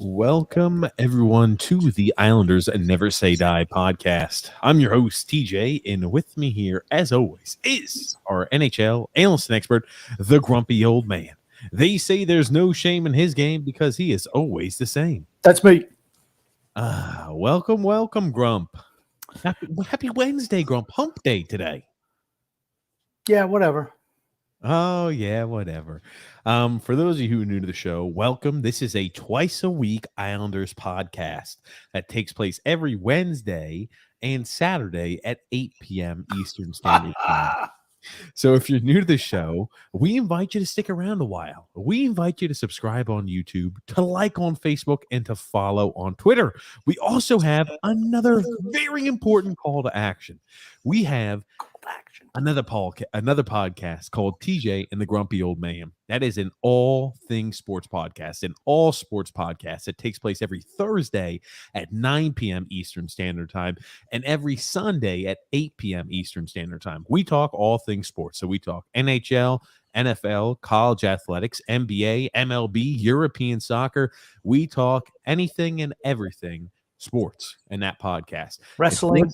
Welcome, everyone, to the Islanders Never Say Die podcast. I'm your host, TJ, and with me here, as always, is our NHL analyst and expert, the grumpy old man. They say there's no shame in his game because he is always the same. That's me. Welcome, Grump. Happy Wednesday, Grump. Hump day today. Yeah, whatever. Oh, yeah, whatever. For those of you who are new to the show, welcome. This is a twice-a-week Islanders podcast that takes place every Wednesday and Saturday at 8 p.m. Eastern Standard Time. So if you're new to the show, we invite you to stick around a while. We invite you to subscribe on YouTube, to like on Facebook, and to follow on Twitter. We also have another very important call to action. We have another podcast called TJ and the Grumpy Old Man. That is an all things sports podcast, an all sports podcast that takes place every Thursday at 9 p.m. Eastern Standard Time and every Sunday at 8 p.m. Eastern Standard Time. We talk all things sports. So we talk NHL, NFL, college athletics, NBA, MLB, European soccer. We talk anything and everything sports in that podcast. Wrestling.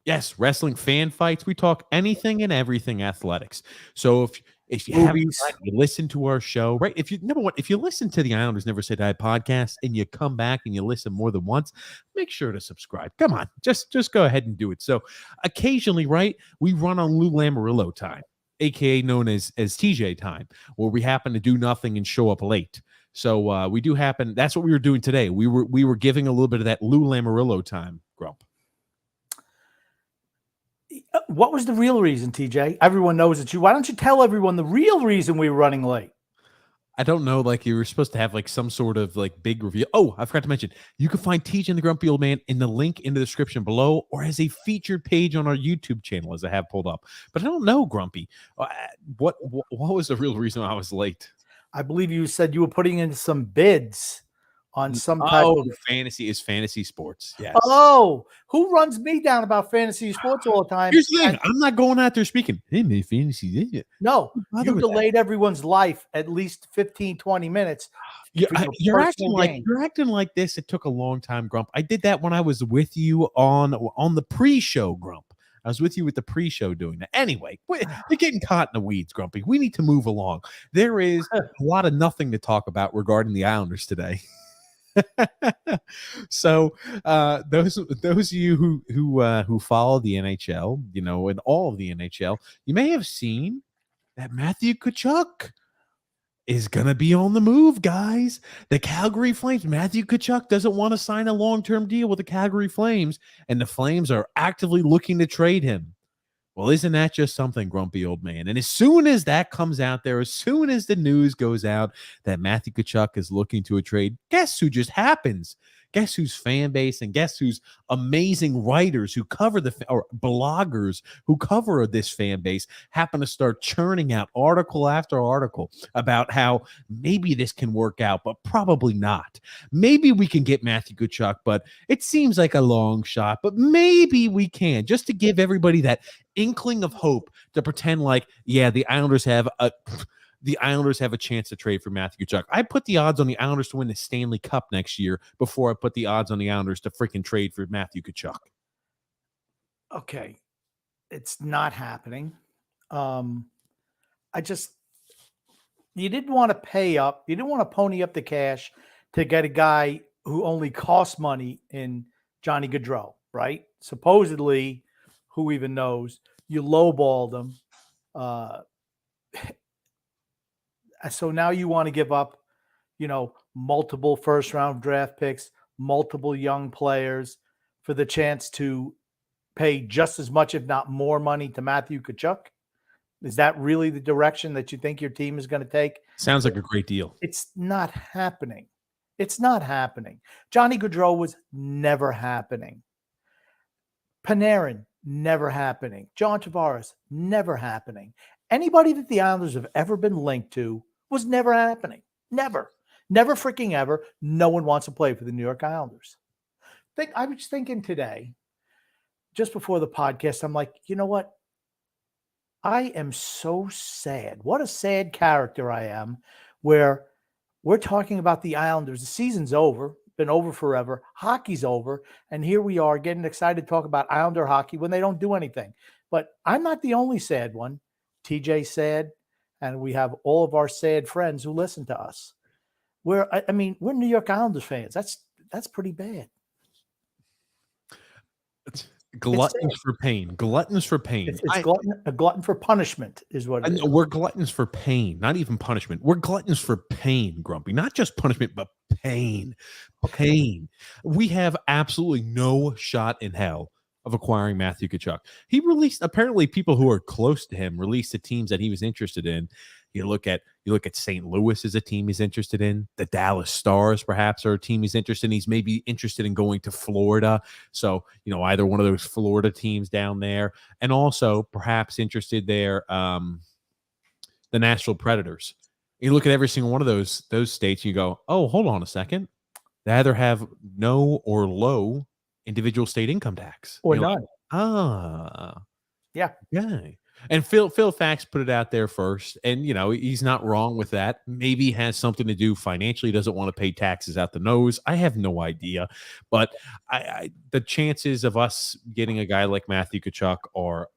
Yes, wrestling, fan fights. We talk anything and everything athletics. So if you haven't, you listen to our show, right? If you listen to the Islanders Never Say Die podcast and you come back and you listen more than once, make sure to subscribe. Come on, just go ahead and do it. So occasionally, right, we run on Lou Lamoriello time, aka known as TJ time, where we happen to do nothing and show up late. So we do happen. That's what we were doing today. We were giving a little bit of that Lou Lamoriello time, Grump. What was the real reason, TJ? Everyone knows it's you. Why don't you tell everyone the real reason we were running late? I don't know. Like, you were supposed to have like some sort of like big reveal. Oh, I forgot to mention, you can find TJ and the Grumpy Old Man in the link in the description below, or as a featured page on our YouTube channel, as I have pulled up. But I don't know, Grumpy. What was the real reason I was late? I believe you said you were putting in some bids on some type of fantasy sports. Yes. Oh, who runs me down about fantasy sports all the time? Here's the thing. I'm not going out there speaking, hey, man, fantasy, did you? No, you delayed everyone's life at least 15, 20 minutes. You're acting like this. It took a long time, Grump. I did that when I was with you on the pre-show, Grump. I was with you with the pre-show doing that. Anyway, you're getting caught in the weeds, Grumpy. We need to move along. There is a lot of nothing to talk about regarding the Islanders today. So those of you who follow the NHL, and all of the NHL, you may have seen that Matthew Tkachuk is going to be on the move, guys. The Calgary Flames, Matthew Tkachuk doesn't want to sign a long-term deal with the Calgary Flames, and the Flames are actively looking to trade him. Well, isn't that just something, Grumpy Old Man? And as soon as that comes out there, as soon as the news goes out that Matthew Tkachuk is looking to a trade, guess who just happens? Guess whose fan base and guess whose amazing writers who cover or bloggers who cover this fan base happen to start churning out article after article about how maybe this can work out, but probably not. Maybe we can get Matthew Tkachuk, but it seems like a long shot, but maybe we can, just to give everybody that inkling of hope to pretend like, yeah, the Islanders have a chance to trade for Matthew Tkachuk. I put the odds on the Islanders to win the Stanley Cup next year before I put the odds on the Islanders to freaking trade for Matthew Tkachuk. Okay. It's not happening. You didn't want to pay up. You didn't want to pony up the cash to get a guy who only costs money in Johnny Gaudreau, right? Supposedly, who even knows, you lowballed him. So now you want to give up, multiple first-round draft picks, multiple young players for the chance to pay just as much, if not more money to Matthew Tkachuk? Is that really the direction that you think your team is going to take? Sounds like a great deal. It's not happening. It's not happening. Johnny Gaudreau was never happening. Panarin, never happening. John Tavares, never happening. Anybody that the Islanders have ever been linked to was never happening. Never. Never freaking ever. No one wants to play for the New York Islanders. I was thinking today, just before the podcast, I'm like, you know what? I am so sad. What a sad character I am, where We're talking about the Islanders. The season's over, been over forever. Hockey's over. And here we are getting excited to talk about Islander hockey when they don't do anything. But I'm not the only sad one. TJ's sad, and we have all of our sad friends who listen to us. We're New York Islanders fans. That's pretty bad. Gluttons for pain. Gluttons for pain. It's a glutton for punishment is what it is. We're gluttons for pain, not even punishment. We're gluttons for pain, Grumpy. Not just punishment, but pain. Pain. We have absolutely no shot in hell of acquiring Matthew Tkachuk. He released, apparently people who are close to him released the teams that he was interested in. You look at St. Louis as a team he's interested in. The Dallas Stars perhaps are a team he's interested in. He's maybe interested in going to Florida. So, either one of those Florida teams down there. And also perhaps interested there, the Nashville Predators. You look at every single one of those states and you go, oh, hold on a second. They either have no or low individual state income tax. Or none. Yeah. Okay. And Phil Fax put it out there first, and he's not wrong with that. Maybe it has something to do financially. He doesn't want to pay taxes out the nose. I have no idea, but the chances of us getting a guy like Matthew Tkachuk are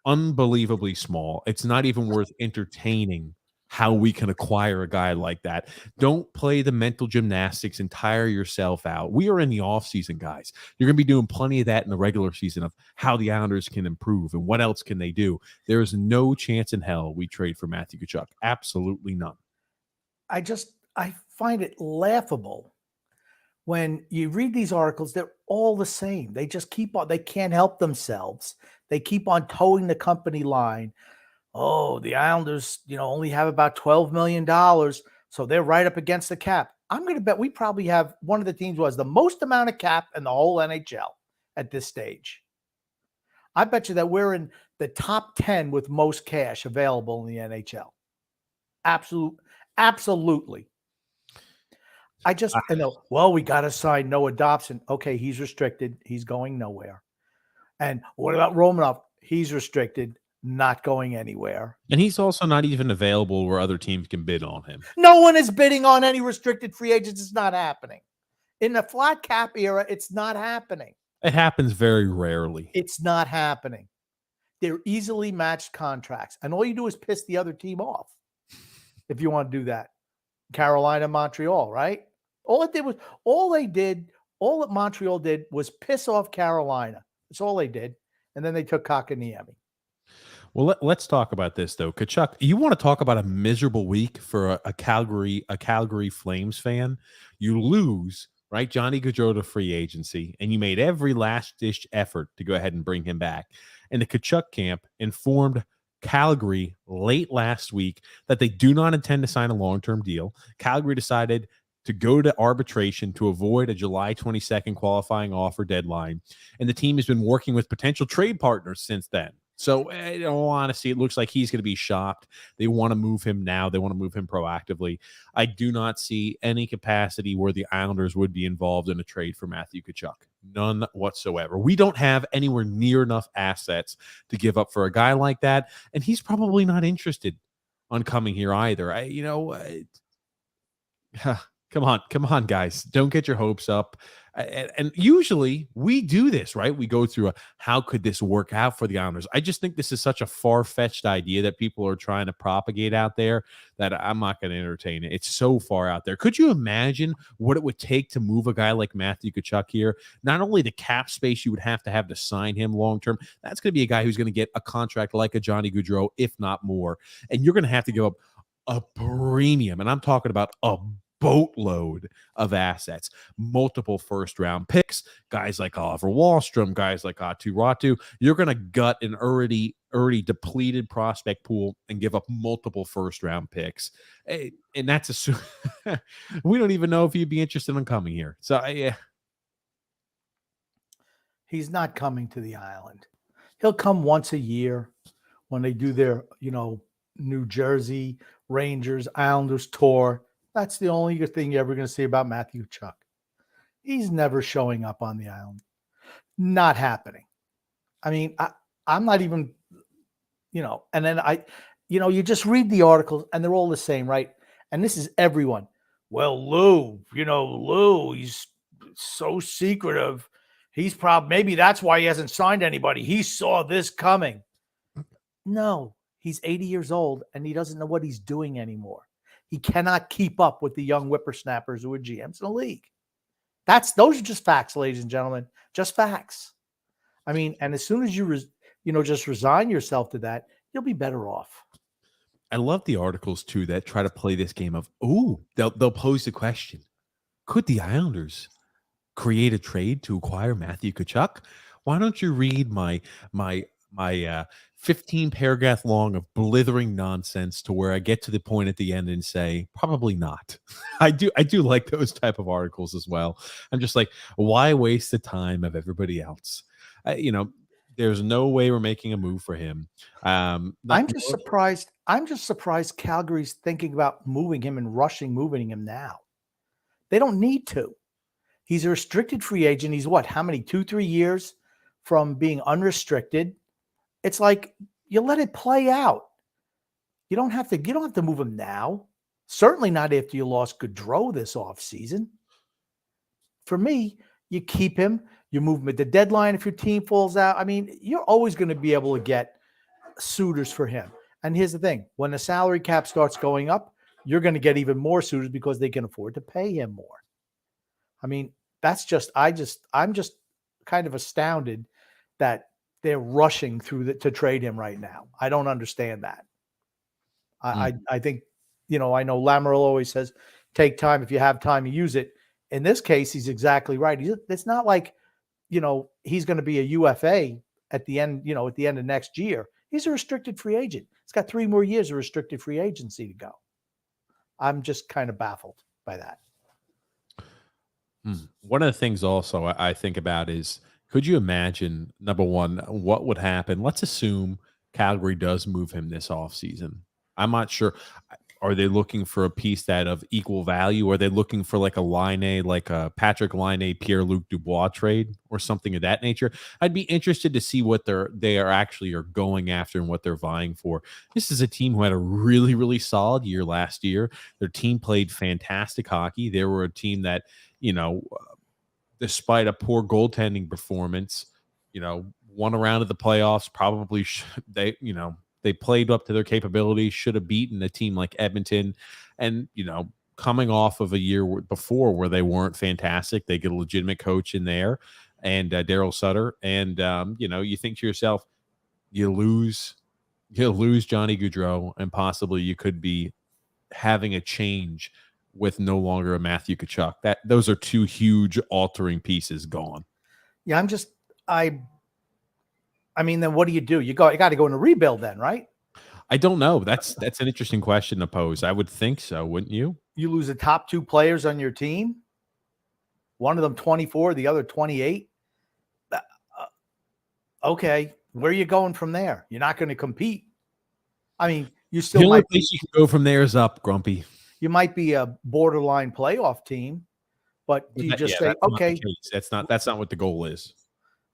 unbelievably small. It's not even worth entertaining how we can acquire a guy like that. Don't play the mental gymnastics and tire yourself out. We are in the offseason, guys. You're going to be doing plenty of that in the regular season of how the Islanders can improve and what else can they do. There is no chance in hell we trade for Matthew Tkachuk. Absolutely none. I find it laughable when you read these articles. They're all the same. They just keep on, they can't help themselves. They keep on towing the company line. Oh, the Islanders, only have about $12 million, so they're right up against the cap. I'm going to bet we probably have one of the teams who has the most amount of cap in the whole NHL at this stage. I bet you that we're in the top 10 with most cash available in the NHL. Absolutely. I know, well, we got to sign Noah Dobson. Okay, he's restricted. He's going nowhere. And what about Romanov? He's restricted. Not going anywhere. And he's also not even available where other teams can bid on him. No one is bidding on any restricted free agents. It's not happening. In the flat cap era, it's not happening. It happens very rarely. It's not happening. They're easily matched contracts. And all you do is piss the other team off if you want to do that. Carolina, Montreal, right? All that Montreal did was piss off Carolina. That's all they did. And then they took Kotkaniemi. Well, let's talk about this, though. Tkachuk, you want to talk about a miserable week for a Calgary Flames fan? You lose, right, Johnny Gaudreau to free agency, and you made every last-ditch effort to go ahead and bring him back. And the Tkachuk camp informed Calgary late last week that they do not intend to sign a long-term deal. Calgary decided to go to arbitration to avoid a July 22nd qualifying offer deadline, and the team has been working with potential trade partners since then. So, in all honesty, it looks like he's going to be shopped. They want to move him now. They want to move him proactively. I do not see any capacity where the Islanders would be involved in a trade for Matthew Tkachuk. None whatsoever. We don't have anywhere near enough assets to give up for a guy like that, and he's probably not interested on coming here either. Come on, guys. Don't get your hopes up. And usually we do this, right? We go through how could this work out for the Islanders? I just think this is such a far-fetched idea that people are trying to propagate out there that I'm not going to entertain it. It's so far out there. Could you imagine what it would take to move a guy like Matthew Tkachuk here? Not only the cap space you would have to sign him long-term, that's going to be a guy who's going to get a contract like a Johnny Gaudreau, if not more. And you're going to have to give up a premium, and I'm talking about a boatload of assets, multiple first-round picks, guys like Oliver Wahlstrom, guys like Atu Ratu. You're going to gut an already depleted prospect pool and give up multiple first-round picks. And that's we don't even know if you'd be interested in coming here. So, yeah. He's not coming to the island. He'll come once a year when they do their, New Jersey Rangers Islanders tour. That's the only good thing you're ever going to see about Matthew Tkachuk. He's never showing up on the island. Not happening. I mean, I'm not even, and then you just read the articles and they're all the same, right? And this is everyone. Well, Lou, he's so secretive. He's probably maybe that's why he hasn't signed anybody. He saw this coming. No, he's 80 years old and he doesn't know what he's doing anymore. He cannot keep up with the young whippersnappers who are GMs in the league. Those are just facts, ladies and gentlemen, just facts. I mean, and as soon as you just resign yourself to that, you'll be better off. I love the articles too that try to play this game of, ooh, they'll pose the question: could the Islanders create a trade to acquire Matthew Tkachuk? Why don't you read my 15 paragraph long of blithering nonsense to where I get to the point at the end and say, probably not. I do like those type of articles as well. I'm just like, why waste the time of everybody else? There's no way we're making a move for him. I'm just surprised Calgary's thinking about moving him and moving him now. They don't need to. He's a restricted free agent. He's how many, 2-3 years from being unrestricted? It's like you let it play out. You don't have to move him now. Certainly not after you lost Gaudreau this offseason. For me, you keep him, you move him at the deadline if your team falls out. I mean, you're always going to be able to get suitors for him. And here's the thing: when the salary cap starts going up, you're going to get even more suitors because they can afford to pay him more. I mean, I'm just kind of astounded that they're rushing to trade him right now. I don't understand that. I think, I know Lamoriello always says, take time. If you have time, you use it. In this case, he's exactly right. It's not like, he's going to be a UFA at the end of next year. He's a restricted free agent. He's got 3 more years of restricted free agency to go. I'm just kind of baffled by that. One of the things also I think about is, could you imagine, number one, what would happen? Let's assume Calgary does move him this offseason. I'm not sure. Are they looking for a piece that of equal value? Are they looking for like a Laine, like a Patrick Laine, Pierre-Luc Dubois trade or something of that nature? I'd be interested to see what they are actually going after and what they're vying for. This is a team who had a really, really solid year last year. Their team played fantastic hockey. They were a team that, despite a poor goaltending performance, won a round of the playoffs. Probably they played up to their capabilities, should have beaten a team like Edmonton. And, coming off of a year before where they weren't fantastic, they get a legitimate coach in there and Daryl Sutter. And, you think to yourself, you lose Johnny Gaudreau, and possibly you could be having a change with no longer a Matthew Tkachuk. Those are 2 huge altering pieces gone. Yeah, I mean, then what do? You got to go in a rebuild then, right? I don't know. That's an interesting question to pose. I would think so, wouldn't you? You lose the top 2 players on your team. One of them 24, the other 28. Okay, where are you going from there? You're not going to compete. I mean, you still the only place you can go from there is up, Grumpy. You might be a borderline playoff team, but do you just say, okay, that's not what the goal is.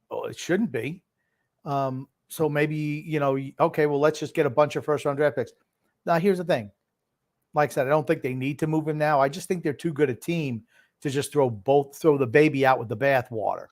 Oh, it shouldn't be. So maybe, okay, well, let's just get a bunch of first round draft picks. Now, here's the thing. Like I said, I don't think they need to move him now. I just think they're too good a team to just throw the baby out with the bathwater.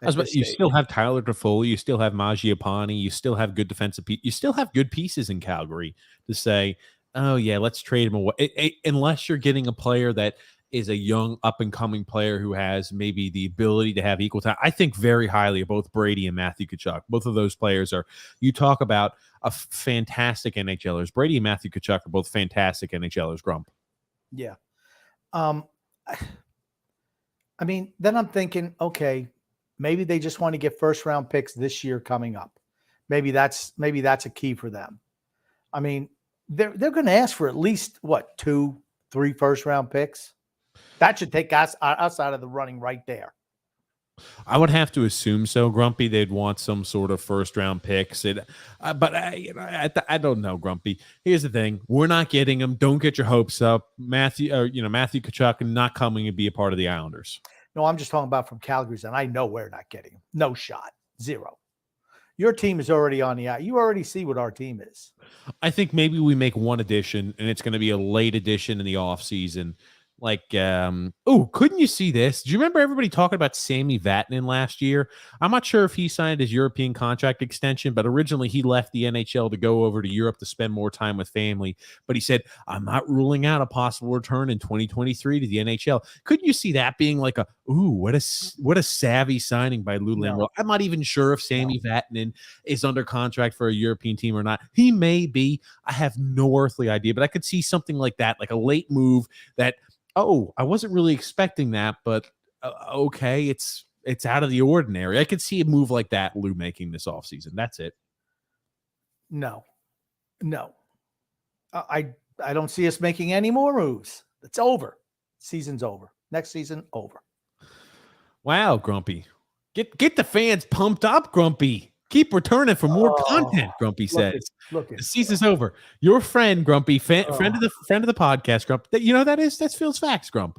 You still have Tyler Toffoli, you still have Mangiapane, you still have good defensive you still have good pieces in Calgary to say, oh yeah, let's trade him away. Unless you're getting a player that is a young up-and-coming player who has maybe the ability to have equal time. I think very highly of both Brady and Matthew Tkachuk. Both of those players you talk about a fantastic NHLers. Brady and Matthew Tkachuk are both fantastic NHLers, Grump. Yeah. I mean, then I'm thinking, okay, maybe they just want to get first-round picks this year coming up. Maybe that's a key for them. I mean, they're going to ask for at least, 2-3 first-round picks? That should take us out of the running right there. I would have to assume so, Grumpy. They'd want some sort of first-round picks. But I don't know, Grumpy. Here's the thing: we're not getting them. Don't get your hopes up. Matthew Tkachuk not coming to be a part of the Islanders. No, I'm just talking about from Calgary's, and I know we're not getting him. No shot, 0. Your team is already on the out. You already see what our team is. I think maybe we make one addition, and it's going to be a late addition in the offseason couldn't you see this? Do you remember everybody talking about Sammy Vatanen last year? I'm not sure if he signed his European contract extension, but originally he left the NHL to go over to Europe to spend more time with family. But he said, I'm not ruling out a possible return in 2023 to the NHL. Couldn't you see that being like what a savvy signing by Lou No. Lamoriello? I'm not even sure if Sammy Vatanen is under contract for a European team or not. He may be. I have no earthly idea, but I could see something like that, like a late move that, I wasn't really expecting that, but okay, it's out of the ordinary. I could see a move like that Lou making this offseason. That's it. No. I don't see us making any more moves. It's over. Season's over. Next season, over. Wow, Grumpy. Get the fans pumped up, Grumpy. Keep returning for more content, Grumpy says. Look at the season's over. Your friend, Grumpy, friend of the podcast, Grump. That's Phil's facts, Grump.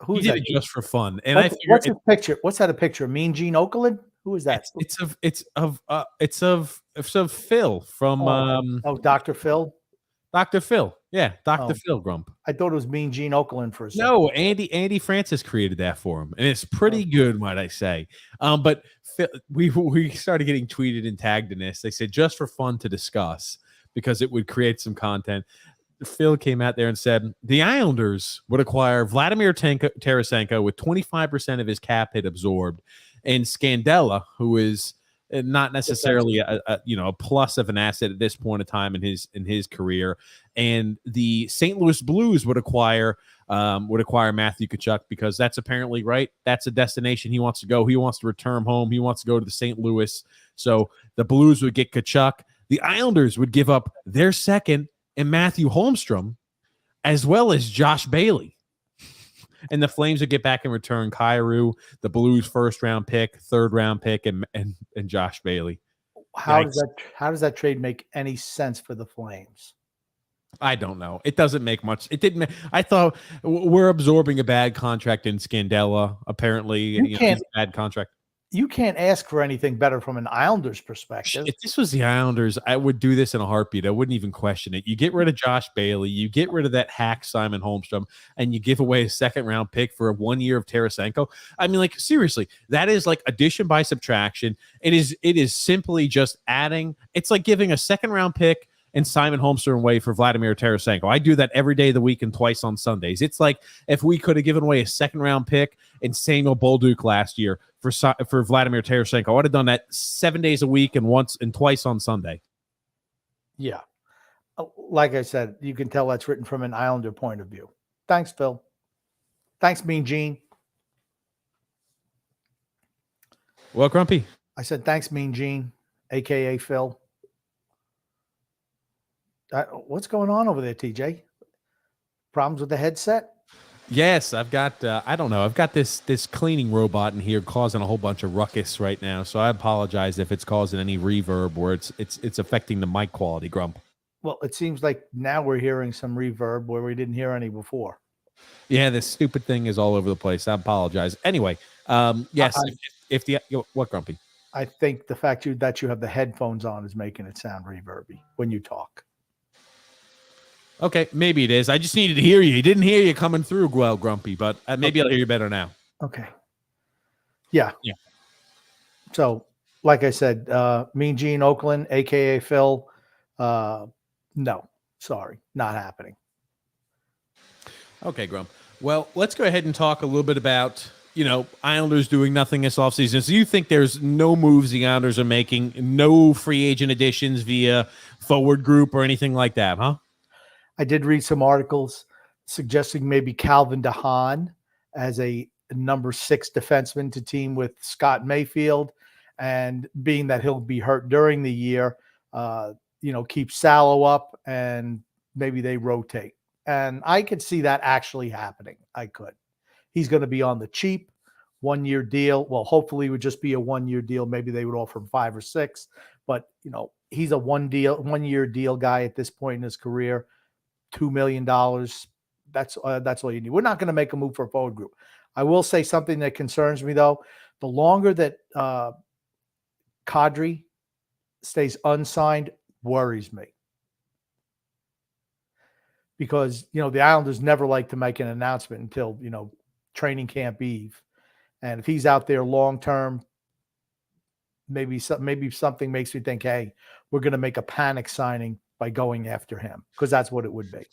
Who's he did that? it just for fun. And what's his picture? What's that a picture? Mean Gene Okerlund? Who is that? It's of Phil from Dr. Phil. Dr. Phil. Yeah, Dr. Phil, Grump. I thought it was Mean Gene Okerlund for a second. No, Andy Francis created that for him, and it's pretty good, might I say. But Phil, we started getting tweeted and tagged in this. They said just for fun to discuss because it would create some content. Phil came out there and said the Islanders would acquire Vladimir Tarasenko with 25% of his cap hit absorbed, and Scandella, who is not necessarily a plus of an asset at this point in time in his career, and the St. Louis Blues would acquire Matthew Tkachuk because that's apparently right. That's a destination he wants to go. He wants to return home. He wants to go to the St. Louis. So the Blues would get Tkachuk. The Islanders would give up their second and Matthew Holmstrom, as well as Josh Bailey. And the Flames would get back in return Kyrou, the Blues first round pick, third round pick, and Josh Bailey. How does that trade make any sense for the Flames? I don't know. It doesn't make much. It didn't. I thought we're absorbing a bad contract in Scandella. Apparently, a bad contract. You can't ask for anything better from an Islanders perspective. If this was the Islanders, I would do this in a heartbeat. I wouldn't even question it. You get rid of Josh Bailey, you get rid of that hack Simon Holmstrom, and you give away a second-round pick for 1 year of Tarasenko. I mean, like, seriously, that is like addition by subtraction. It is simply just adding. It's like giving a second-round pick and Simon Holmstrom away for Vladimir Tarasenko. I do that every day of the week and twice on Sundays. It's like if we could have given away a second-round pick and Samuel Bolduc last year for Vladimir Tarasenko. I would have done that 7 days a week and once and twice on Sunday. Yeah. Like I said, you can tell that's written from an Islander point of view. Thanks, Phil. Thanks, Mean Gene. Well, Grumpy. I said, thanks, Mean Gene, a.k.a. Phil. What's going on over there, TJ? Problems with the headset? Yes, I've got, I don't know. I've got this cleaning robot in here causing a whole bunch of ruckus right now. So I apologize if it's causing any reverb or it's affecting the mic quality, Grump. Well, it seems like now we're hearing some reverb where we didn't hear any before. Yeah, this stupid thing is all over the place. I apologize. Anyway, yes, what, Grumpy? I think the fact that you have the headphones on is making it sound reverby when you talk. Okay, maybe it is. I just needed to hear you. He didn't hear you coming through well, Grumpy, but maybe I'll hear you better now. Okay. Yeah. So, like I said, Mean Gene Okerlund, a.k.a. Phil, no, sorry, not happening. Okay, Grump. Well, let's go ahead and talk a little bit about, Islanders doing nothing this offseason. So you think there's no moves the Islanders are making, no free agent additions via forward group or anything like that, huh? I did read some articles suggesting maybe Calvin DeHaan as a number 6 defenseman to team with Scott Mayfield, and being that he'll be hurt during the year, keep Salo up and maybe they rotate. And I could see that actually happening. I could. He's going to be on the cheap 1-year deal. Well, hopefully it would just be a 1-year deal. Maybe they would offer him 5 or 6, but he's a 1-year deal guy at this point in his career. $2 million. That's all you need. We're not going to make a move for a forward group. I will say something that concerns me, though. The longer that Kadri stays unsigned worries me. because, the Islanders never like to make an announcement until, training camp eve. And if he's out there long term, maybe something makes me think, hey, we're going to make a panic signing by going after him, because that's what it would be.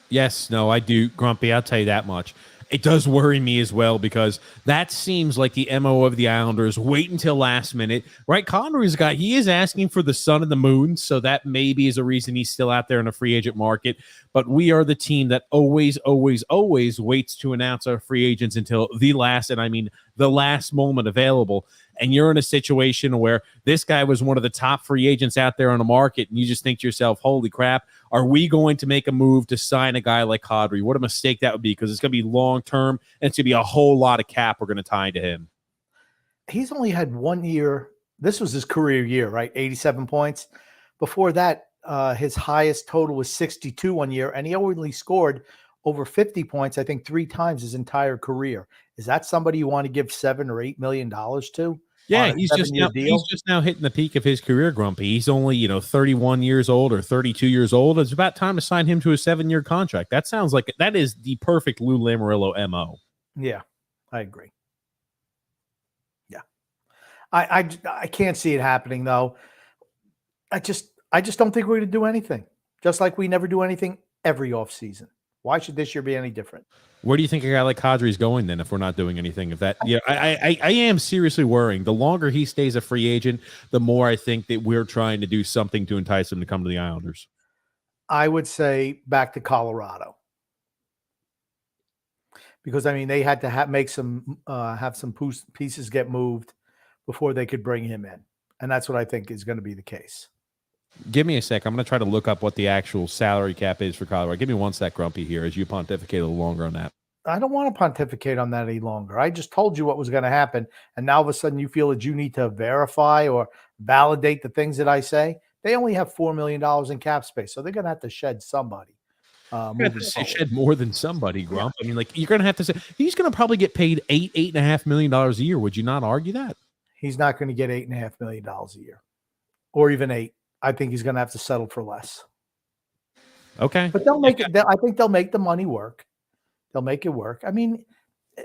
Yes, no, I do, Grumpy. I'll tell you that much. It does worry me as well, because that seems like the MO of the Islanders. Wait until last minute, right? Connery's guy, he is asking for the sun and the moon, so that maybe is a reason he's still out there in a free agent market. But we are the team that always, always, always waits to announce our free agents until the last, and I mean the last moment available. And you're in a situation where this guy was one of the top free agents out there on the market, and you just think to yourself, holy crap, are we going to make a move to sign a guy like Kadri? What a mistake that would be, because it's going to be long-term, and it's going to be a whole lot of cap we're going to tie into him. He's only had 1 year. This was his career year, right? 87 points. Before that, his highest total was 62 1 year, and he only scored over 50 points, I think, 3 times his entire career. Is that somebody you want to give $7 or $8 million to? Yeah, he's just now hitting the peak of his career, Grumpy. He's only, 31 years old or 32 years old. It's about time to sign him to a 7-year contract. That sounds like that is the perfect Lou Lamoriello MO. Yeah, I agree. Yeah. I can't see it happening, though. I just don't think we're going to do anything. Just like we never do anything every offseason. Why should this year be any different? Where do you think a guy like Kadri is going then if we're not doing anything? If that, I am seriously worrying. The longer he stays a free agent, the more I think that we're trying to do something to entice him to come to the Islanders. I would say back to Colorado, because they had to have some pieces get moved before they could bring him in, and that's what I think is going to be the case. Give me a sec. I'm going to try to look up what the actual salary cap is for Colorado. Give me one sec, Grumpy, here, as you pontificate a little longer on that. I don't want to pontificate on that any longer. I just told you what was going to happen, and now all of a sudden you feel that you need to verify or validate the things that I say. They only have $4 million in cap space, so they're going to have to shed somebody. Shed more than somebody, Grump. Yeah. You're going to have to say he's going to probably get paid $8.5 million a year. Would you not argue that? He's not going to get $8.5 million a year, or even $8 million. I think he's going to have to settle for less. Okay, but they'll make it. I think they'll make the money work. They'll make it work.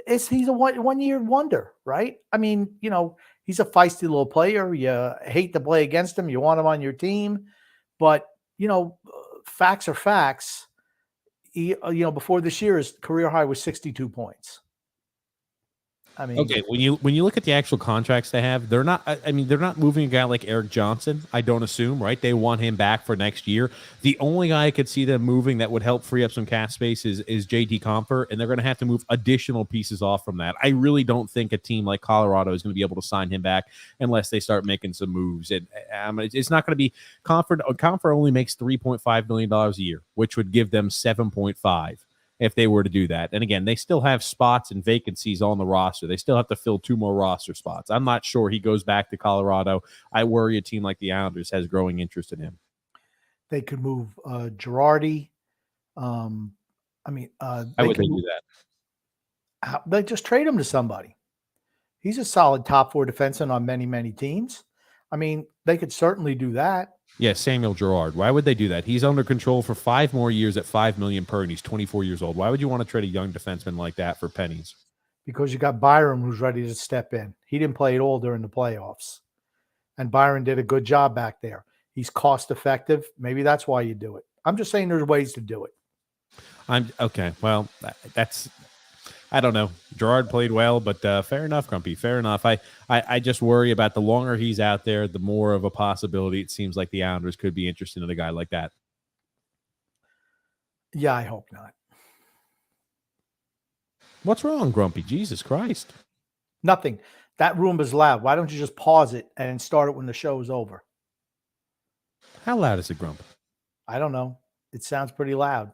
He's a 1 year wonder, right? He's a feisty little player. You hate to play against him. You want him on your team, but facts are facts. He, before this year, his career high was 62 points. Okay, when you look at the actual contracts they have, they're not. They're not moving a guy like Eric Johnson. I don't assume, right? They want him back for next year. The only guy I could see them moving that would help free up some cap space is JT Compher, and they're going to have to move additional pieces off from that. I really don't think a team like Colorado is going to be able to sign him back unless they start making some moves. And it's not going to be Compher. Compher only makes $3.5 million a year, which would give them 7.5. If they were to do that. And again, they still have spots and vacancies on the roster. They still have to fill 2 more roster spots. I'm not sure he goes back to Colorado. I worry a team like the Islanders has growing interest in him. They could move Girardi. How would they do that? They just trade him to somebody. He's a solid top 4 defenseman on many, many teams. They could certainly do that. Yeah, Samuel Girard. Why would they do that? He's under control for 5 more years at $5 million per, and he's 24 years old. Why would you want to trade a young defenseman like that for pennies? Because you got Byram, who's ready to step in. He didn't play at all during the playoffs, and Byron did a good job back there. He's cost effective. Maybe that's why you do it. I'm just saying there's ways to do it. Okay. Well, that's. I don't know. Girard played well, but fair enough, Grumpy. Fair enough. I just worry about the longer he's out there, the more of a possibility it seems like the Islanders could be interested in a guy like that. Yeah, I hope not. What's wrong, Grumpy? Jesus Christ. Nothing. That room is loud. Why don't you just pause it and start it when the show is over? How loud is it, Grump? I don't know. It sounds pretty loud.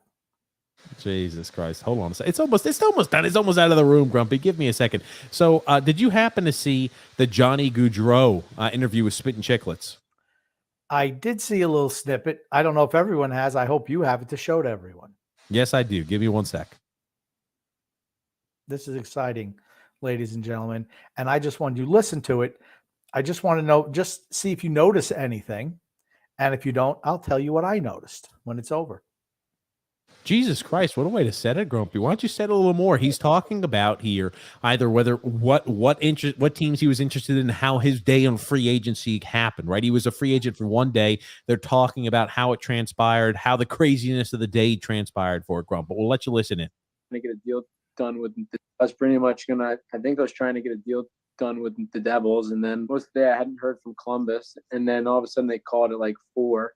Jesus Christ. Hold on a second. It's almost done. It's almost out of the room, Grumpy. Give me a second. So did you happen to see the Johnny Gaudreau interview with Spittin' Chicklets? I did see a little snippet. I don't know if everyone has. I hope you have it to show to everyone. Yes, I do. Give me one sec. This is exciting, ladies and gentlemen. And I just wanted you to listen to it. I just want to know, just see if you notice anything. And if you don't, I'll tell you what I noticed when it's over. Jesus Christ, what a way to set it, Grumpy. Why don't you set it a little more? He's talking about here either whether what teams he was interested in, how his day on free agency happened, right? He was a free agent for one day. They're talking about how it transpired, how the craziness of the day transpired for Grump. But we'll let you listen in. To get a deal done with I was pretty much I think I was trying to get a deal done with the Devils, and then most of the day I hadn't heard from Columbus, and then all of a sudden they called at like 4,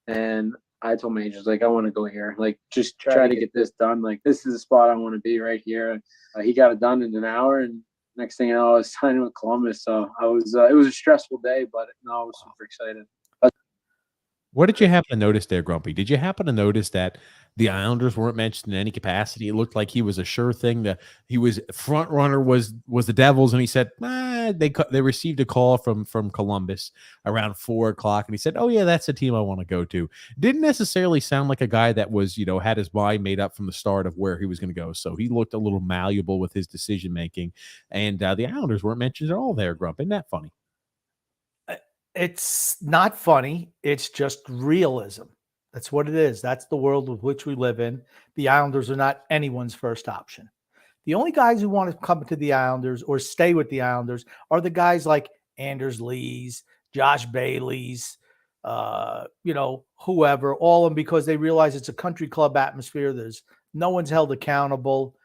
and I told my agents, like, I want to go here, like, just try to get this done, like, this is the spot I want to be right here. He got it done in an hour, and next thing you know, I was signing with Columbus, so I was it was a stressful day, but no, I was super excited. What did you happen to notice there, Grumpy? Did you happen to notice that the Islanders weren't mentioned in any capacity? It looked like he was a sure thing. That he was front runner was the Devils, and he said they received a call from Columbus around 4:00, and he said, "Oh yeah, that's the team I want to go to." Didn't necessarily sound like a guy that was had his mind made up from the start of where he was going to go. So he looked a little malleable with his decision making, and the Islanders weren't mentioned at all there, Grump. Isn't that funny? It's not funny. It's just realism. That's what it is. That's the world with which we live in. The Islanders are not anyone's first option. The only guys who want to come to the Islanders or stay with the Islanders are the guys like Anders Lees, Josh Bailey's, whoever, all of them, because they realize it's a country club atmosphere. There's no one's held accountable.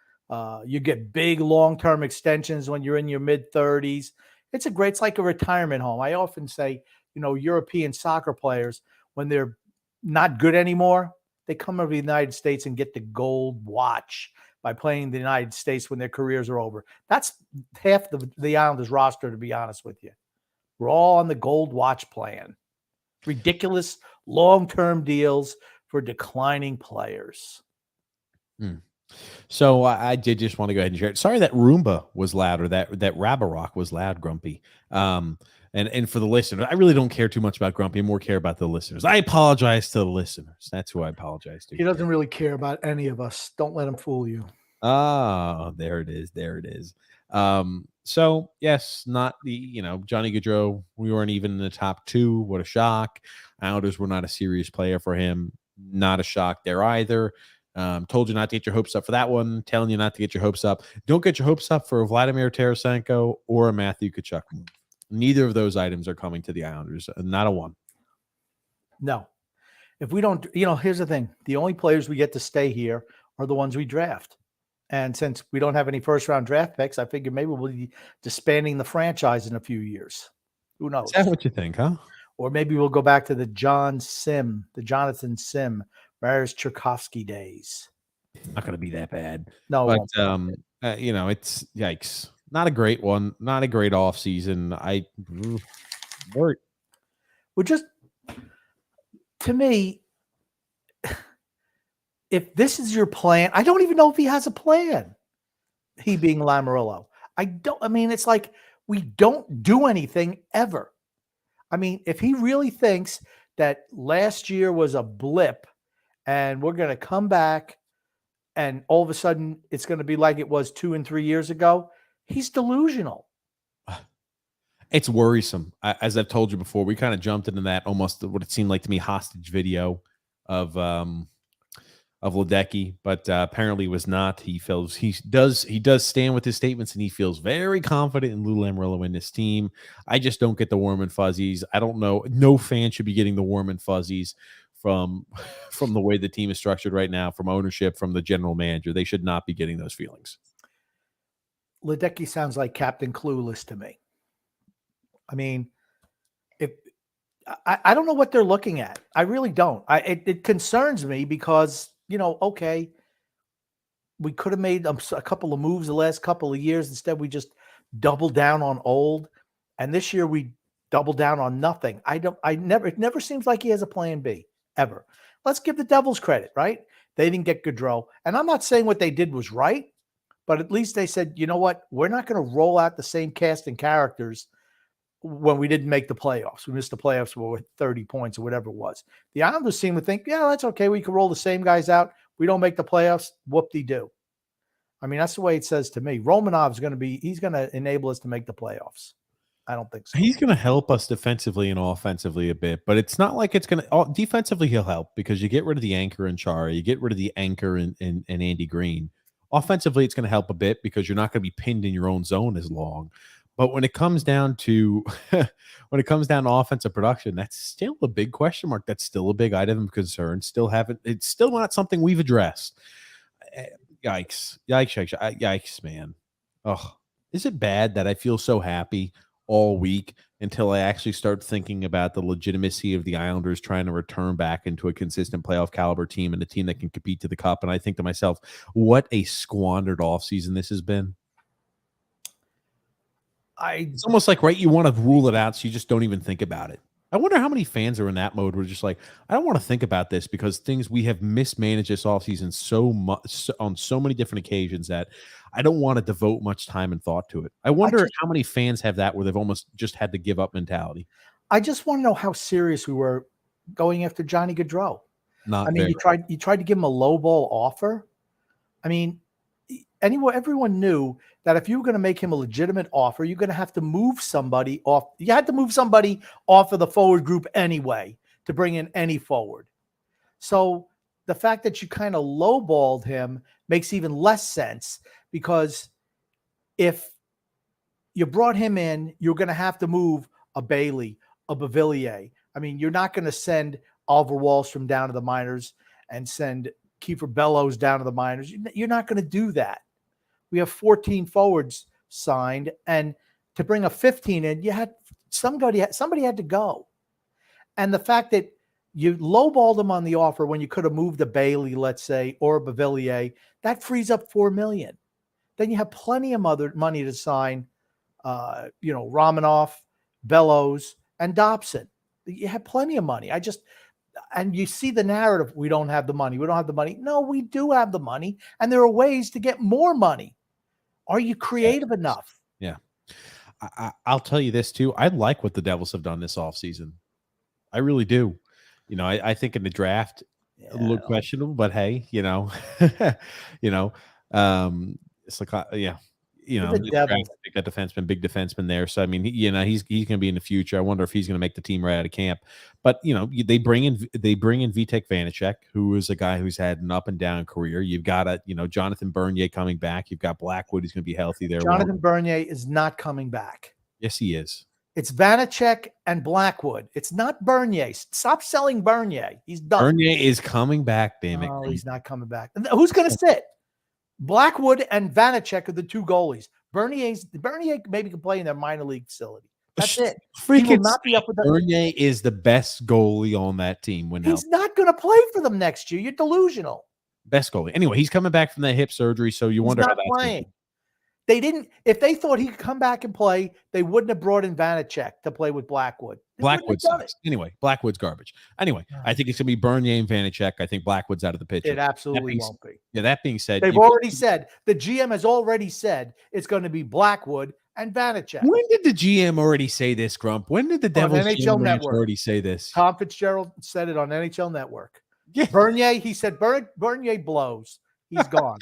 You get big long-term extensions when you're in your mid-30s. It's like a retirement home. I often say, European soccer players, when they're not good anymore, they come over to the United States and get the gold watch by playing the United States when their careers are over. That's half the Islanders roster, to be honest with you. We're all on the gold watch plan. Ridiculous long-term deals for declining players. So I did just want to go ahead and share it. Sorry that Roomba was loud, or that Rabarok was loud, Grumpy. And for the listeners, I really don't care too much about Grumpy. I more care about the listeners. I apologize to the listeners. That's who I apologize to. He doesn't really care about any of us. Don't let him fool you. Oh, there it is. There it is. So yes, not the, Johnny Gaudreau. We weren't even in the top 2. What a shock. Islanders were not a serious player for him. Not a shock there either. Told you not to get your hopes up for that one. Telling you not to get your hopes up. Don't get your hopes up for Vladimir Tarasenko or a Matthew Tkachuk. Neither of those items are coming to the Islanders. Not a one. No. If we don't, here's the thing. The only players we get to stay here are the ones we draft. And since we don't have any first-round draft picks, I figure maybe we'll be disbanding the franchise in a few years. Who knows? Is that what you think, huh? Or maybe we'll go back to the Jonathan Sim, Marius Tchaikovsky days. Not going to be that bad. No, but it's yikes. Not a great one. Not a great off season. We're just, to me, if this is your plan, I don't even know if he has a plan. He being Lamoriello. It's like we don't do anything ever. I mean, if he really thinks that last year was a blip and we're going to come back and all of a sudden it's going to be like it was 2 and 3 years ago, he's delusional. It's worrisome. As I've told you before, we kind of jumped into that almost what it seemed like to me hostage video of Ledecky, but apparently was not. He does stand with his statements, and he feels very confident in Lou Lamoriello in this team. I just don't get the warm and fuzzies. I don't know. No fan should be getting the warm and fuzzies from the way the team is structured right now, from ownership, from the general manager. They should not be getting those feelings. Ledecky sounds like Captain Clueless to me. I mean, I don't know what they're looking at. I really don't. It concerns me because, okay, we could have made a couple of moves the last couple of years. Instead, we just doubled down on old. And this year we doubled down on nothing. It never seems like he has a plan B ever. Let's give the Devils credit, right? They didn't get Gaudreau. And I'm not saying what they did was right, but at least they said, you know what? We're not going to roll out the same cast and characters when we didn't make the playoffs. We missed the playoffs with 30 points or whatever it was. The Islanders seem to think, yeah, that's okay. We can roll the same guys out. We don't make the playoffs. Whoop-de-doo. I mean, that's the way it says to me. Romanov's he's going to enable us to make the playoffs. I don't think so. He's going to help us defensively and offensively a bit, but it's not like it's going to defensively. He'll help because you get rid of the anchor in Chara, you get rid of the anchor in Andy Green. Offensively, it's going to help a bit because you're not going to be pinned in your own zone as long. But when it comes down to offensive production, that's still a big question mark. That's still a big item of concern. It's still not something we've addressed. Yikes, man. Oh, is it bad that I feel so happy all week until I actually start thinking about the legitimacy of the Islanders trying to return back into a consistent playoff caliber team and a team that can compete to the cup? And I think to myself, what a squandered offseason this has been. It's almost like, right, you want to rule it out, so you just don't even think about it. I wonder how many fans are in that mode. We're just like, I don't want to think about this because we have mismanaged this offseason so much on so many different occasions that I don't want to devote much time and thought to it. I wonder how many fans have that where they've almost just had to give up mentality. I just want to know how serious we were going after Johnny Gaudreau. You tried to give him a low ball offer. I mean, everyone knew that if you were going to make him a legitimate offer, you're going to have to move somebody off. You had to move somebody off of the forward group anyway to bring in any forward. So the fact that you kind of lowballed him makes even less sense, because if you brought him in, you're going to have to move a Bailey, a Beauvillier. I mean, you're not going to send Oliver Wahlstrom down to the minors and send Kiefer Bellows down to the minors. You're not going to do that. We have 14 forwards signed, and to bring a 15 in, you had somebody had to go. And the fact that you lowballed them on the offer when you could have moved a Bailey, let's say, or a Beauvillier, that frees up $4 million. Then you have plenty of other money to sign, Romanoff, Bellows, and Dobson. You have plenty of money. And you see the narrative, we don't have the money. We don't have the money. No, we do have the money, and there are ways to get more money. Are you creative enough? Yeah. I'll tell you this too. I like what the Devils have done this offseason. I really do. I think in the draft, a little questionable, but hey, it's like, the Devils. Big defenseman there. So I mean, he's going to be in the future. I wonder if he's going to make the team right out of camp. But they bring in Vitek Vanacek, who is a guy who's had an up and down career. You've got Jonathan Bernier coming back. You've got Blackwood, who's going to be healthy there. Jonathan Bernier is not coming back. Yes, he is. It's Vanacek and Blackwood. It's not Bernier. Stop selling Bernier. He's done. Bernier is coming back. Damn it! Oh, he's not coming back. Who's going to sit? Blackwood and Vanacek are the two goalies. Bernier maybe can play in their minor league facility. That's it. He will not be up with that. Bernier is the best goalie on that team. He's not going to play for them next year. You're delusional. Best goalie. Anyway, he's coming back from that hip surgery, so you wonder how that's playing. They didn't. If they thought he could come back and play, they wouldn't have brought in Vanacek to play with Blackwood. Blackwood sucks. Anyway, Blackwood's garbage. Anyway, I think it's going to be Bernier and Vanacek. I think Blackwood's out of the picture. It absolutely won't be. Yeah, that being said, they've already said, the GM has already said it's going to be Blackwood and Vanacek. When did the GM already say this, Grump? When did the Devils NHL Network already say this? Tom Fitzgerald said it on NHL Network. Yeah. Bernier, he said, Bernier blows. He's gone.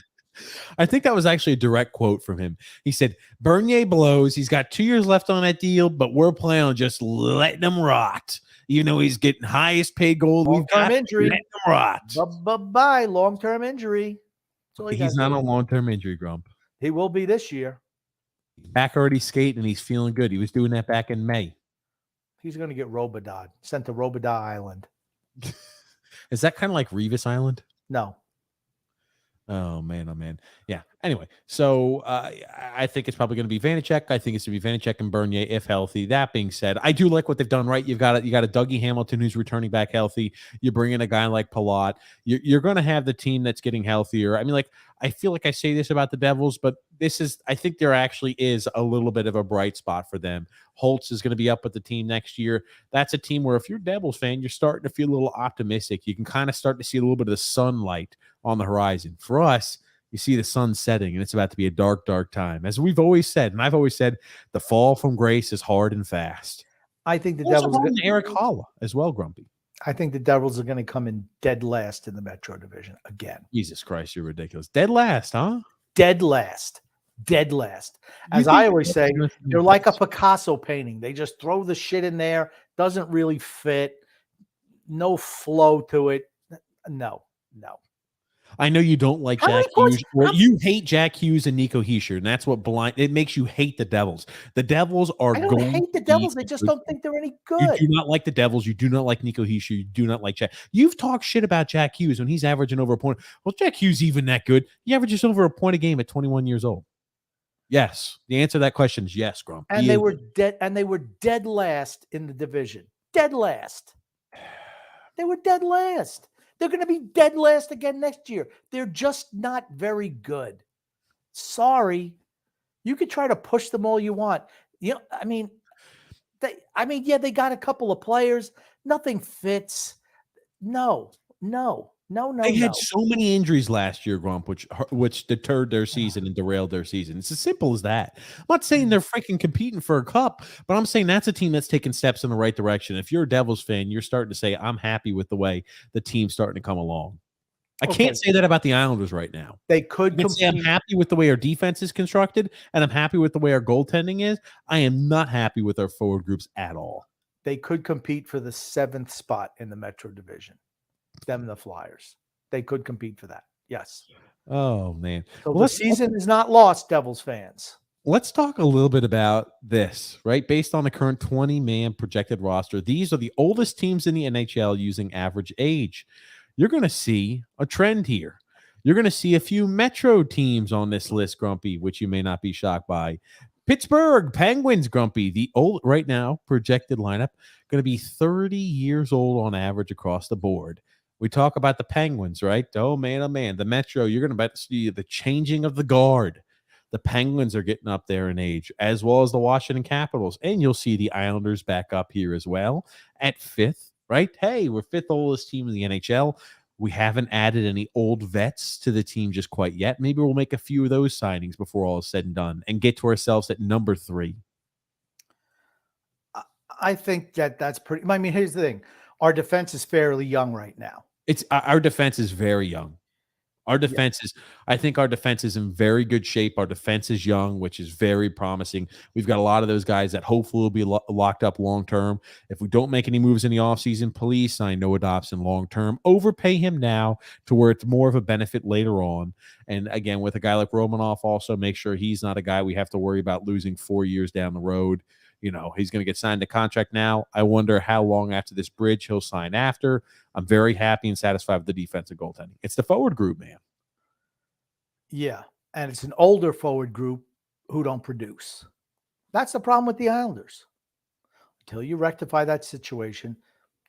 I think that was actually a direct quote from him. He said, Bernier blows. He's got 2 years left on that deal, but we're planning on just letting him rot. Even though he's getting highest paid goal. Long-term injury. Let him rot. Bye-bye. Long-term injury. He's not a long-term injury, Grump. He will be this year. Back already skating, and he's feeling good. He was doing that back in May. He's going to get Robodad, sent to Robodad Island. Is that kind of like Revis Island? No. Oh, man. Yeah. Anyway, so I think it's probably going to be Vanacek. I think it's going to be Vanacek and Bernier if healthy. That being said, I do like what they've done, right? You got a Dougie Hamilton who's returning back healthy. You bring in a guy like Palat. You're going to have the team that's getting healthier. I mean, I feel like I say this about the Devils, but I think there actually is a little bit of a bright spot for them. Holtz is going to be up with the team next year. That's a team where if you're a Devils fan, you're starting to feel a little optimistic. You can kind of start to see a little bit of the sunlight on the horizon. For us, you see the sun setting, and it's about to be a dark, dark time. As we've always said, and I've always said, the fall from grace is hard and fast. I think the Devils Devils are Eric Holla as well, Grumpy. I think the Devils are going to come in dead last in the Metro Division again. Jesus Christ, you're ridiculous. Dead last, huh? Dead last. Dead last. You As think I the always Devils say, are gonna finish they're like a last? Picasso painting. They just throw the shit in there, doesn't really fit, no flow to it. No. I know you don't like How Jack many points? Hughes, or you hate Jack Hughes and Nico Hischier, and that's what it makes you hate the Devils. The Devils are I don't going hate the to be Devils. I a just good don't think they're any You good. do not like the Devils. You do not like Nico Hischier. You do not like Jack. You've talked shit about Jack Hughes when he's averaging over a point. Well, Jack Hughes even that good? He averages over a point a game at 21 years old. Yes. The answer to that question is yes, Grump. And they were dead. And they were dead last in the division. Dead last. They were dead last. They're going to be dead last again next year. They're just not very good. Sorry. You could try to push them all you want. Yeah, they got a couple of players. Nothing fits. No. They had so many injuries last year, Grump, which deterred their season and derailed their season. It's as simple as that. I'm not saying they're freaking competing for a cup, but I'm saying that's a team that's taking steps in the right direction. If you're a Devils fan, you're starting to say, I'm happy with the way the team's starting to come along. I can't say that about the Islanders right now. They could I can say I'm happy with the way our defense is constructed, and I'm happy with the way our goaltending is. I am not happy with our forward groups at all. They could compete for the 7th spot in the Metro Division. Them and the Flyers. They could compete for that. Yes. Oh, man. So the season is not lost, Devils fans. Let's talk a little bit about this, right? Based on the current 20-man projected roster, these are the oldest teams in the NHL using average age. You're going to see a trend here. You're going to see a few Metro teams on this list, Grumpy, which you may not be shocked by. Pittsburgh Penguins, Grumpy, the old right now projected lineup, going to be 30 years old on average across the board. We talk about the Penguins, right? Oh, man. The Metro, you're going to see the changing of the guard. The Penguins are getting up there in age, as well as the Washington Capitals. And you'll see the Islanders back up here as well at 5th, right? Hey, we're 5th oldest team in the NHL. We haven't added any old vets to the team just quite yet. Maybe we'll make a few of those signings before all is said and done and get to ourselves at number 3. I think that's pretty. I mean, here's the thing. Our defense is fairly young right now. It's our defense is very young. Our defense is, I think our defense is in very good shape. Our defense is young, which is very promising. We've got a lot of those guys that hopefully will be locked up long term. If we don't make any moves in the offseason, please sign Noah Dobson long term. Overpay him now to where it's more of a benefit later on. And again, with a guy like Romanoff, also make sure he's not a guy we have to worry about losing 4 years down the road. You know, he's going to get signed to contract now. I wonder how long after this bridge he'll sign after. I'm very happy and satisfied with the defensive goaltending. It's the forward group, man. Yeah, and it's an older forward group who don't produce. That's the problem with the Islanders. Until you rectify that situation,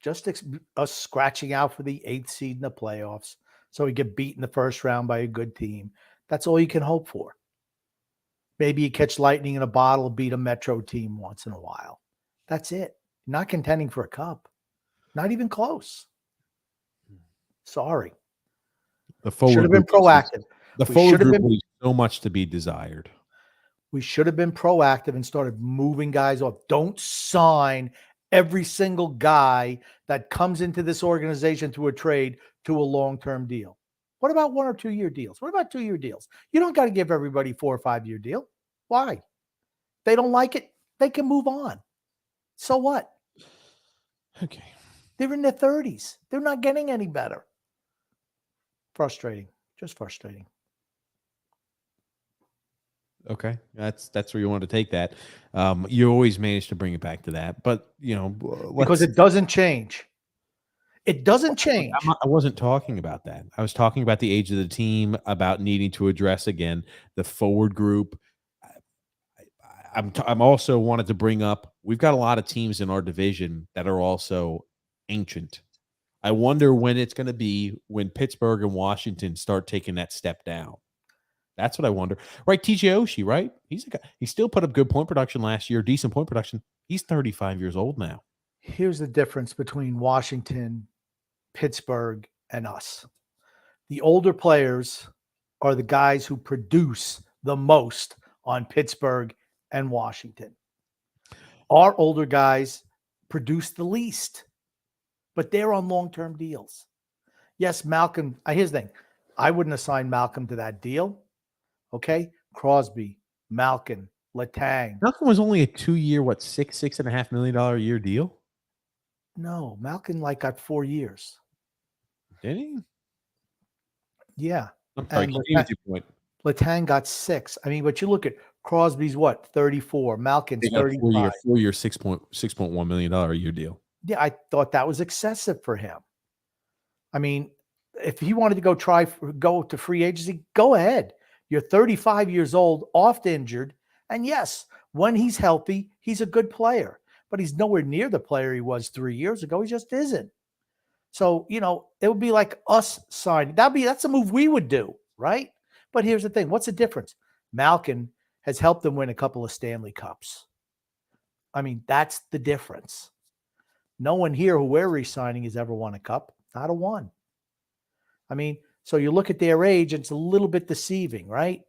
just us scratching out for the 8th seed in the playoffs so we get beat in the first round by a good team, that's all you can hope for. Maybe you catch lightning in a bottle, beat a Metro team once in a while. That's it. Not contending for a cup. Not even close. Sorry. The forward should have been proactive. The forward group leaves so much to be desired. We should have been proactive and started moving guys off. Don't sign every single guy that comes into this organization through a trade to a long-term deal. What about 1 or 2 year deals? What about 2-year deals? You don't got to give everybody 4 or 5 year deal. Why? They don't like it. They can move on. So what? Okay. They're in their 30s. They're not getting any better. Frustrating. Just frustrating. Okay. That's where you want to take that. You always manage to bring it back to that, but you know, because it doesn't change. It doesn't change. I wasn't talking about that. I was talking about the age of the team, about needing to address again the forward group. I'm also wanted to bring up, we've got a lot of teams in our division that are also ancient. I wonder when it's going to be when Pittsburgh and Washington start taking that step down. That's what I wonder. Right, TJ Oshie, right? He's a guy. He still put up good point production last year, decent point production. He's 35 years old now. Here's the difference between Washington, Pittsburgh, and us. The older players are the guys who produce the most on Pittsburgh and Washington. Our older guys produce the least, but they're on long-term deals. Yes, Malcolm, here's the thing. I wouldn't assign Malcolm to that deal, okay? Crosby, Malkin, Letang. Malcolm was only a 2-year, $6.5 million a year deal? No, Malkin got 4 years. Did he? Yeah. I'm sorry, And continue with your point. Letang got 6. I mean, but you look at Crosby's 34, Malkin's They got a 35. four-year, $6.1 million a year deal. Yeah, I thought that was excessive for him. I mean, if he wanted to go to free agency, go ahead. You're 35 years old, oft injured, and yes, when he's healthy, he's a good player, but he's nowhere near the player he was 3 years ago. He just isn't. So, it would be like us signing. That's a move we would do, right? But here's the thing. What's the difference? Malkin has helped them win a couple of Stanley Cups. I mean, that's the difference. No one here who we're re-signing has ever won a cup. Not a one. I mean, so you look at their age, it's a little bit deceiving, right?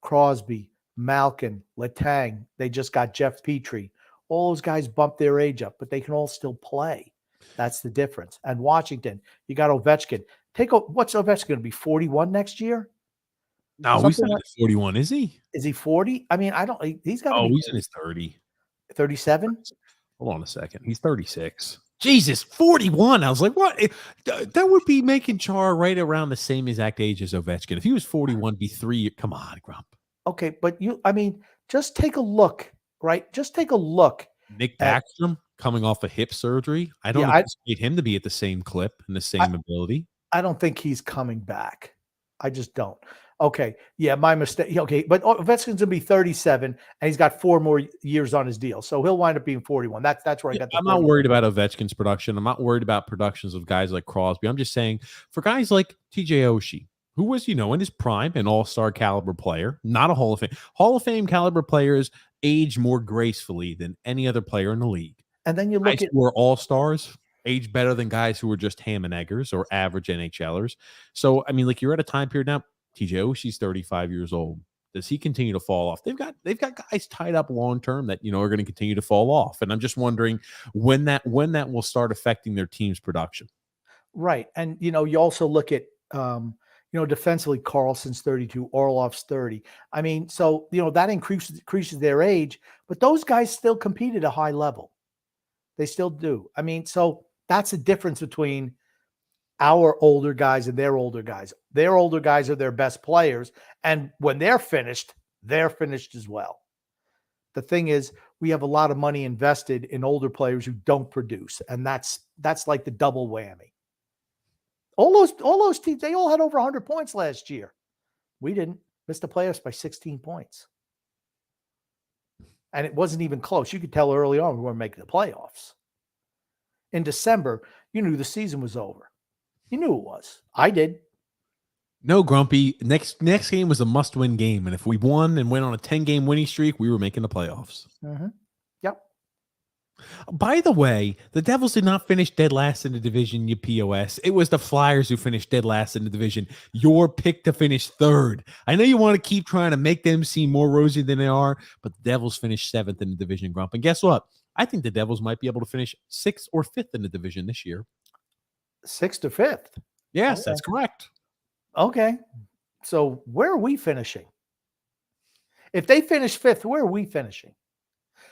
Crosby, Malkin, Letang, they just got Jeff Petrie. All those guys bumped their age up, but they can all still play. That's the difference. And Washington, you got Ovechkin. What's Ovechkin going to be, 41 next year? No, he's not 41, is he? Is he 40? I mean, he's got to be. He's in his 30. 37? Hold on a second. He's 36. Jesus, 41. I was like, what? That would be making Char right around the same exact age as Ovechkin. If he was 41, be 3. Come on, Grump. Okay, but just take a look, right? Just take a look. Nick Backstrom coming off a hip surgery. I don't anticipate him to be at the same clip and the same ability. I don't think he's coming back. I just don't. Okay, yeah, my mistake. Okay, but Ovechkin's going to be 37, and he's got 4 more years on his deal, so he'll wind up being 41. That's where I got the. I'm not worried about Ovechkin's production. I'm not worried about productions of guys like Crosby. I'm just saying for guys like TJ Oshie, who was, in his prime, an all-star caliber player, not a Hall of Fame. Hall of Fame caliber players age more gracefully than any other player in the league. And then you look guys who are all-stars age better than guys who are just ham and eggers or average NHLers. So, I mean, you're at a time period now. TJ Oshie's 35 years old. Does he continue to fall off? They've got guys tied up long term that are going to continue to fall off, and I'm just wondering when that will start affecting their team's production. Right, and you also look at defensively, Carlson's 32, Orlov's 30. I mean, so that increases their age, but those guys still compete at a high level. They still do. I mean, so that's the difference between our older guys and their older guys. Their older guys are their best players, and when they're finished as well. The thing is, we have a lot of money invested in older players who don't produce, and that's like the double whammy. All those teams, they all had over 100 points last year. We didn't. Missed the playoffs by 16 points. And it wasn't even close. You could tell early on we weren't making the playoffs. In December, you knew the season was over. You knew it was. I did. No, Grumpy. Next game was a must-win game, and if we won and went on a 10-game winning streak, we were making the playoffs. Mm-hmm. Yep. By the way, the Devils did not finish dead last in the division, you POS. It was the Flyers who finished dead last in the division. Your pick to finish 3rd. I know you want to keep trying to make them seem more rosy than they are, but the Devils finished 7th in the division, Grump. And guess what? I think the Devils might be able to finish 6th or 5th in the division this year. 6th or 5th? Yes, okay. That's correct. Okay. So where are we finishing? If they finish 5th, where are we finishing?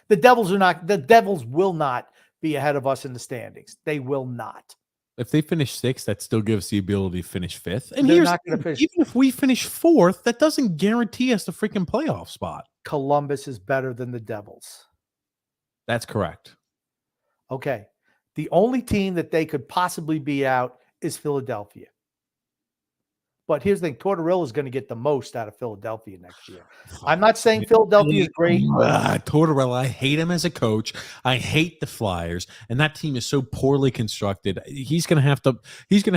The Devils will not be ahead of us in the standings. They will not. If they finish 6th, that still gives us the ability to finish 5th. And they're not going to finish. Even if we finish 4th, that doesn't guarantee us the freaking playoff spot. Columbus is better than the Devils. That's correct. Okay. The only team that they could possibly be out is Philadelphia. But here's the thing. Tortorella is going to get the most out of Philadelphia next year. I'm not saying Philadelphia is great. Tortorella, I hate him as a coach. I hate the Flyers, and that team is so poorly constructed. He's going to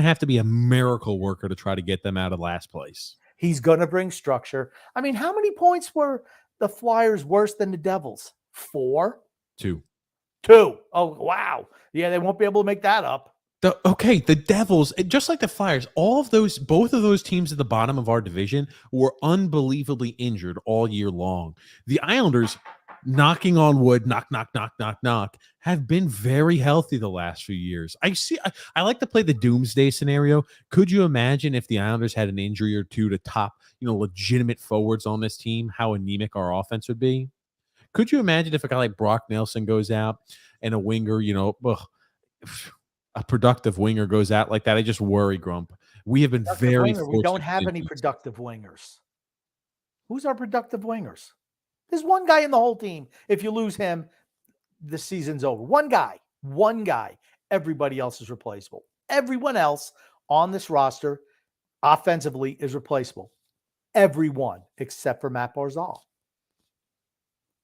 have to be a miracle worker to try to get them out of last place. He's going to bring structure. I mean, how many points were the Flyers worse than the Devils? 4? 2. Oh, wow. Yeah, they won't be able to make that up. The Devils, just like the Flyers, both of those teams at the bottom of our division were unbelievably injured all year long. The Islanders, knocking on wood, knock, knock, knock, knock, knock, have been very healthy the last few years. I like to play the doomsday scenario. Could you imagine if the Islanders had an injury or two to top, legitimate forwards on this team, how anemic our offense would be? Could you imagine if a guy like Brock Nelson goes out and a winger, a productive winger goes out like that? I just worry, Grump. We have been very fortunate. We don't have any productive wingers. Who's our productive wingers? There's one guy in the whole team. If you lose him, the season's over. One guy. Everybody else is replaceable. Everyone else on this roster offensively is replaceable. Everyone except for Matt Barzal.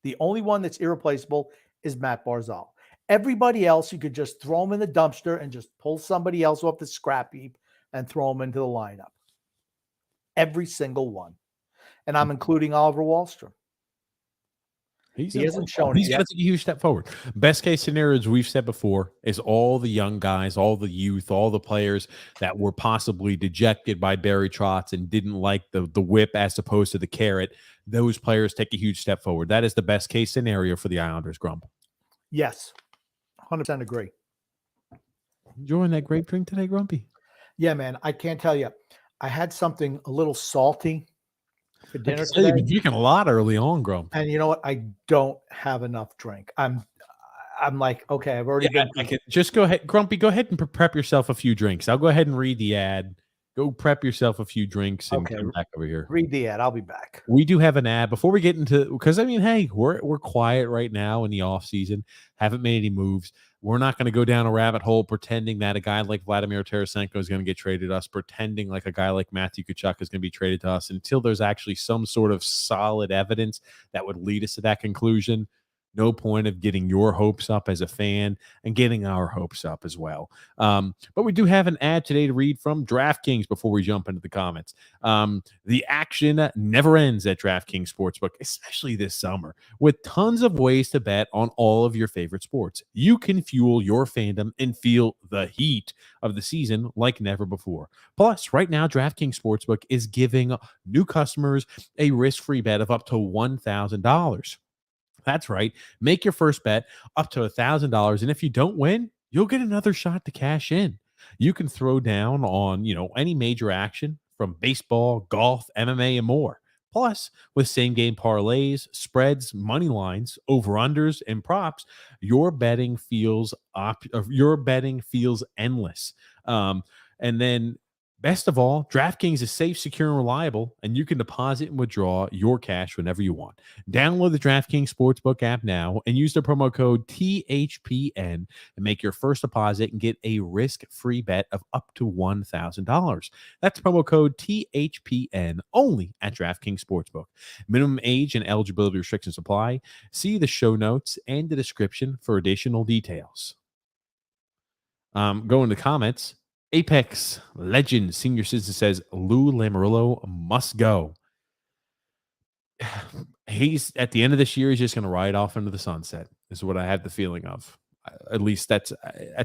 The only one that's irreplaceable is Matt Barzal. Everybody else, you could just throw them in the dumpster and just pull somebody else off the scrap heap and throw them into the lineup. Every single one. And I'm including Oliver Wahlstrom. He hasn't shown he's going to take a huge step forward. Best case scenario, as we've said before, is all the young guys, all the youth, all the players that were possibly dejected by Barry Trotz and didn't like the whip as opposed to the carrot. Those players take a huge step forward. That is the best case scenario for the Islanders, Grump. Yes, 100% agree. Enjoying that grape drink today, Grumpy? Yeah, man. I can't tell you. I had something a little salty for dinner today. You've been drinking a lot early on, Grump. And you know what? I don't have enough drink. I'm like, okay, I've already been. Just go ahead, Grumpy. Go ahead and prep yourself a few drinks. I'll go ahead and read the ad. Go prep yourself a few drinks and come back over here. Read the ad. I'll be back. We do have an ad before we get into, because hey, we're quiet right now in the off season. Haven't made any moves. We're not going to go down a rabbit hole pretending that a guy like Vladimir Tarasenko is going to get traded to us, pretending like a guy like Matthew Tkachuk is going to be traded to us until there's actually some sort of solid evidence that would lead us to that conclusion. No point of getting your hopes up as a fan and getting our hopes up as well. But we do have an ad today to read from DraftKings before we jump into the comments. The action never ends at DraftKings Sportsbook, especially this summer, with tons of ways to bet on all of your favorite sports. You can fuel your fandom and feel the heat of the season like never before. Plus, right now, DraftKings Sportsbook is giving new customers a risk-free bet of up to $1,000. That's right. Make your first bet up to $1,000. And if you don't win, you'll get another shot to cash in. You can throw down on, any major action from baseball, golf, MMA, and more. Plus, with same game parlays, spreads, money lines, over-unders, and props, your betting feels endless. And then best of all, DraftKings is safe, secure, and reliable, and you can deposit and withdraw your cash whenever you want. Download the DraftKings Sportsbook app now and use the promo code THPN and make your first deposit and get a risk-free bet of up to $1,000. That's promo code THPN only at DraftKings Sportsbook. Minimum age and eligibility restrictions apply. See the show notes and the description for additional details. Go into comments. Apex Legend Senior Citizen says Lou Lamoriello must go. He's at the end of this year, he's just going to ride off into the sunset, is what I had the feeling of. At least that's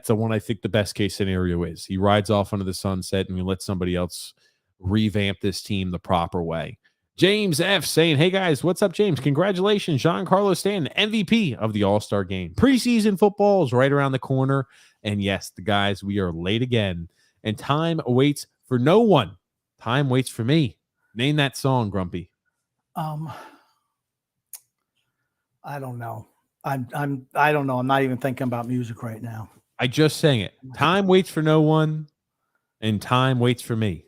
the one I think the best case scenario is. He rides off into the sunset and we let somebody else revamp this team the proper way. James F saying, hey guys, what's up, James? Congratulations, Giancarlo Stanton, MVP of the All-Star game. Preseason football is right around the corner. And yes, the guys, we are late again. And time waits for no one. Time waits for me. Name that song, Grumpy. I don't know. I don't know. I'm not even thinking about music right now. I just sang it. Time waits for no one, and time waits for me.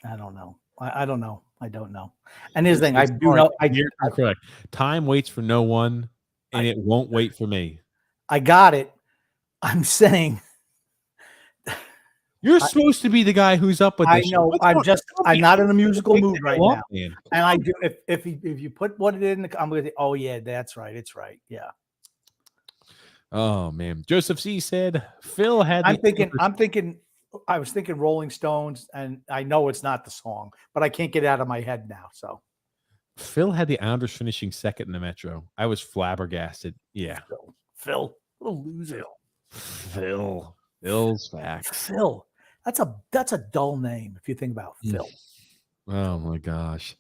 I don't know. I don't know. I don't know. And here's the thing. I do know. Correct. Time waits for no one, and it won't wait for me. I got it. I'm saying you're supposed to be the guy who's up with this. I know. I'm not in a musical mood right now. Man. And I do. If you put what it in, I'm going to. Oh yeah, that's right. It's right. Yeah. Oh man, Joseph C said Phil had. I was thinking Rolling Stones, and I know it's not the song, but I can't get it out of my head now. So Phil had the Islanders finishing second in the Metro. I was flabbergasted. Yeah, Phil, what a loser. Phil's facts. Phil, that's a dull name if you think about Phil. Oh my gosh.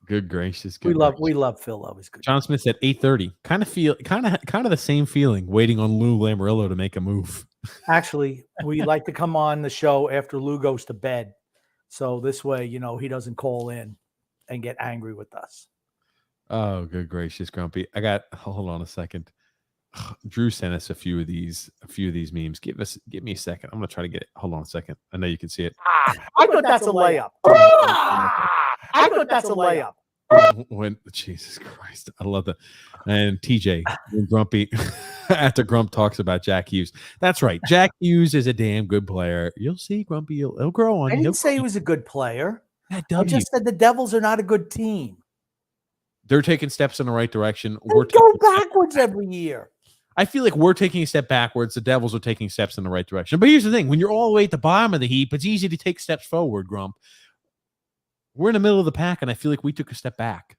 Good gracious. We Good love gracious. Phil Love. He's good. John Smith said 8:30. Kind of the same feeling waiting on Lou Lamoriello to make a move. Actually, we like to come on the show after Lou goes to bed. So this way, he doesn't call in and get angry with us. Oh, good gracious, Grumpy. Hold on a second. Drew sent us a few of these memes. Give me a second. I'm gonna try to get it. Hold on a second. I know you can see it. I thought that's a layup. I thought that's a layup. When Jesus Christ, I love that. And TJ, when Grumpy, after Grump talks about Jack Hughes, that's right. Jack Hughes is a damn good player. You'll see, Grumpy. He'll grow on I you. didn't say he was a good player. I I just said the Devils are not a good team. They're taking steps in the right direction. They go backwards every year. I feel like we're taking a step backwards. The Devils are taking steps in the right direction. But here's the thing. When you're all the way at the bottom of the heap, it's easy to take steps forward, Grump. We're in the middle of the pack, and I feel like we took a step back.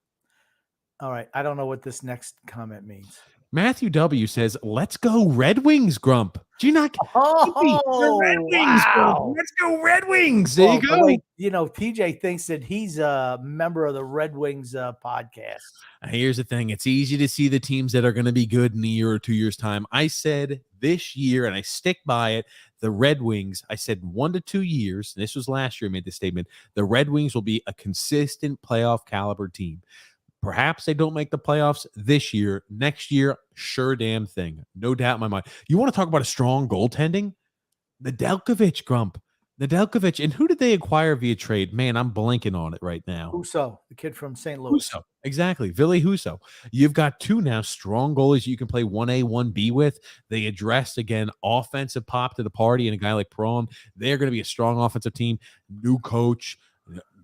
All right. I don't know what this next comment means. Matthew W. says, let's go Red Wings, Grump. Do you not? The Red Wings, Grump. Let's go Red Wings. There you go. Wait, TJ thinks that he's a member of the Red Wings podcast. Here's the thing. It's easy to see the teams that are going to be good in a year or 2 years' time. I said this year, and I stick by it, the Red Wings, I said 1 to 2 years, and this was last year I made this statement, the Red Wings will be a consistent playoff caliber team. Perhaps they don't make the playoffs this year. Next year, sure damn thing. No doubt in my mind. You want to talk about a strong goaltending? Nedeljkovic, Grump. Nedeljkovic. And who did they acquire via trade? Man, I'm blanking on it right now. Husso, the kid from St. Louis. Husso. Exactly. Ville Husso. You've got 2 now strong goalies you can play 1A, 1B with. They addressed, again, offensive pop to the party and a guy like Perron. They're going to be a strong offensive team. New coach.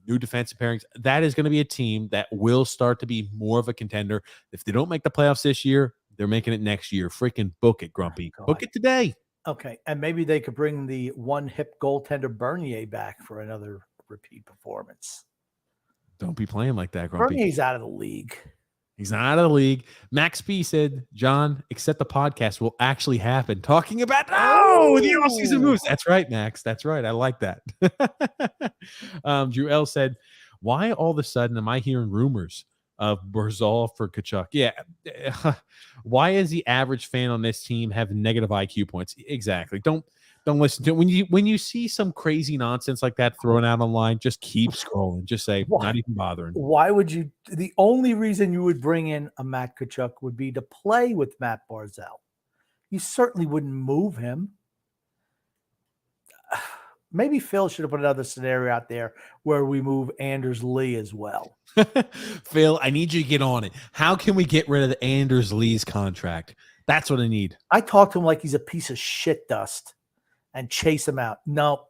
New defensive pairings. That is going to be a team that will start to be more of a contender. If they don't make the playoffs this year, they're making it next year. Freaking book it, Grumpy. Book it today. Okay. And maybe they could bring the one-hip goaltender Bernier back for another repeat performance. Don't be playing like that, Grumpy. Bernier's out of the league. He's not out of the league. Max B said, John, except the podcast will actually happen. Talking about, the offseason moves. That's right, Max. That's right. I like that. Drew L said, why all of a sudden am I hearing rumors of Barzal for Tkachuk? Yeah. Why is the average fan on this team have negative IQ points? Exactly. Don't listen to it. When you see some crazy nonsense like that thrown out online, just keep scrolling. Just say, not even bothering. Why would you? The only reason you would bring in a Matt Tkachuk would be to play with Matt Barzal. You certainly wouldn't move him. Maybe Phil should have put another scenario out there where we move Anders Lee as well. Phil, I need you to get on it. How can we get rid of the Anders Lee's contract? That's what I need. I talk to him like he's a piece of shit dust and chase him out. No,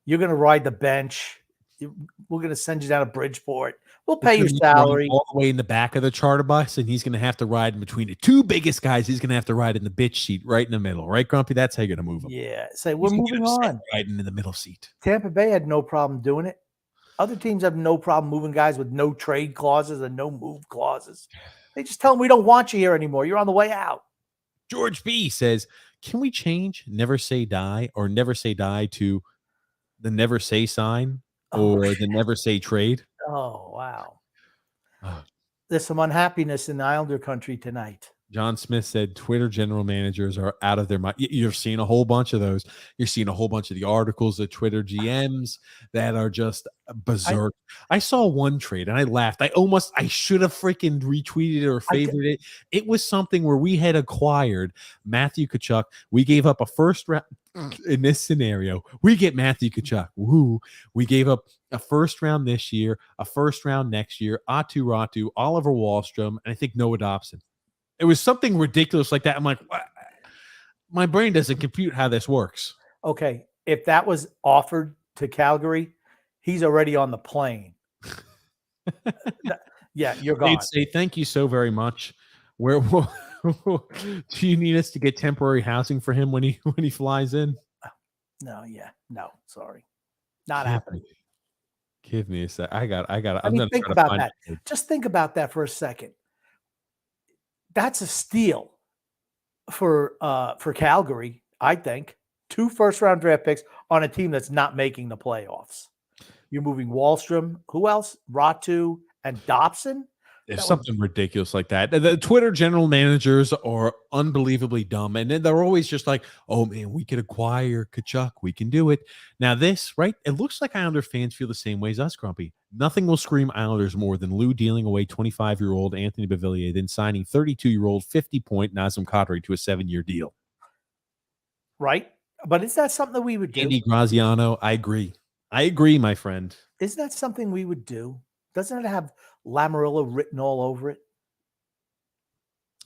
you're going to ride the bench. We're going to send you down to Bridgeport. We'll pay your salary. All the way in the back of the charter bus, and he's going to have to ride in between the 2 biggest guys. He's going to have to ride in the bitch seat right in the middle. Right, Grumpy? That's how you're going to move him. Yeah. Say, we're moving on. Riding in the middle seat. Tampa Bay had no problem doing it. Other teams have no problem moving guys with no trade clauses and no move clauses. They just tell them we don't want you here anymore. You're on the way out. George B says, can we change never say die or never say die to the never say sign or the never say trade? Oh, wow. There's some unhappiness in the Islander country tonight. John Smith said Twitter general managers are out of their mind. You're seeing a whole bunch of those. You're seeing a whole bunch of the articles of Twitter GMs that are just berserk. I saw one trade and I laughed. I should have freaking retweeted it or favored it. It was something where we had acquired Matthew Tkachuk. We gave up a first round. In this scenario, we get Matthew Tkachuk. Woo! We gave up a first round this year, a first round next year, Atu Ratu, Oliver Wahlstrom, and I think Noah Dobson. It was something ridiculous like that. I'm like, what? My brain doesn't compute how this works. Okay, if that was offered to Calgary, he's already on the plane. Yeah, you're gone. They'd say, thank you so very much. Where do you need us to get temporary housing for him when he flies in? No, sorry. Not happening. Give me a sec. I got. I mean, think about that. Just think about that for a second. That's a steal for Calgary, I think. 2 first-round draft picks on a team that's not making the playoffs. You're moving Wahlstrom, who else? Ratu, and Dobson. There's That would- something ridiculous like that. The Twitter general managers are unbelievably dumb. And then they're always just like, oh, man, we could acquire Tkachuk. We can do it. Now, this, right? It looks like Islander fans feel the same way as us, Grumpy. Nothing will scream Islanders more than Lou dealing away 25-year-old Anthony Beauvillier, then signing 32-year-old 50-point Nazem Kadri to a 7-year deal. Right? But is that something that we would do? Andy Graziano, I agree. I agree, my friend. Isn't that something we would do? Doesn't it have Lamorilla written all over it?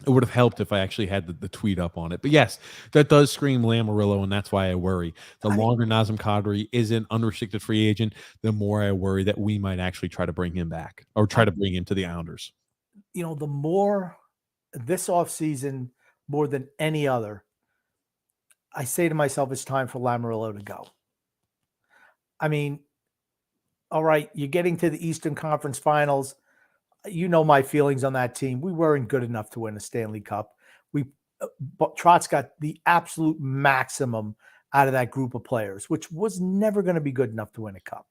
It would have helped if I actually had the tweet up on it. But yes, that does scream Lamorilla, and that's why I worry. The longer Nazem Kadri is an unrestricted free agent, the more I worry that we might actually try to bring him back or try to bring him to the Islanders. You know, the more this offseason, more than any other, I say to myself, it's time for Lamorilla to go. I mean, all right, you're getting to the Eastern Conference Finals. You know my feelings on that team. We weren't good enough to win a Stanley Cup. But Trotz got the absolute maximum out of that group of players, which was never going to be good enough to win a cup.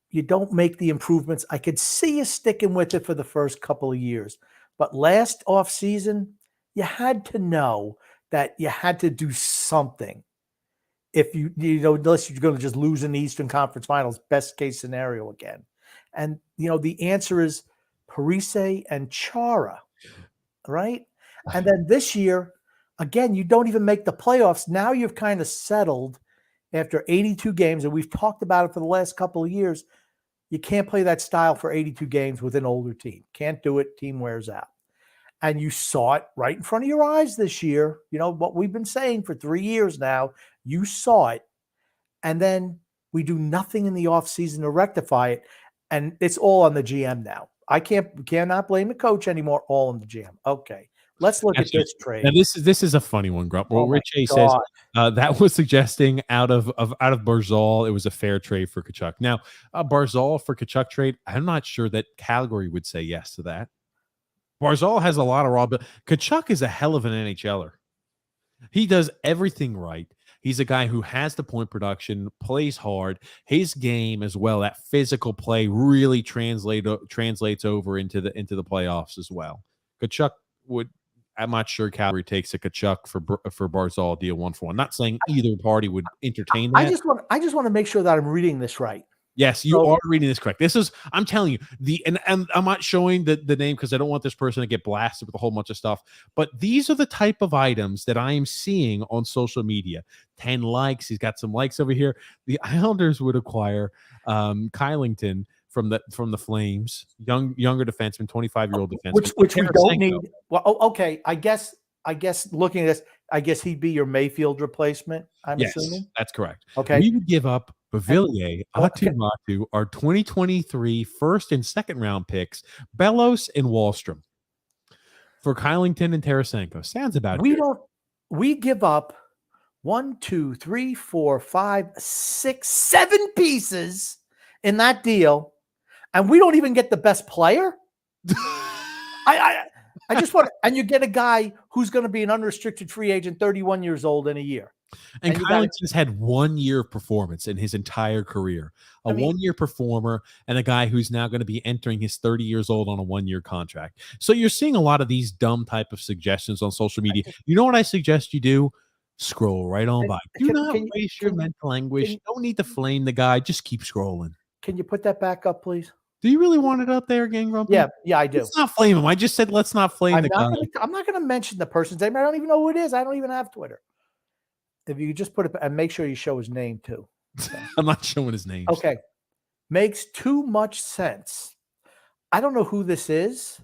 You don't make the improvements. I could see you sticking with it for the first couple of years. But last offseason, you had to know that you had to do something. If unless you're going to just lose in the Eastern Conference Finals, best case scenario again. And, the answer is Parise and Chara, right? And then this year, again, you don't even make the playoffs. Now you've kind of settled after 82 games, and we've talked about it for the last couple of years. You can't play that style for 82 games with an older team. Can't do it. Team wears out. And you saw it right in front of your eyes this year. What we've been saying for 3 years now, you saw it. And then we do nothing in the offseason to rectify it. And it's all on the GM now. I cannot blame the coach anymore. All on the GM. Okay. Let's look at this trade. Now this is a funny one, Grump. Well, Rich A says that was suggesting out of Barzal, it was a fair trade for Tkachuk. Now, Barzal for Tkachuk trade, I'm not sure that Calgary would say yes to that. Barzal has a lot of raw, but Tkachuk is a hell of an NHLer. He does everything right. He's a guy who has the point production, plays hard. His game as well, that physical play really translates over into the playoffs as well. Tkachuk I'm not sure Calgary takes a Tkachuk for Barzal deal 1-for-1. Not saying either party would entertain that. I just want to make sure that I'm reading this right. Yes, you are reading this correct. This is, I'm telling you, and I'm not showing the name because I don't want this person to get blasted with a whole bunch of stuff. But these are the type of items that I am seeing on social media. 10 likes. He's got some likes over here. The Islanders would acquire Kylington from the Flames, younger defenseman, 25-year-old defenseman. Which we don't need. Well, okay. I guess looking at this, I guess he'd be your Mayfield replacement. I'm assuming. That's correct. Okay. We would give up Beauvillier, Atumatu, our 2023 first and second round picks, Bellows and Wallstrom for Kylington and Tarasenko. Sounds about good. We give up 1, 2, 3, 4, 5, 6, 7 pieces in that deal, and we don't even get the best player. I just want to, and you get a guy who's going to be an unrestricted free agent, 31 years old in a year. And Kylington's had 1 year of performance in his entire career. A 1-year performer and a guy who's now going to be entering his 30 years old on a 1-year contract. So you're seeing a lot of these dumb type of suggestions on social media. You know what I suggest you do? Scroll right on by. Do not waste your mental anguish. You don't need to flame the guy. Just keep scrolling. Can you put that back up, please? Do you really want it up there again, Grumpy? Yeah, I do. Let's not flame him. I just said let's not flame the guy. I'm not going to mention the person's name. I don't even know who it is. I don't even have Twitter. If you just put it and make sure you show his name too. Okay. I'm not showing his name. Okay. Makes too much sense. I don't know who this is,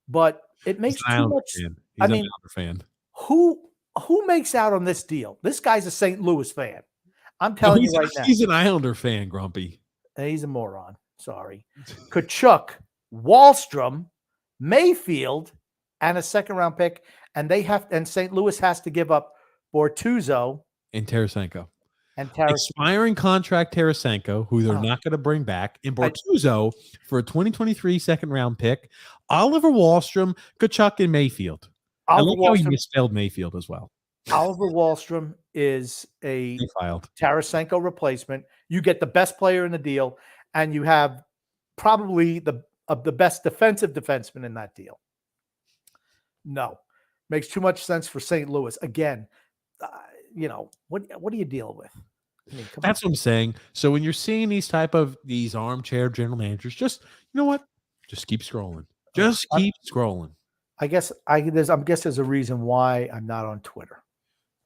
but it makes too much sense. He's an Islander fan. Who makes out on this deal? This guy's a St. Louis fan. I'm telling you right now. He's an Islander fan, Grumpy. He's a moron. Sorry. Tkachuk, Wallstrom, Mayfield, and a second-round pick, and St. Louis has to give up Bortuzzo and Tarasenko. Expiring contract Tarasenko, who they're not going to bring back, and Bortuzzo for a 2023 second-round pick, Oliver Wallstrom, Tkachuk, and Mayfield. I like how he misspelled Mayfield as well. Oliver Wallstrom is a Tarasenko replacement. You get the best player in the deal, and you have probably of the best defensive defenseman in that deal. No, makes too much sense for St. Louis. Again, what are you dealing with? I mean, That's what I'm saying. So when you're seeing these armchair general managers, just you know what? Just keep scrolling. Just keep scrolling. I guess there's a reason why I'm not on Twitter.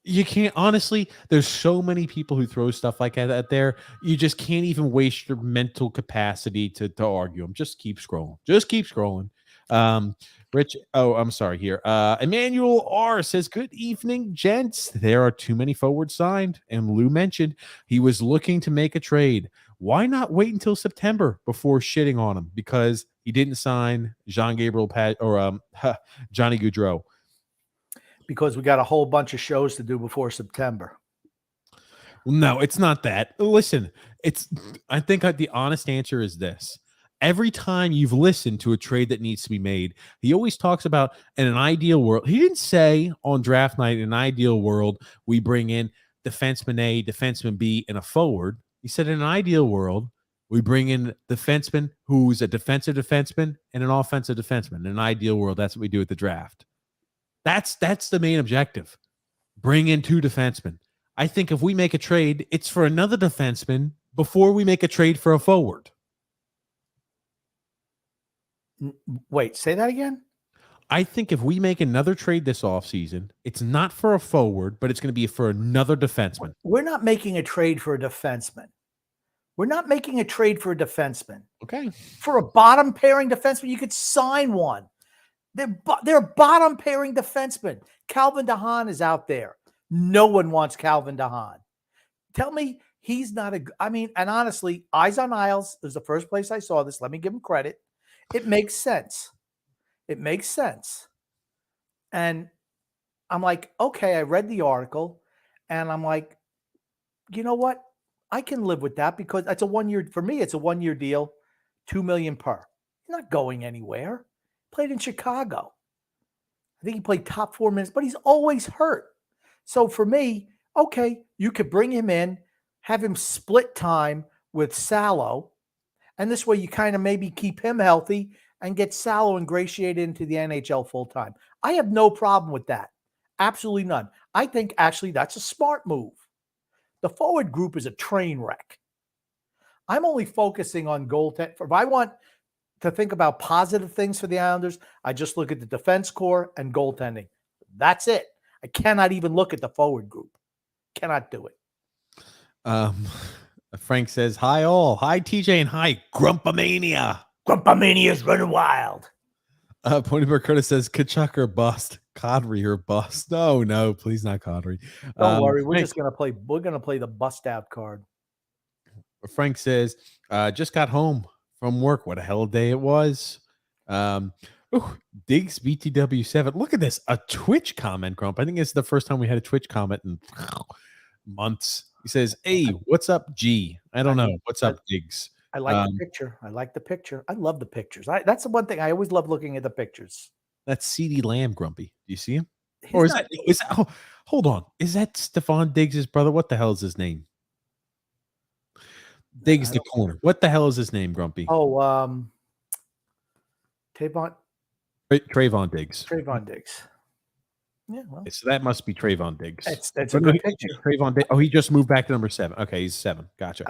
You can't, honestly, there's so many people who throw stuff like that out there. You just can't even waste your mental capacity to argue them. Just keep scrolling. Just keep scrolling. Rich, I'm sorry here. Emmanuel R says, good evening, gents. There are too many forwards signed. And Lou mentioned he was looking to make a trade. Why not wait until September before shitting on him? Because he didn't sign Jean-Gabriel Johnny Gaudreau. Because we got a whole bunch of shows to do before September. No, it's not that. Listen, I think the honest answer is this. Every time you've listened to a trade that needs to be made, he always talks about in an ideal world. He didn't say on draft night, in an ideal world, we bring in defenseman A, defenseman B, and a forward. He said in an ideal world, we bring in defenseman who's a defensive defenseman and an offensive defenseman. In an ideal world, that's what we do at the draft. That's the main objective. Bring in 2 defensemen. I think if we make a trade, it's for another defenseman before we make a trade for a forward. Wait, say that again? I think if we make another trade this offseason, it's not for a forward, but it's going to be for another defenseman. We're not making a trade for a defenseman. We're not making a trade for a defenseman. Okay. For a bottom pairing defenseman, you could sign one. They're bottom pairing defensemen. Calvin DeHaan is out there. No one wants Calvin DeHaan. Tell me he's not and honestly, Eyes on Isles is the first place I saw this. Let me give him credit. It makes sense. It makes sense. And I'm like, okay, I read the article and I'm like, you know what? I can live with that because it's a 1 year, for me, it's a 1 year deal, $2 million per. He's not going anywhere. Played in Chicago. I think he played top 4 minutes, but he's always hurt. So for me, okay, you could bring him in, have him split time with Salo, and this way you kind of maybe keep him healthy and get Salo ingratiated into the NHL full time. I have no problem with that. Absolutely none. I think actually that's a smart move. The forward group is a train wreck. I'm only focusing on goaltending. If I want to think about positive things for the Islanders, I just look at the defense core and goaltending. That's it. I cannot even look at the forward group. Cannot do it. Frank says, hi all. Hi TJ and hi Grumpamania. Grumpamania's running wild. Ponyberg Curtis says, Tkachuk or bust. Kadri or bust. No, please not Kadri. Don't worry. We're going to play the bust out card. Frank says, just got home from work. What a hell of a day it was. Diggs BTW7. Look at this. A Twitch comment, Grump. I think it's the first time we had a Twitch comment in months. He says, hey, what's up, G? I don't know. What's up, Diggs? I like the picture. I like the picture. I love the pictures. That's the one thing. I always love looking at the pictures. That's CD Lamb, Grumpy. Do you see him? Or is that hold on. Is that Stefan Diggs' brother? What the hell is his name? Diggs the corner. What the hell is his name, Grumpy? Oh, Trayvon Diggs. Trayvon Diggs. Yeah, well. So that must be Trayvon Diggs. That's a good picture. Trayvon Diggs. Oh, he just moved back to number 7. Okay, he's 7. Gotcha.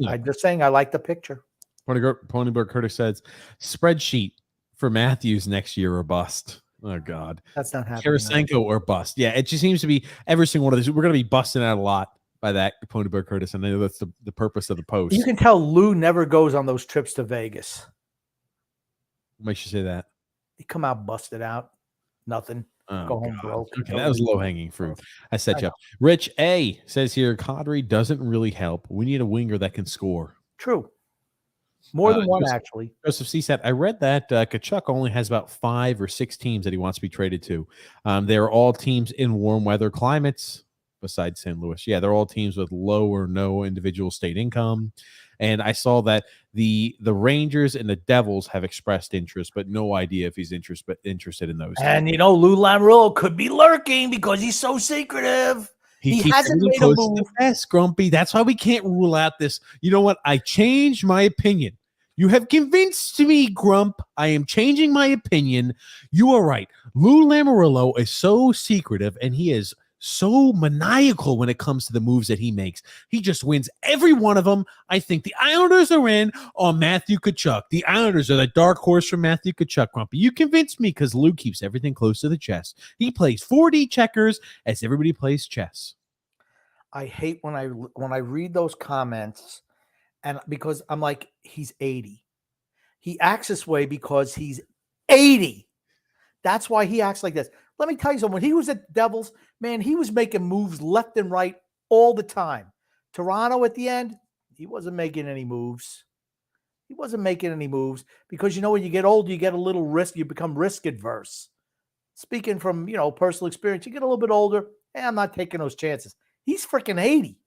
I'm just saying I like the picture. Ponyberg Curtis says, spreadsheet for Matthews next year or bust. Oh, God. That's not happening. Tarasenko or bust. Yeah, it just seems to be every single one of these. We're going to be busting out a lot by that Ponyberg Curtis. And I know that's the purpose of the post. You can tell Lou never goes on those trips to Vegas. What makes you say that? He come out busted out. Nothing. Oh, go home broke. Okay, that was low-hanging fruit. I set you up. Rich A says here, Kadri doesn't really help. We need a winger that can score. True. More than one, actually. Joseph C said, I read that Tkachuk only has about 5 or 6 teams that he wants to be traded to. They're all teams in warm weather climates besides St. Louis. Yeah, they're all teams with low or no individual state income. And I saw that the Rangers and the Devils have expressed interest, but no idea if he's interested in those. And, Lou Lamoriello could be lurking because he's so secretive. He hasn't made a move. Grumpy. That's why we can't rule out this. You know what? I changed my opinion. You have convinced me, Grump. I am changing my opinion. You are right. Lou Lamoriello is so secretive, and he is so maniacal when it comes to the moves that he makes. He just wins every one of them. I think the Islanders are in on Matthew Tkachuk. The Islanders are the dark horse for Matthew Tkachuk, Grumpy. You convinced me because Lou keeps everything close to the chest. He plays 4D checkers as everybody plays chess. I hate when I read those comments, and because I'm like, he's 80. He acts this way because he's 80. That's why he acts like this. Let me tell you something. When he was at Devils, man, he was making moves left and right all the time. Toronto at the end, he wasn't making any moves. He wasn't making any moves because, when you get older, you get a little risk. You become risk adverse. Speaking from, personal experience, you get a little bit older. Hey, I'm not taking those chances. He's freaking 80.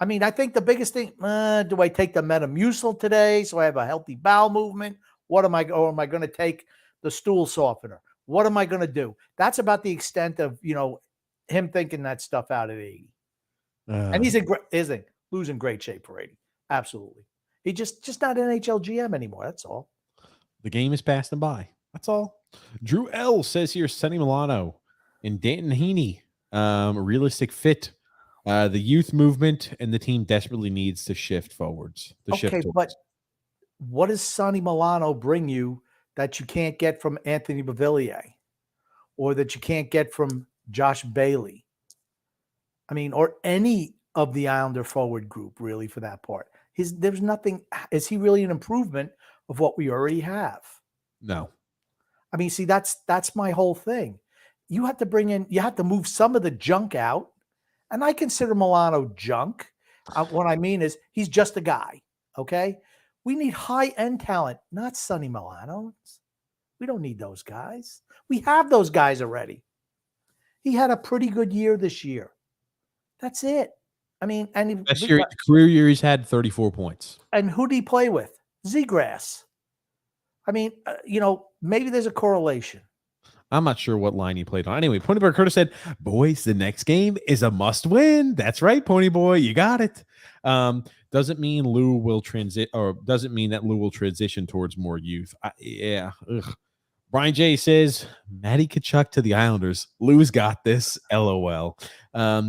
I mean, I think the biggest thing, do I take the Metamucil today so I have a healthy bowel movement? Or am I going to take the stool softener? What am I going to do? That's about the extent of, him thinking that stuff out at 80. And he's losing great shape for 80. Absolutely. He just not NHL GM anymore. That's all. The game is passing by. That's all. Drew L says here, Sonny Milano and Danton Heaney, realistic fit. The youth movement and the team desperately needs to shift forwards. But what does Sonny Milano bring you that you can't get from Anthony Beauvillier or that you can't get from Josh Bailey? I mean, or any of the Islander forward group, really, for that part. There's nothing. Is he really an improvement of what we already have? No. I mean, see, that's my whole thing. You have to move some of the junk out. And I consider Milano junk. What I mean is he's just a guy. Okay. We need high-end talent, not Sonny Milano. We don't need those guys. We have those guys already. He had a pretty good year this year. That's it. I mean, and Best year, career year, he's had 34 points. And who did he play with? Zegras. I mean, maybe there's a correlation. I'm not sure what line he played on. Anyway, Ponyboy Curtis said, boys, the next game is a must win. That's right, Ponyboy. You got it. Doesn't mean that Lou will transition towards more youth. Brian J says, Matty Tkachuk to the Islanders. Lou's got this. LOL.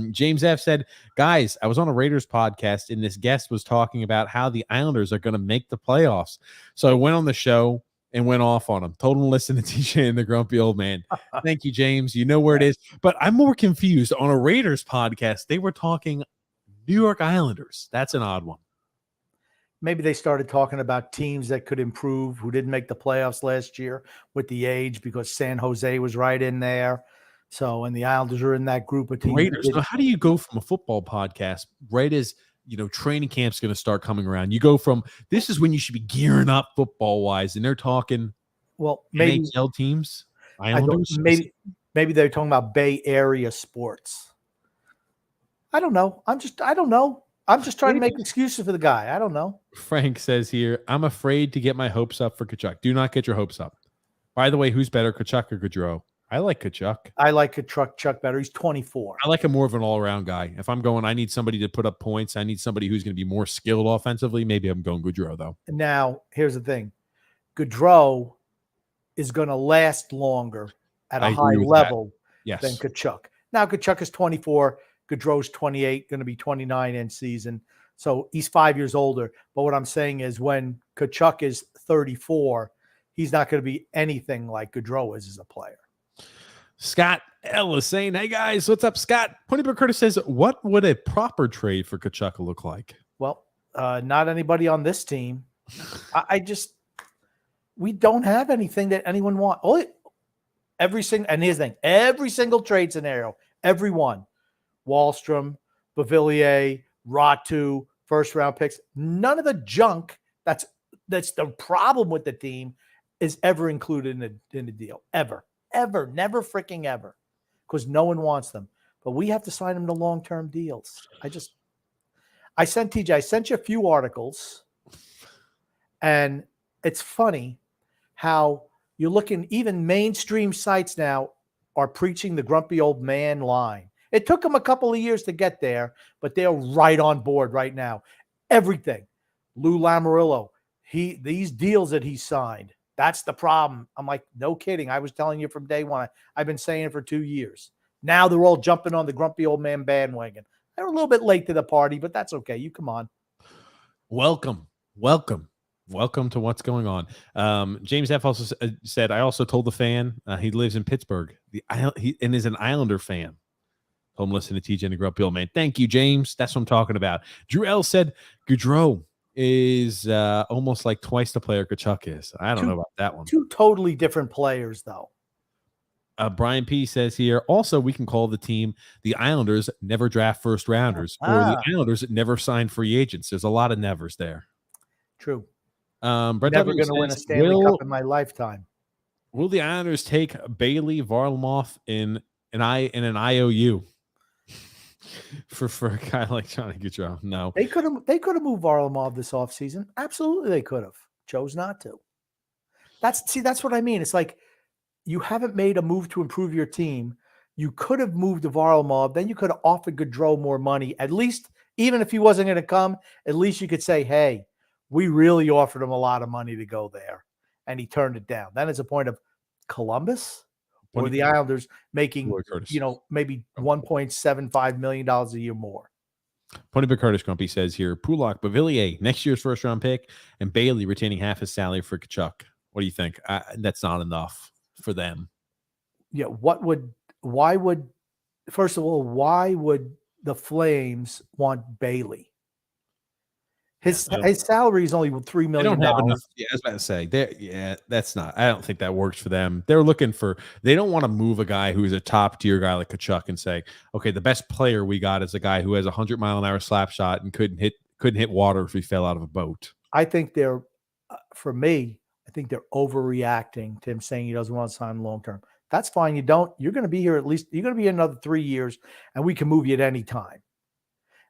James F said, guys, I was on a Raiders podcast and this guest was talking about how the Islanders are going to make the playoffs. So I went on the show and went off on him. Told him to listen to TJ and the Grumpy Old Man. Thank you, James. You know where it is. But I'm more confused. On a Raiders podcast, they were talking New York Islanders. That's an odd one. Maybe they started talking about teams that could improve who didn't make the playoffs last year with the age because San Jose was right in there. So, and the Islanders are in that group of teams. Raiders. So how do you go from a football podcast right as training camp's going to start coming around? You go from this is when you should be gearing up football wise, and they're talking maybe NHL teams. Islanders. Maybe they're talking about Bay Area sports. I don't know. I don't know. I'm just trying to make excuses for the guy. I don't know. Frank says here, I'm afraid to get my hopes up for Tkachuk. Do not get your hopes up. By the way, who's better, Tkachuk or Gaudreau? I like Tkachuk. I like Tkachuk better. He's 24. I like him more of an all-around guy. If I'm going, I need somebody to put up points. I need somebody who's going to be more skilled offensively. Maybe I'm going Gaudreau, though. Now, here's the thing. Gaudreau is going to last longer at a high level than Tkachuk. Now, Tkachuk is 24. Gaudreau's 28, going to be 29 in season. So he's 5 years older. But what I'm saying is when Tkachuk is 34, he's not going to be anything like Gaudreau is as a player. Scott Ellis saying, hey, guys, what's up, Scott? Ponyboy Curtis says, what would a proper trade for Tkachuk look like? Well, not anybody on this team. We don't have anything that anyone wants. Every single trade scenario, everyone. Wallstrom, Beauvillier, Ratu, first-round picks. None of the junk that's the problem with the team is ever included in the deal. Ever. Never freaking ever. Because no one wants them. But we have to sign them to long-term deals. I sent you a few articles, and it's funny how you're looking, even mainstream sites now are preaching the grumpy old man line. It took them a couple of years to get there, but they're right on board right now. Everything. Lou Lamoriello, these deals that he signed, that's the problem. I'm like, no kidding. I was telling you from day one. I've been saying it for 2 years. Now they're all jumping on the grumpy old man bandwagon. They're a little bit late to the party, but that's okay. You come on. Welcome to what's going on. James F also said, I also told the fan he lives in Pittsburgh. He is an Islander fan. I'm listening to TJ and the Grumpy Old Man. Thank you, James. That's what I'm talking about. Drew L said Gaudreau is almost like twice the player Tkachuk is. I don't know about that one. Two totally different players, though. Brian P says here, also, we can call the team the Islanders never draft first rounders or the Islanders never sign free agents. There's a lot of nevers there. True. Brett Never W going to win a Stanley Cup in my lifetime. Will the Islanders take Bailey Varlamov in an IOU for a guy like Johnny Gaudreau? No. They could have moved Varlamov this offseason. Absolutely they could have. Chose not to. That's what I mean. It's like you haven't made a move to improve your team. You could have moved to Varlamov. Then you could have offered Gaudreau more money. At least, even if he wasn't going to come, at least you could say, hey, we really offered him a lot of money to go there. And he turned it down. Then it's a point of Columbus or the Islanders making, maybe $1.75 million a year more. Pony Curtis Grumpy says here, Pulak, Bavillier, next year's first-round pick, and Bailey retaining half his salary for Tkachuk. What do you think? That's not enough for them. Yeah, first of all, why would the Flames want Bailey? His salary is only $3 million. They don't have enough. Yeah, I was about to say, that's not. I don't think that works for them. They're looking for. They don't want to move a guy who's a top tier guy like Tkachuk and say, okay, the best player we got is a guy who has a 100-mile-an-hour slap shot and couldn't hit water if he fell out of a boat. I think they're, for me, I think they're overreacting to him saying he doesn't want to sign long term. That's fine. You're going to be here at least. You're going to be another 3 years, and we can move you at any time.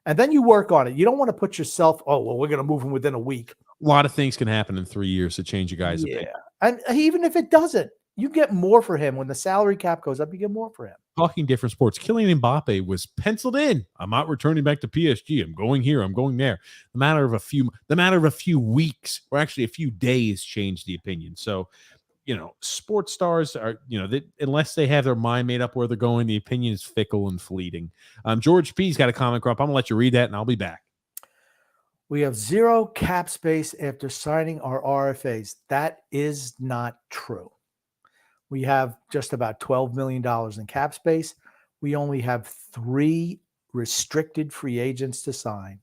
And then you work on it. You don't want to put yourself, oh, well, we're going to move him within a week. A lot of things can happen in 3 years to change a guy's opinion. And even if it doesn't, you get more for him. When the salary cap goes up, you get more for him. Talking different sports, Kylian Mbappe was penciled in. I'm not returning back to PSG. I'm going here. I'm going there. The matter of a few weeks, or actually a few days, changed the opinion. So, sports stars are, unless they have their mind made up where they're going, the opinion is fickle and fleeting. George P's got a comment crop. I'm going to let you read that, and I'll be back. We have zero cap space after signing our RFAs. That is not true. We have just about $12 million in cap space. We only have 3 restricted free agents to sign.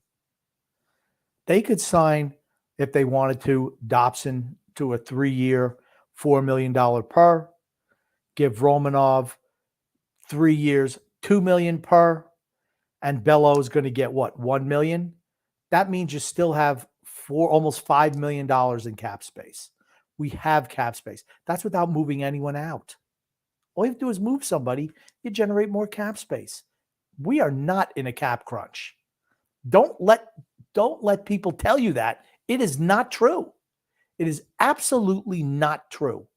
They could sign, if they wanted to, Dobson to a 3-year, $4 million per, give Romanov 3 years, $2 million per, and Bello is going to get what, $1 million? That means you still have almost $5 million in cap space. We have cap space. That's without moving anyone out. All you have to do is move somebody, you generate more cap space. We are not in a cap crunch. Don't let people tell you that. It is not true. It is absolutely not true.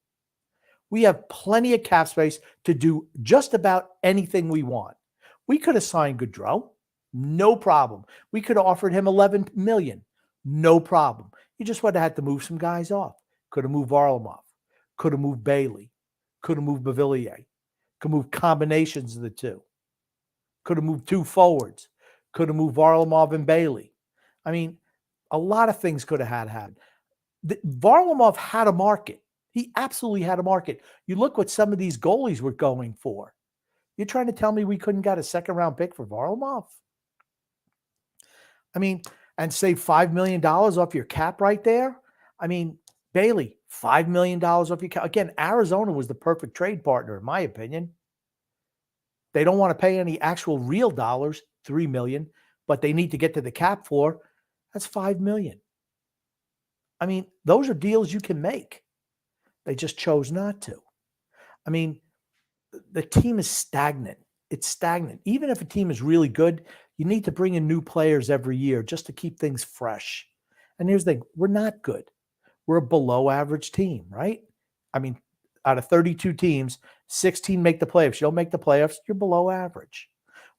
We have plenty of cap space to do just about anything we want. We could have signed Gaudreau, no problem. We could have offered him $11 million, no problem. You just would have had to move some guys off. Could have moved Varlamov, could have moved Bailey, could have moved Bavillier, could move combinations of the two, could have moved 2 forwards, could have moved Varlamov and Bailey. I mean, a lot of things could have happened. Varlamov had a market. He absolutely had a market. You look what some of these goalies were going for. You're trying to tell me we couldn't get a second-round pick for Varlamov? I mean, and save $5 million off your cap right there? I mean, Bailey, $5 million off your cap. Again, Arizona was the perfect trade partner, in my opinion. They don't want to pay any actual real dollars, $3 million, but they need to get to the cap floor. That's $5 million. I mean, those are deals you can make. They just chose not to. I mean, the team is stagnant. It's stagnant. Even if a team is really good, you need to bring in new players every year just to keep things fresh. And here's the thing. We're not good. We're a below average team, right? I mean, out of 32 teams, 16 make the playoffs. You don't make the playoffs, you're below average.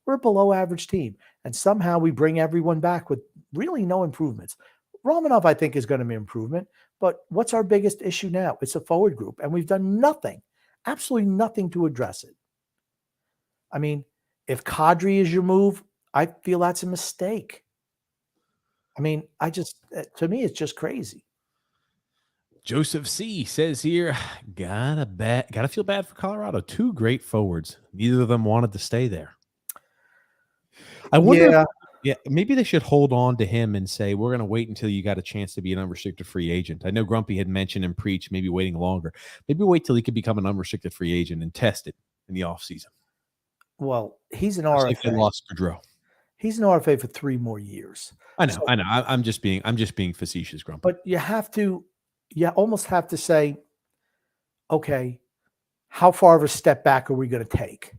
We're a below average team. And somehow we bring everyone back with really no improvements. Romanov, I think, is going to be an improvement. But what's our biggest issue now? It's a forward group, and we've done nothing, absolutely nothing to address it. I mean, if Kadri is your move, I feel that's a mistake. I mean, to me, it's just crazy. Joseph C says here, gotta feel bad for Colorado. 2 great forwards. Neither of them wanted to stay there. I wonder maybe they should hold on to him and say, we're going to wait until you got a chance to be an unrestricted free agent. I know Grumpy had mentioned and preached maybe waiting longer. Maybe wait till he could become an unrestricted free agent and test it in the offseason. Well, he's an Like RFA. they lost Gaudreau. He's an RFA for 3 more years. I know. I'm just being facetious, Grumpy. But you almost have to say, okay, how far of a step back are we going to take?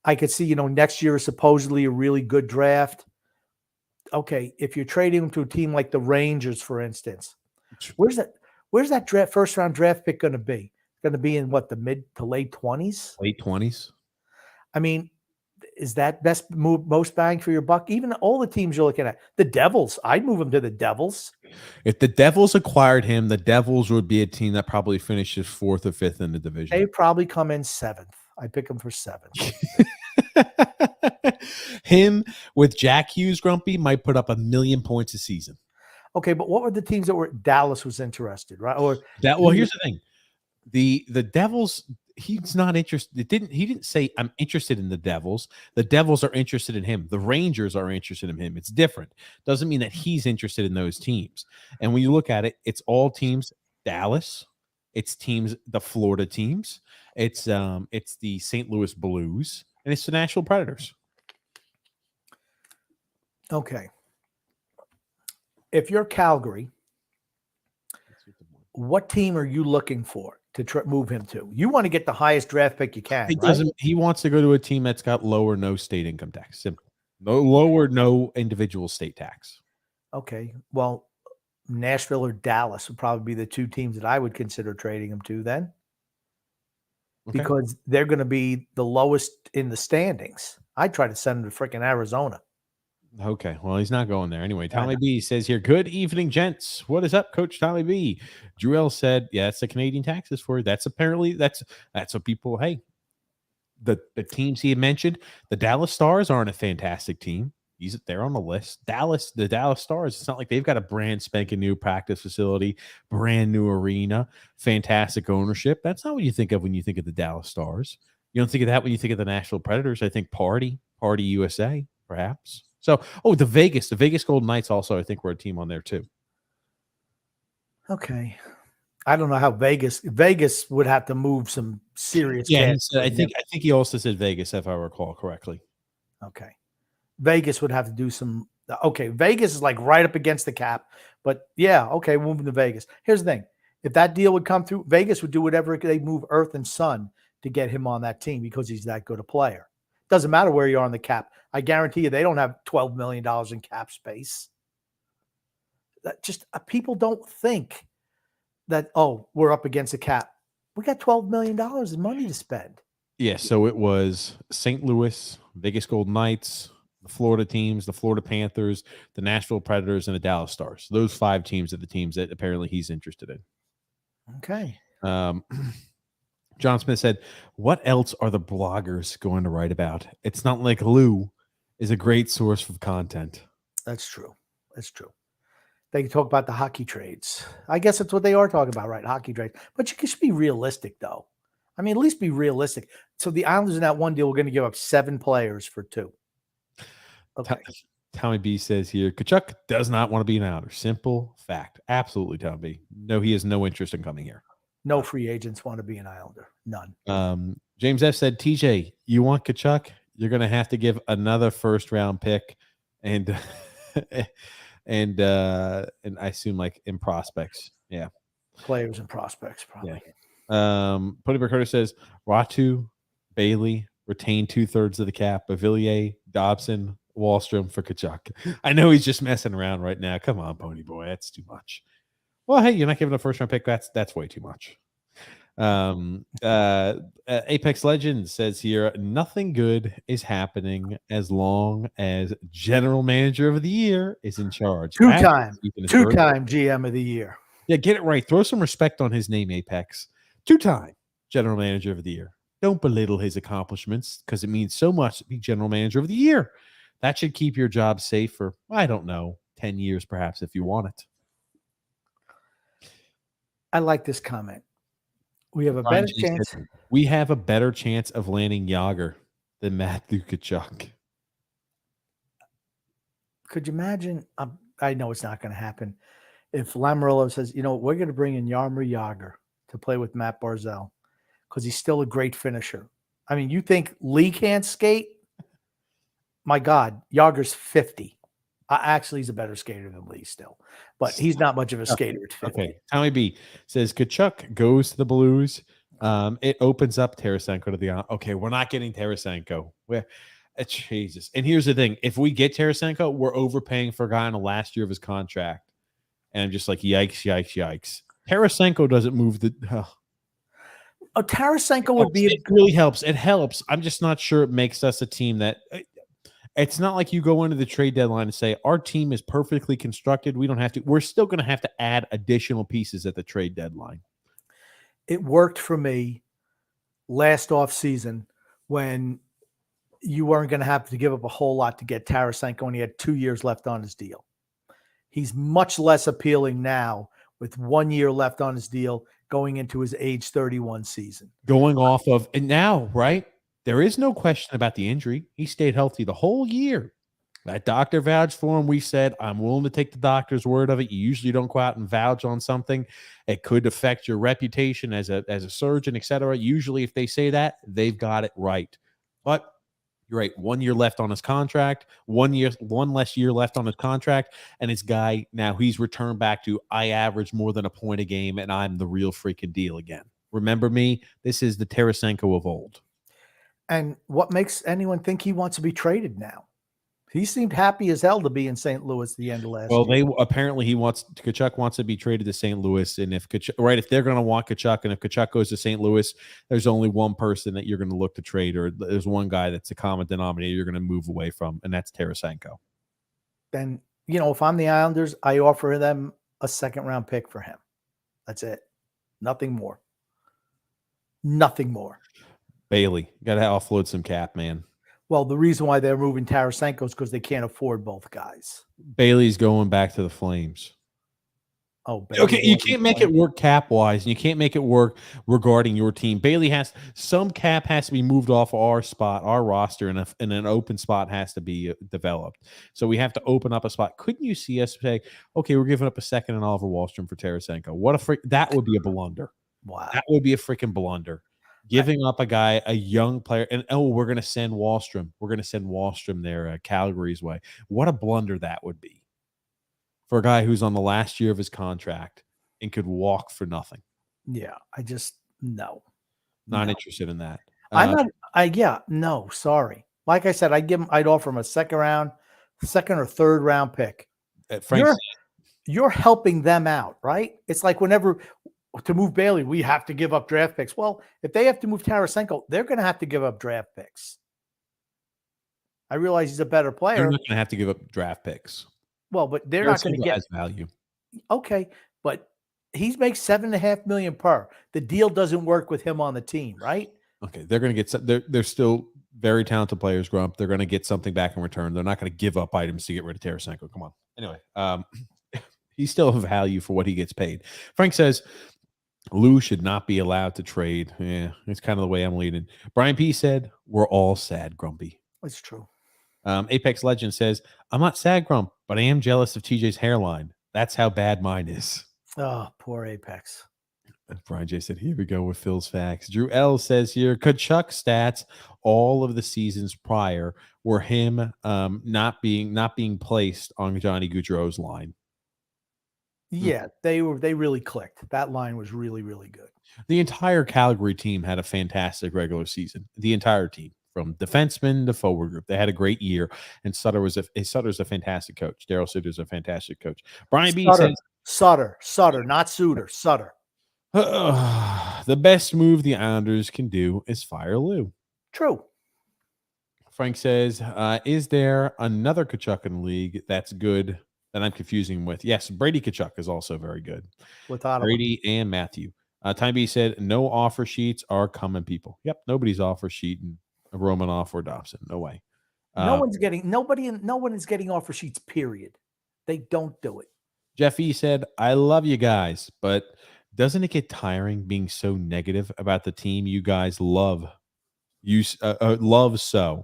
I could see, next year is supposedly a really good draft. Okay, if you're trading him to a team like the Rangers, for instance, where's that first round draft pick going to be? Going to be in what, the mid to late 20s? Late 20s. I mean, is that best move, most bang for your buck? Even all the teams you're looking at, the Devils, I'd move him to the Devils. If the Devils acquired him, the Devils would be a team that probably finishes 4th or 5th in the division. They'd probably come in 7th. I pick him for 7th. Him with Jack Hughes, Grumpy, might put up 1 million points a season. Okay, but what were the teams that were Dallas was interested, right? Here's the thing. The Devils, he's not interested. He didn't say I'm interested in the Devils. The Devils are interested in him. The Rangers are interested in him. It's different. Doesn't mean that he's interested in those teams. And when you look at it, it's all teams. Dallas, it's teams, the Florida teams, it's the St. Louis Blues, and it's the Nashville Predators. Okay. If you're Calgary, what team are you looking for to move him to? You want to get the highest draft pick you can. He wants to go to a team that's got low or no state income tax. Simple. No individual state tax. Okay. Well, Nashville or Dallas would probably be the 2 teams that I would consider trading him to then. Okay. Because they're going to be the lowest in the standings. I'd try to send him to freaking Arizona. Okay, well, he's not going there anyway. Tommy B says here, good evening, gents. What is up, Coach Tommy B? Druel said, yeah, it's the Canadian taxes for you. That's apparently, that's what people, hey, the teams he had mentioned, the Dallas Stars aren't a fantastic team. They're on the list. The Dallas Stars, it's not like they've got a brand spanking new practice facility, brand new arena, fantastic ownership. That's not what you think of when you think of the Dallas Stars. You don't think of that when you think of the Nashville Predators. I think Party USA, perhaps. So, the Vegas Golden Knights also, I think, were a team on there too. Okay. I don't know how Vegas would have to move some serious. Yeah, I think he also said Vegas, if I recall correctly. Okay. Vegas would have to do some. Okay. Vegas is like right up against the cap, but yeah. Okay. Moving to Vegas. Here's the thing. If that deal would come through, Vegas would do whatever they move earth and sun to get him on that team because he's that good a player. Doesn't matter where you are on the cap. I guarantee you they don't have $12 million in cap space. That just people don't think that, we're up against the cap. We got $12 million in money to spend. Yeah, so it was St. Louis, Vegas Golden Knights, the Florida teams, the Florida Panthers, the Nashville Predators, and the Dallas Stars. Those 5 teams are the teams that apparently he's interested in. Okay. John Smith said, what else are the bloggers going to write about? It's not like Lou is a great source of content. That's true. They can talk about the hockey trades. I guess that's what they are talking about, right? Hockey trades. But you should be realistic, though. I mean, at least be realistic. So the Islanders in that one deal, we're going to give up 7 players for 2. Okay. Tommy B says here, Tkachuk does not want to be an Islander. Simple fact. Absolutely, Tommy B. No, he has no interest in coming here. No free agents want to be an Islander. None. James F said, TJ, you want Tkachuk? You're going to have to give another first-round pick and and I assume like in prospects. Yeah. Players and prospects, probably. Yeah. Putty Carter says, Ratu, Bailey, retain 2/3 of the cap. Bavillier, Dobson, Wallstrom for Tkachuk. I know he's just messing around right now. Come on, Pony Boy. That's too much. Well, hey, you're not giving a first-round pick. That's way too much. Apex Legends says here, nothing good is happening as long as general manager of the year is in charge. Two-time Two-time. GM of the year. Yeah, get it right. Throw some respect on his name, Apex. Two-time general manager of the year. Don't belittle his accomplishments because it means so much to be general manager of the year. That should keep your job safe for, I don't know, 10 years perhaps if you want it. I like this comment. We have a Brian better G chance. said, we have a better chance of landing Yager than Matthew Tkachuk. Could you imagine? I know it's not going to happen. If Lamoriello says, you know, we're going to bring in Jaromir Jagr to play with Matt Barzal because he's still a great finisher. I mean, you think Lee can't skate? My God, Yager's 50. Actually, he's a better skater than Lee still, but he's not much of a skater at 50. Okay, Tommy B says Tkachuk goes to the Blues. It opens up Tarasenko to the. Okay, we're not getting Tarasenko. Jesus. And here's the thing: if we get Tarasenko, we're overpaying for a guy in the last year of his contract. And I'm just like, yikes, yikes, yikes. Tarasenko doesn't move the. Tarasenko would be. It really helps. It helps. I'm just not sure it makes us a team that. It's not like you go into the trade deadline and say, our team is perfectly constructed. We don't have to. We're still going to have to add additional pieces at the trade deadline. It worked for me last offseason when you weren't going to have to give up a whole lot to get Tarasenko, and he had 2 years left on his deal. He's much less appealing now with 1 year left on his deal going into his age 31 season. Going off of, and now, right? There is no question about the injury. He stayed healthy the whole year. That doctor vouched for him. We said, I'm willing to take the doctor's word of it. You usually don't go out and vouch on something. It could affect your reputation as a surgeon, et cetera. Usually if they say that, they've got it right. But you're right. 1 year left on his contract, 1 less year left on his contract. And this guy, now he's returned back to, I average more than a point a game and I'm the real freaking deal again. Remember me? This is the Tarasenko of old. And what makes anyone think he wants to be traded now? He seemed happy as hell to be in St. Louis at the end of last year. Well, apparently Tkachuk wants to be traded to St. Louis, and if they're going to want Tkachuk, and if Tkachuk goes to St. Louis, there's only one person that you're going to look to trade, or there's one guy that's a common denominator you're going to move away from, and that's Tarasenko. Then, you know, if I'm the Islanders, I offer them a second-round pick for him. That's it. Nothing more. Nothing more. Bailey, got to offload some cap, man. Well, the reason why they're moving Tarasenko is because they can't afford both guys. Bailey's going back to the Flames. Oh, Bailey, okay. You can't make it work cap-wise, and you can't make it work regarding your team. Bailey some cap has to be moved off our spot, our roster, and an open spot has to be developed. So we have to open up a spot. Couldn't you see us say, okay, we're giving up a second and Oliver Wahlstrom for Tarasenko? That would be a blunder. Wow. That would be a freaking blunder. Giving up a young player, and we're going to send Wahlstrom. We're going to send Wahlstrom there Calgary's way. What a blunder that would be for a guy who's on the last year of his contract and could walk for nothing. Yeah, I just no. Not interested in that. No, sorry. Like I said, I'd offer him a second or third round pick. You're helping them out, right? It's like whenever to move Bailey, we have to give up draft picks. Well, if they have to move Tarasenko, they're going to have to give up draft picks. I realize he's a better player. They're not going to have to give up draft picks. Well, but they're not going to get value. Okay, but he makes $7.5 million per. The deal doesn't work with him on the team, right? Okay, they're going to get. They're still very talented players, Grump. They're going to get something back in return. They're not going to give up items to get rid of Tarasenko. Come on. Anyway, he's still a value for what he gets paid. Frank says Lou should not be allowed to trade. Yeah, it's kind of the way I'm leading. Brian P said, we're all sad, Grumpy. It's true. Apex Legend says, I'm not sad, Grump, but I am jealous of TJ's hairline. That's how bad mine is. Oh, poor Apex. Brian J said, here we go with Phil's facts. Drew L says here, Tkachuk stats all of the seasons prior were him not being placed on Johnny Gaudreau's line. Yeah, they really clicked. That line was really, really good. The entire Calgary team had a fantastic regular season. The entire team, from defenseman to forward group, they had a great year. And Sutter's a fantastic coach. Daryl Sutter's a fantastic coach. Brian B says Sutter, not Suter. Sutter. The best move the Islanders can do is fire Lou. True. Frank says, is there another Tkachuk in the league that's good that I'm confusing with? Yes, Brady Tkachuk is also very good. With Ottawa. Brady and Matthew. Time B said, no offer sheets are coming, people. Yep, nobody's offer sheeting Romanoff or Dobson. No way. No one is getting offer sheets, period. They don't do it. Jeff E said, I love you guys, but doesn't it get tiring being so negative about the team you guys love? You love so.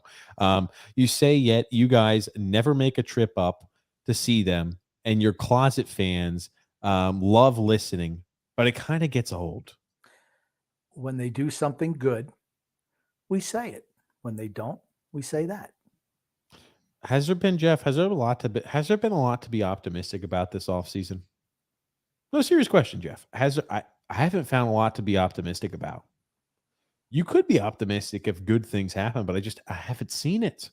You say yet you guys never make a trip up to see them, and your closet fans love listening, but it kind of gets old. When they do something good, we say it. When they don't, we say that. Has there been, Jeff? Has there been a lot to be optimistic about this offseason? No, serious question, Jeff. I haven't found a lot to be optimistic about. You could be optimistic if good things happen, but I haven't seen it.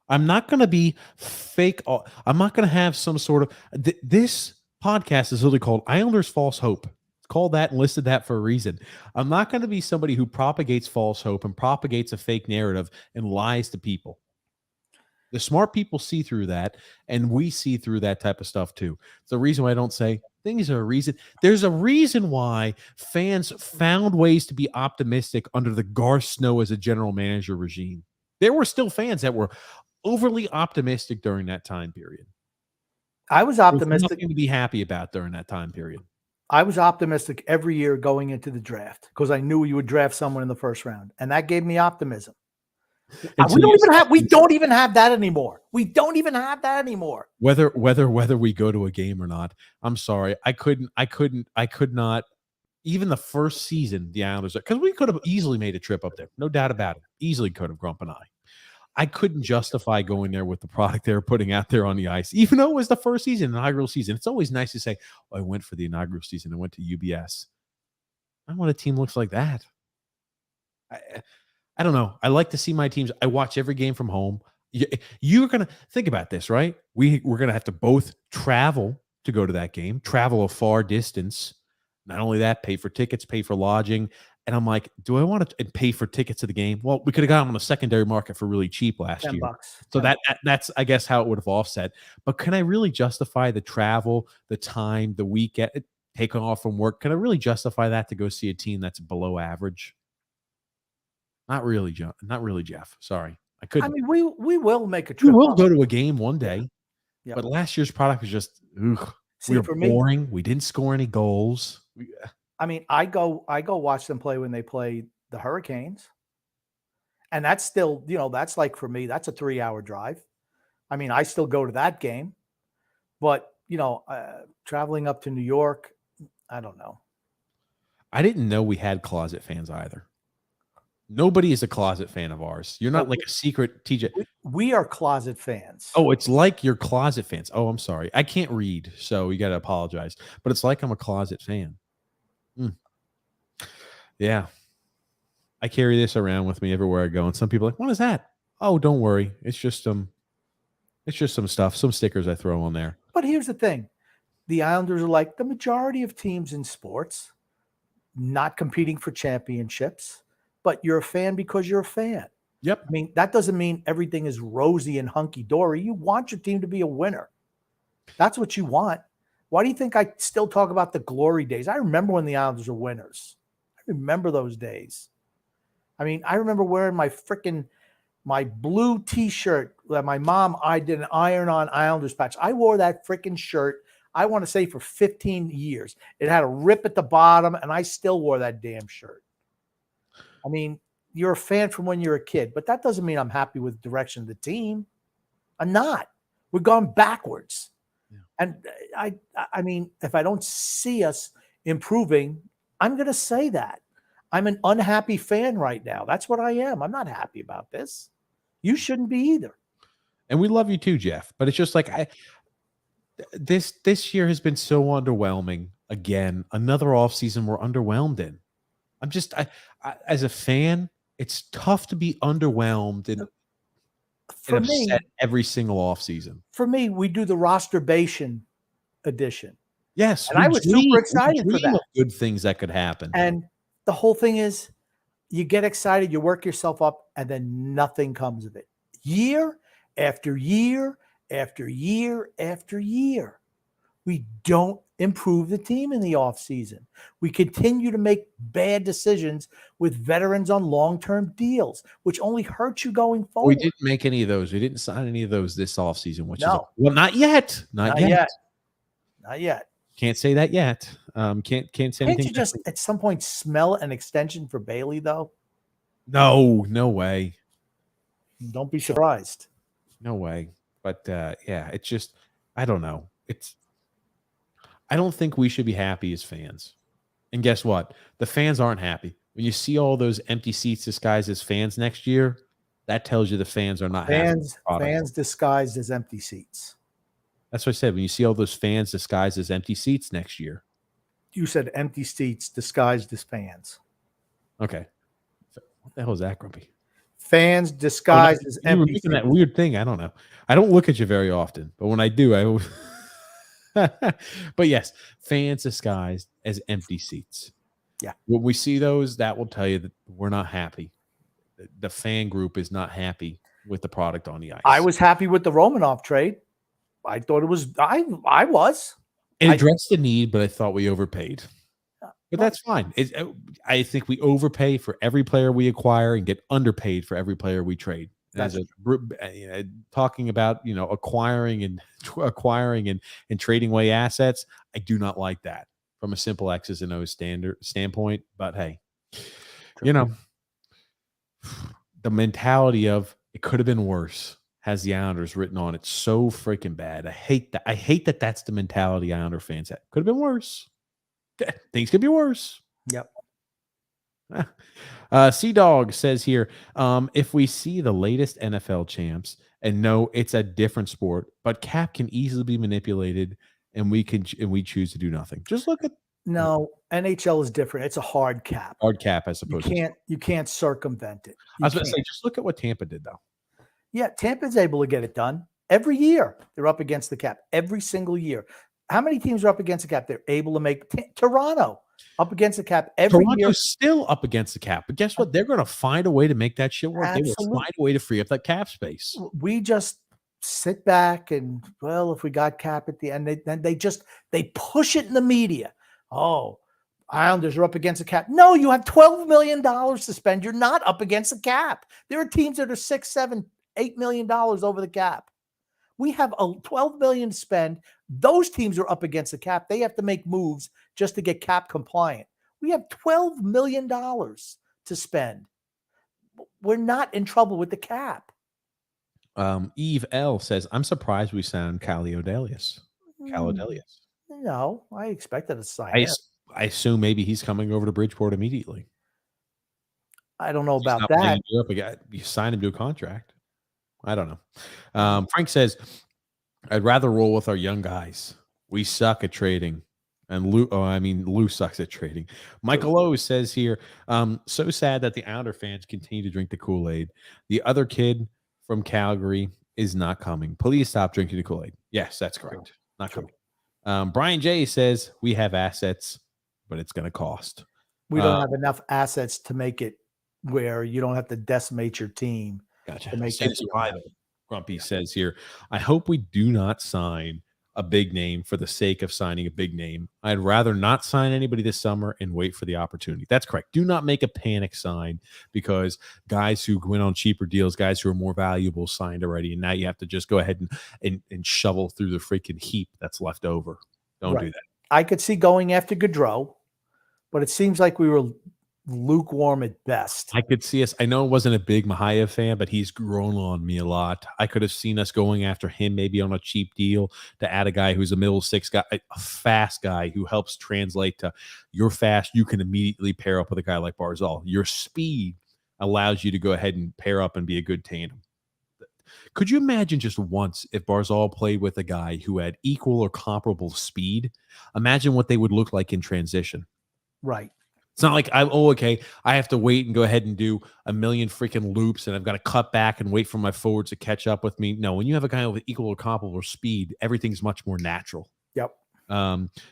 I'm not going to be fake. I'm not going to have some sort of this podcast is literally called Islanders False Hope. It's called that and listed that for a reason. I'm not going to be somebody who propagates false hope and propagates a fake narrative and lies to people. The smart people see through that, and we see through that type of stuff too. It's the reason why I don't say things are a reason. There's a reason why fans found ways to be optimistic under the Garth Snow as a general manager regime. There were still fans that were overly optimistic during that time period. I was optimistic. Nothing to be happy about during that time period. I was optimistic every year going into the draft because I knew you would draft someone in the first round, and that gave me optimism. We don't even have that anymore. We don't even have that anymore. Whether we go to a game or not, I'm sorry. I could not. Even the first season, the Islanders, because we could have easily made a trip up there. No doubt about it. Easily could have, Grump and I couldn't justify going there with the product they were putting out there on the ice, even though it was the first season, inaugural season. It's always nice to say, oh, I went for the inaugural season. I went to UBS. I don't want a team looks like that. I don't know. I like to see my teams. I watch every game from home. You're going to think about this, right? We're going to have to both travel to go to that game, travel a far distance. Not only that, pay for tickets, pay for lodging. And I'm like, do I want to pay for tickets to the game? Well, we could have got them on the secondary market for really cheap last year. $10. So that's, I guess, how it would have offset. But can I really justify the travel, the time, the weekend, taking off from work? Can I really justify that to go see a team that's below average? Not really, John. Not really, Jeff. Sorry. I couldn't. I mean, we will make a trip. We will go to a game one day. Yeah. But last year's product was just we were boring. We didn't score any goals. I mean, I go watch them play when they play the Hurricanes. And that's still, that's like for me, that's a 3-hour drive. I mean, I still go to that game. But, traveling up to New York, I don't know. I didn't know we had closet fans either. Nobody is a closet fan of ours. You're not like a secret TJ. We are closet fans. Oh, it's like you're closet fans. Oh, I'm sorry. I can't read, so you got to apologize. But it's like I'm a closet fan. Yeah. I carry this around with me everywhere I go, and some people are like, what is that? Oh, don't worry. It's just some stuff, some stickers I throw on there. But here's the thing. The Islanders are like the majority of teams in sports, not competing for championships. But you're a fan because you're a fan. Yep. I mean, that doesn't mean everything is rosy and hunky-dory. You want your team to be a winner. That's what you want. Why do you think I still talk about the glory days? I remember when the Islanders were winners. I remember those days. I mean, I remember wearing my blue T-shirt that my mom did an iron-on Islanders patch. I wore that freaking shirt, I want to say, for 15 years. It had a rip at the bottom, and I still wore that damn shirt. I mean, you're a fan from when you're a kid, but that doesn't mean I'm happy with the direction of the team. I'm not. We're going backwards. Yeah. And I mean, if I don't see us improving, I'm going to say that. I'm an unhappy fan right now. That's what I am. I'm not happy about this. You shouldn't be either. And we love you too, Jeff. But it's just like this year has been so underwhelming. Again, another offseason we're underwhelmed in. I'm just, I as a fan, it's tough to be underwhelmed and upset every single offseason. For me, we do the rosterbation edition. Yes. And I was super excited for that. Good things that could happen. And the whole thing is you get excited, you work yourself up, and then nothing comes of it. Year after year after year after year. We don't improve the team in the offseason. We continue to make bad decisions with veterans on long-term deals, which only hurts you going We forward. didn't make any of those. We didn't sign any of those this offseason, which is No. well, not yet. Not yet. Not yet. Can't say that yet. Can't say Can't anything. you just at some point smell an extension for Bailey, though? No way. Don't be surprised. No way. But yeah, it's just I don't know. I don't think we should be happy as fans. And guess what? The fans aren't happy. When you see all those empty seats disguised as fans next year, that tells you the fans are not happy. Fans disguised as empty seats. That's what I said. When you see all those fans disguised as empty seats next year. You said empty seats disguised as fans. Okay. What the hell is that, Grumpy? Fans disguised as You were empty making seats. that weird thing. I don't know. I don't look at you very often, but when I do, I always but yes, fans disguised as empty seats. Yeah. When we see those, that will tell you that we're not happy. The fan group is not happy with the product on the ice. I was happy with the Romanov trade. I thought it was I was. It addressed the need, but I thought we overpaid. But that's fine. I think we overpay for every player we acquire and get underpaid for every player we trade. Talking about acquiring and trading away assets, I do not like that from a simple X's and O's standpoint. But hey, the mentality of it could have been worse has the Islanders written on it so freaking bad. I hate that. I hate that that's the mentality Islander fans have. Could have been worse. Things could be worse. Yep. C-Dog says here, if we see the latest NFL champs and know it's a different sport, but cap can easily be manipulated and we choose to do nothing. Just look at NHL is different. It's a hard cap. Hard cap, I suppose. You can't circumvent it. I was going to say, just look at what Tampa did, though. Yeah, Tampa's able to get it done. Every year, they're up against the cap. Every single year. How many teams are up against the cap? They're able to make Toronto up against the cap every year. Toronto's still up against the cap. But guess what? They're going to find a way to make that shit work. Absolutely. They will find a way to free up that cap space. We just sit back and, well, if we got cap at the end, then they push it in the media. Oh, Islanders are up against the cap. No, you have $12 million to spend. You're not up against the cap. There are teams that are $6, $7, $8 million over the cap. We have a $12 million to spend. Those teams are up against the cap. They have to make moves just to get cap compliant. We have $12 million to spend. We're not in trouble with the cap. Eve L says, I'm surprised we signed Calodelius. No, I expected to sign it. I assume maybe he's coming over to Bridgeport immediately. I don't know about that. You sign him to a contract. I don't know. Frank says, I'd rather roll with our young guys. We suck at trading. And Lou sucks at trading. Michael O says here, so sad that the Islander fans continue to drink the Kool-Aid. The other kid from Calgary is not coming. Please stop drinking the Kool-Aid. Yes, that's correct. Not coming. Brian J says, we have assets, but it's going to cost. We don't have enough assets to make it where you don't have to decimate your team. Gotcha. To make Grumpy says here, I hope we do not sign a big name for the sake of signing a big name. I'd rather not sign anybody this summer and wait for the opportunity. That's correct. Do not make a panic sign because guys who went on cheaper deals, guys who are more valuable signed already, and now you have to just go ahead and shovel through the freaking heap that's left over. Don't do that. I could see going after Gaudreau, but it seems like we were lukewarm at best. I could see us. I know I wasn't a big Mahayev fan, but he's grown on me a lot. I could have seen us going after him maybe on a cheap deal to add a guy who's a middle six guy, a fast guy who helps translate to you're fast. You can immediately pair up with a guy like Barzal. Your speed allows you to go ahead and pair up and be a good tandem. Could you imagine just once if Barzal played with a guy who had equal or comparable speed? Imagine what they would look like in transition. Right. It's not like I have to wait and go ahead and do a million freaking loops and I've got to cut back and wait for my forwards to catch up with me. No, when you have a guy with equal or comparable speed, everything's much more natural. Yep.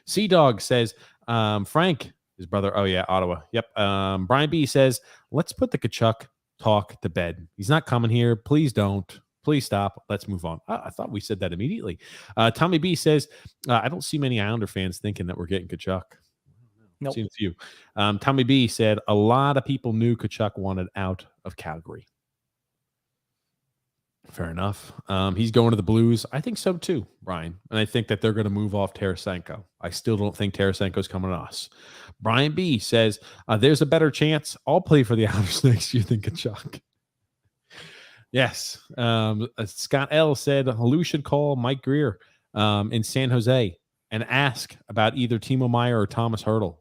C-Dog says, Frank, His brother. Oh yeah, Ottawa. Yep. Brian B says, let's put the Tkachuk talk to bed. He's not coming here. Please don't. Please stop. Let's move on. I thought we said that immediately. Tommy B says, I don't see many Islander fans thinking that we're getting Tkachuk. Nope. Seen a few. Tommy B said, a lot of people knew Tkachuk wanted out of Calgary. Fair enough. He's going to the Blues. I think so too, Brian. And I think that they're going to move off Tarasenko. I still don't think Tarasenko's coming to us. Brian B says, there's a better chance I'll play for the Islanders next year than Tkachuk. Yes. Scott L said, Lou should call Mike Greer in San Jose and ask about either Timo Meier or Thomas Hertl.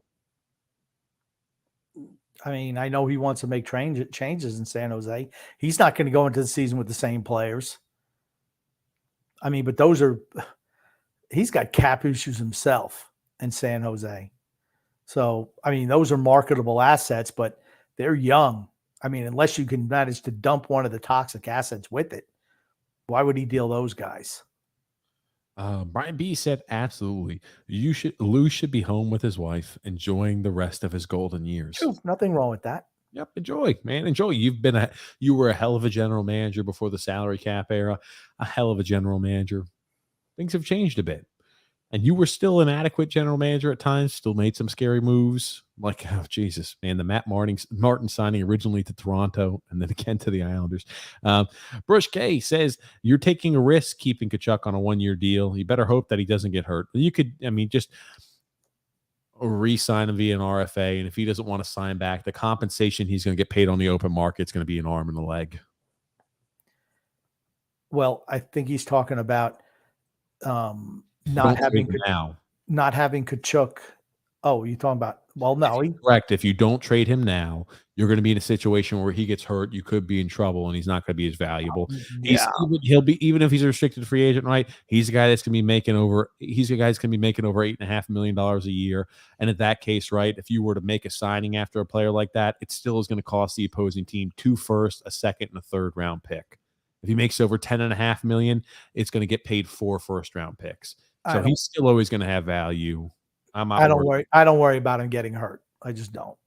I mean, I know he wants to make changes in San Jose. He's not going to go into the season with the same players. I mean, but he's got cap issues himself in San Jose. So, I mean, those are marketable assets, but they're young. I mean, unless you can manage to dump one of the toxic assets with it, why would he deal those guys? Brian B said, absolutely. Lou should be home with his wife, enjoying the rest of his golden years. True. Nothing wrong with that. Yep. Enjoy, man. Enjoy. You were a hell of a general manager before the salary cap era, a hell of a general manager. Things have changed a bit. And you were still an adequate general manager at times, still made some scary moves. Like, oh, Jesus, man, the Matt Martin signing originally to Toronto and then again to the Islanders. Brush K says, you're taking a risk keeping Tkachuk on a 1-year deal. You better hope that he doesn't get hurt. You could, I mean, just re-sign him via an RFA. And if he doesn't want to sign back, the compensation he's going to get paid on the open market is going to be an arm and a leg. Well, I think he's talking about not having Tkachuk. Oh, you're talking about, well, no. Correct. If you don't trade him now, you're going to be in a situation where he gets hurt. You could be in trouble and he's not going to be as valuable. Yeah. Even if he's a restricted free agent, right? He's a guy that's going to be making over $8.5 million a year. And in that case, right, if you were to make a signing after a player like that, it still is going to cost the opposing team 2 firsts, a second, and a third round pick. If he makes over $10.5 million, it's going to get paid 4 first-round picks. So he's still always going to have value. I don't worry about him getting hurt. I just don't.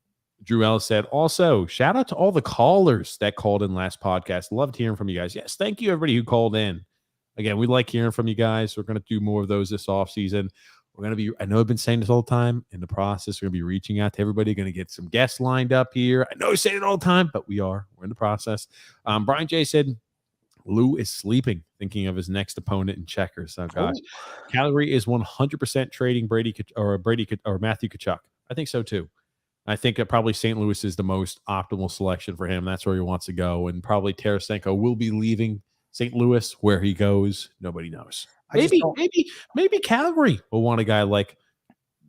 Drew Ellis said, also, shout out to all the callers that called in last podcast. Loved hearing from you guys. Yes, thank you, everybody who called in. Again, we like hearing from you guys. We're going to do more of those this offseason. We're going to be, I know I've been saying this all the time, in the process, we're going to be reaching out to everybody, going to get some guests lined up here. I know I say it all the time, but we're in the process. Brian J. said, Lou is sleeping, thinking of his next opponent in checkers. Oh gosh, Calgary is 100% trading Matthew Tkachuk. I think so too. I think that probably St. Louis is the most optimal selection for him. That's where he wants to go, and probably Tarasenko will be leaving St. Louis. Where he goes, nobody knows. Maybe Calgary will want a guy like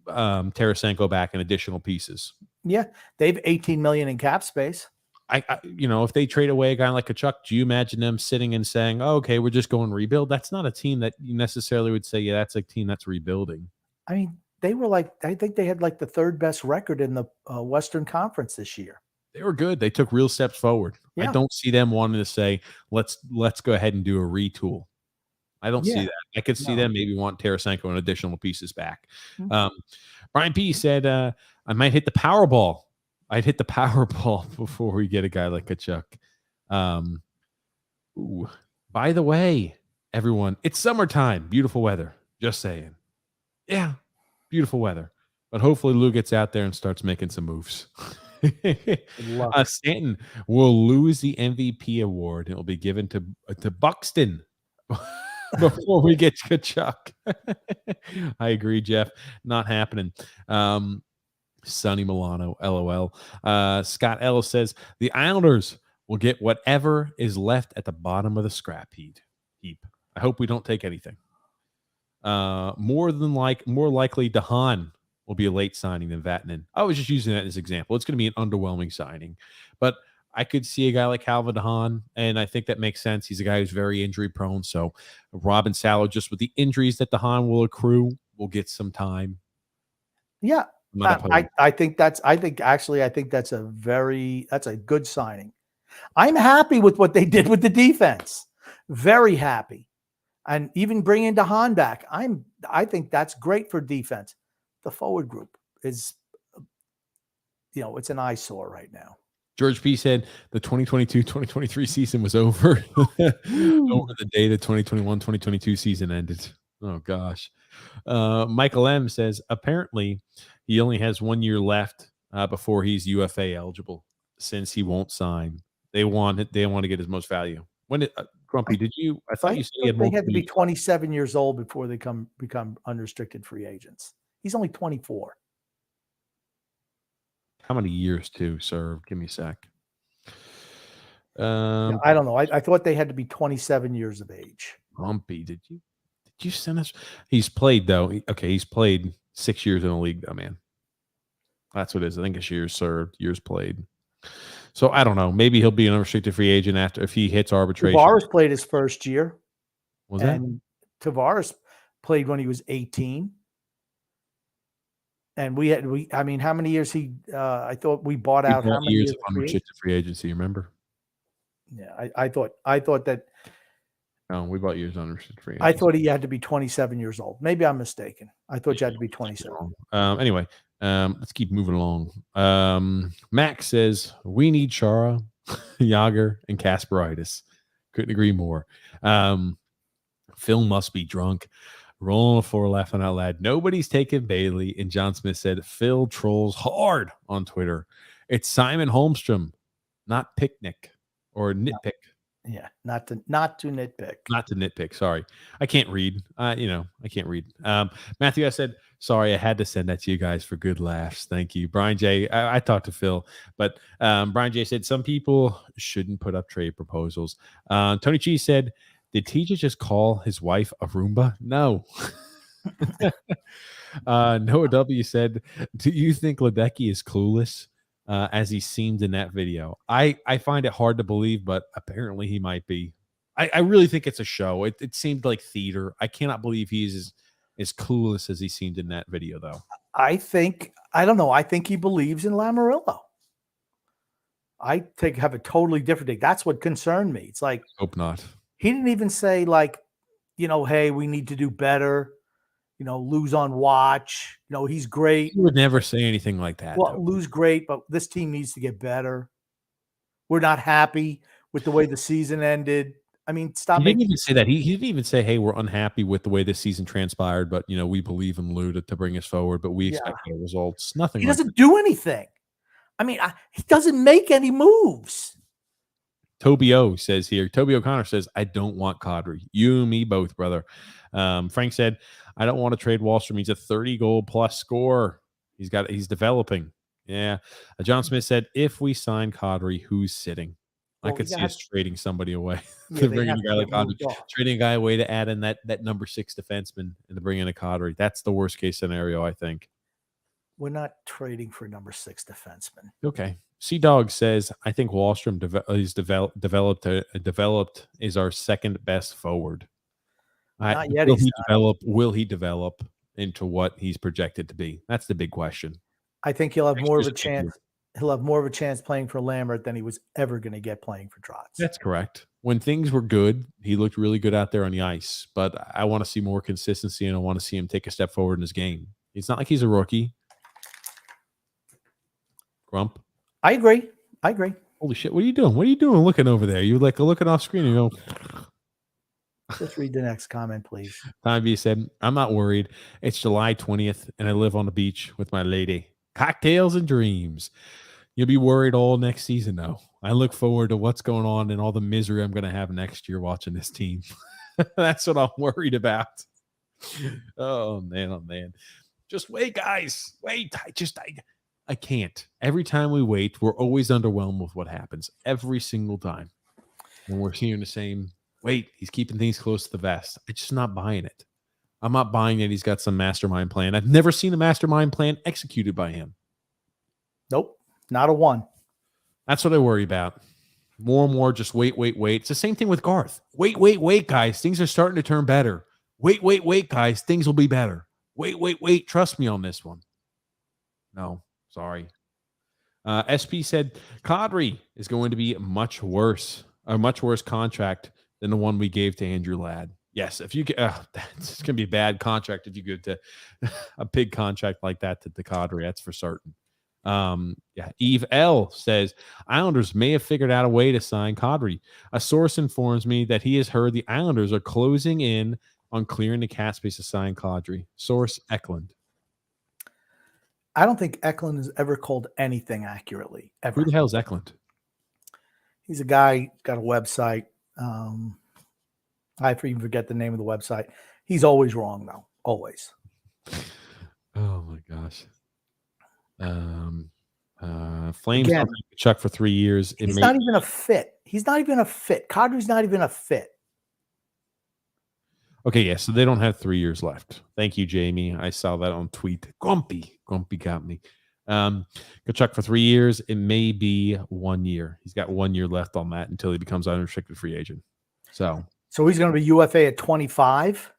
Tarasenko back in additional pieces. Yeah, they have $18 million in cap space. If they trade away a guy like Tkachuk, do you imagine them sitting and saying, oh, okay, we're just going rebuild? That's not a team that you necessarily would say, yeah, that's a team that's rebuilding. I mean, I think they had the third best record in the Western Conference this year. They were good. They took real steps forward. Yeah. I don't see them wanting to say, let's go ahead and do a retool. I don't see that. I could see them maybe want Tarasenko and additional pieces back. Mm-hmm. Brian P. said, I might hit the Powerball. I'd hit the Powerball before we get a guy like Tkachuk. By the way, everyone, it's summertime. Beautiful weather. Just saying. Yeah, beautiful weather. But hopefully Lou gets out there and starts making some moves. Stanton will lose the MVP award. It will be given to Buxton before we get Tkachuk. I agree, Jeff. Not happening. Sonny Milano, LOL. Scott Ellis says the Islanders will get whatever is left at the bottom of the scrap heap. I hope we don't take anything. More likely, DeHaan will be a late signing than Vatanen. I was just using that as an example. It's going to be an underwhelming signing, but I could see a guy like Calvin DeHaan, and I think that makes sense. He's a guy who's very injury prone. So Robin Salo, just with the injuries that DeHaan will accrue, will get some time. Yeah. I think that's a good signing. I'm happy with what they did with the defense. Very happy. And even bringing DeHaan back, I think that's great for defense. The forward group is it's an eyesore right now. George P said the 2022-2023 season was over. Over the day the 2021-2022 season ended. Oh gosh. Michael M says apparently he only has 1 year left before he's UFA eligible, since he won't sign. They want to get his most value. When did Grumpy? Did you? I thought you said he had they had to be multiple 27 years old before they become unrestricted free agents. He's only 24. How many years to serve? Give me a sec. I don't know. I thought they had to be 27 years of age. Grumpy, did you send us? He's played though. He's played 6 years in the league though, man. That's what it is. I think it's years served, years played. So I don't know. Maybe he'll be an unrestricted free agent if he hits arbitration. Tavares played his first year. Was that? And Tavares played when he was 18. And I mean, how many years I thought we bought out how many years of unrestricted free agency, you remember? Yeah, I thought that. No, we bought years unrestricted free agency. I thought he had to be 27 years old. Maybe I'm mistaken. I thought you had to be 27. Anyway, let's keep moving along. Max says we need Chara, Yager, and Kasperitis. Couldn't agree more. Phil must be drunk. Rolling on the floor, laughing out loud. Nobody's taking Bailey. And John Smith said Phil trolls hard on Twitter. It's Simon Holmstrom, not Picnic or Nitpick. Yeah, not to nitpick. Not to nitpick. Sorry, I can't read. I can't read. Matthew, I said sorry. I had to send that to you guys for good laughs. Thank you, Brian J. I talked to Phil, but Brian J. said some people shouldn't put up trade proposals. Tony G said, did TJ just call his wife a Roomba? No. Noah W. said, do you think Ledecky is clueless as he seemed in that video? I find it hard to believe, but apparently he might be. I really think it's a show. It seemed like theater. I cannot believe he's as clueless as he seemed in that video, though. I don't know. I think he believes in Lamoriello. I have a totally different thing. That's what concerned me. It's like, hope not. He didn't even say hey, we need to do better. Lose on watch. He's great. He would never say anything like that. Well, lose great, but this team needs to get better. We're not happy with the way the season ended. I mean, stop. He didn't even say that. He didn't even say, hey, we're unhappy with the way this season transpired, but, we believe in Lou to bring us forward, but we expect better results. Nothing. He doesn't do anything. I mean, he doesn't make any moves. Toby O'Connor says, I don't want Kadri. You and me both, brother. Frank said, I don't want to trade Wallstrom. He's a 30-goal plus scorer. He's developing. Yeah. John Smith said, if we sign Kadri, who's sitting? I could see us trading somebody away. To bring in a guy like Kadri. Trading a guy away to add in that number 6 defenseman and to bring in a Kadri. That's the worst case scenario, I think. We're not trading for number 6 defenseman. Okay. C-Dog says, I think Wallstrom developed is our second best forward. Not yet. Will he develop into what he's projected to be? That's the big question. I think he'll have more of a chance. He'll have more of a chance playing for Lambert than he was ever going to get playing for Trotz. That's correct. When things were good, he looked really good out there on the ice. But I want to see more consistency, and I want to see him take a step forward in his game. It's not like he's a rookie. Grump. I agree. Holy shit! What are you doing? What are you doing looking over there? You looking off screen and you go. Just read the next comment, please. Tom B said, I'm not worried. It's July 20th, and I live on the beach with my lady. Cocktails and dreams. You'll be worried all next season, though. I look forward to what's going on and all the misery I'm going to have next year watching this team. That's what I'm worried about. Oh, man. Just wait, guys. Wait. I can't. Every time we wait, we're always underwhelmed with what happens. Every single time. And we're hearing the same, wait, he's keeping things close to the vest. I'm just not buying it. I'm not buying that he's got some mastermind plan. I've never seen a mastermind plan executed by him. Nope. Not a one. That's what I worry about. More and more, just wait. It's the same thing with Garth. Wait, guys. Things are starting to turn better. Wait, guys. Things will be better. Wait. Trust me on this one. No. Sorry. SP said Kadri is going to be a much worse contract than the one we gave to Andrew Ladd. Yes, if you get, it's going to be a bad contract if you give to a big contract like that to Kadri. That's for certain. Eve L says Islanders may have figured out a way to sign Kadri. A source informs me that he has heard the Islanders are closing in on clearing the cap space to sign Kadri. Source Eklund. I don't think Eklund has ever called anything accurately, ever. Who the hell is Eklund? He's a guy, got a website. I even forget the name of the website. He's always wrong, though. Always. Oh, my gosh. Flames Again, Chuck for 3 years. He's not even a fit. He's not even a fit. Kadri's not even a fit. Okay, yeah, so they don't have 3 years left. Thank you, Jamie. I saw that on tweet. Grumpy got me. Tkachuk for 3 years. It may be 1 year. He's got 1 year left on that until he becomes an unrestricted free agent. So he's going to be UFA at 25.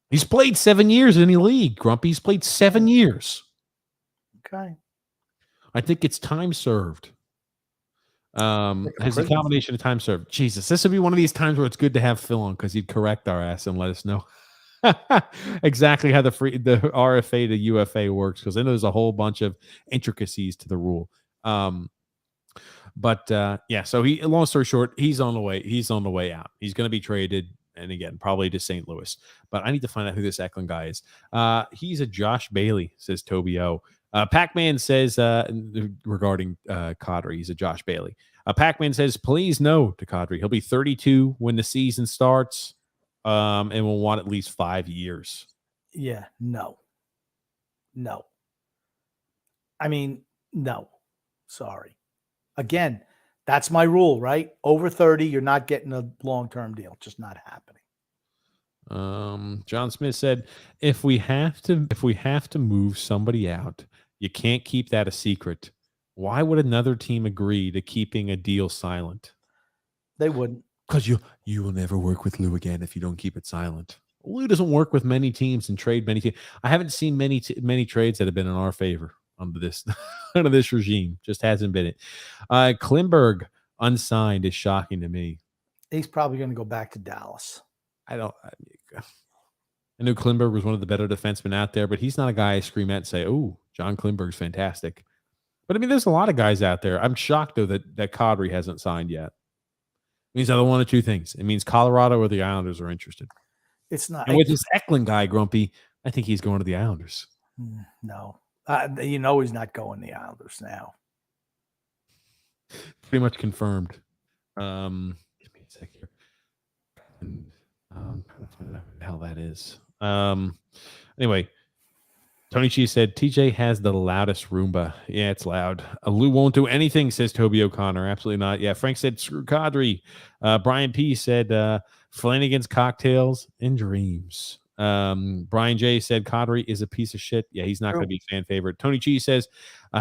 He's played 7 years in the league, Grumpy. He's played 7 years. Okay. I think it's time served. Has a combination of time served. Jesus, this would be one of these times where it's good to have Phil on because he'd correct our ass and let us know exactly how the RFA to UFA works, because I know there's a whole bunch of intricacies to the rule. So long story short, he's on the way. He's on the way out. He's going to be traded, and again, probably to St. Louis. But I need to find out who this Eklund guy is. He's a Josh Bailey, says Toby O. Pac-Man says regarding Kadri, he's a Josh Bailey. Pac-Man says, please no to Kadri. He'll be 32 when the season starts, and will want at least 5 years. Yeah, no. I mean, no. Sorry. Again, that's my rule, right? Over 30, you're not getting a long-term deal. Just not happening. John Smith said, if we have to move somebody out, you can't keep that a secret. Why would another team agree to keeping a deal silent? They wouldn't. Because you will never work with Lou again if you don't keep it silent. Lou doesn't work with many teams and trade many teams. I haven't seen many trades that have been in our favor under this under this regime. Just hasn't been it. Klimberg unsigned is shocking to me. He's probably going to go back to Dallas. I knew Klimberg was one of the better defensemen out there, but he's not a guy I scream at and say, oh, John Klimberg's fantastic. But I mean, there's a lot of guys out there. I'm shocked, though, that Kadri hasn't signed yet. It means either one of two things. It means Colorado or the Islanders are interested. It's not. And with this Eklund guy, Grumpy, I think he's going to the Islanders. No. He's not going to the Islanders now. Pretty much confirmed. Give me a sec here. I'm trying to find out who the hell that is. Anyway, Tony Chi said TJ has the loudest Roomba. Yeah, it's loud. Lou won't do anything, says Toby O'Connor. Absolutely not. Yeah, Frank said screw Kadri. Brian P said Flanagan's cocktails and dreams. Brian J said Kadri is a piece of shit. Yeah, he's not going to be fan favorite. Tony Chi says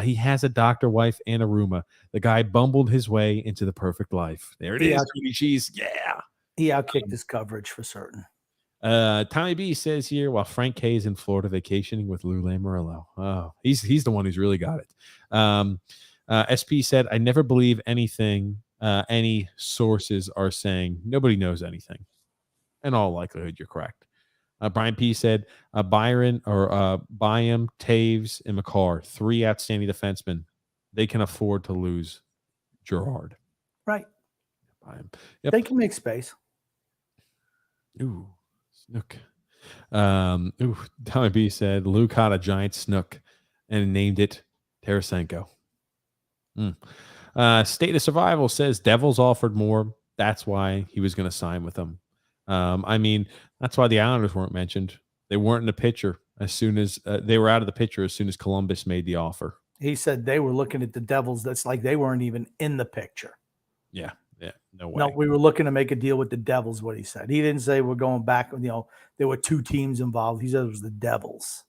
he has a doctor wife and a Roomba. The guy bumbled his way into the perfect life. There it is. Tony Chi's. Yeah. He outkicked his coverage for certain. Tommy B says here, while Frank K is in Florida vacationing with Lou Lamoriello. Oh, he's the one who's really got it. SP said, I never believe anything any sources are saying. Nobody knows anything. In all likelihood, you're correct. Brian P said, Byron or Byam, Taves, and McCarr, 3 outstanding defensemen. They can afford to lose Gerard. Right. Yep. They can make space. Ooh, snook. Tommy B said Lou caught a giant snook and named it Tarasenko. State of Survival says Devils offered more. That's why he was going to sign with them. I mean, that's why the Islanders weren't mentioned. They weren't in the picture as soon as they were out of the picture as soon as Columbus made the offer. He said they were looking at the Devils. That's like they weren't even in the picture. Yeah. No way. No, we were looking to make a deal with the Devils, what he said. He didn't say we're going back. There were 2 teams involved. He said it was the Devils.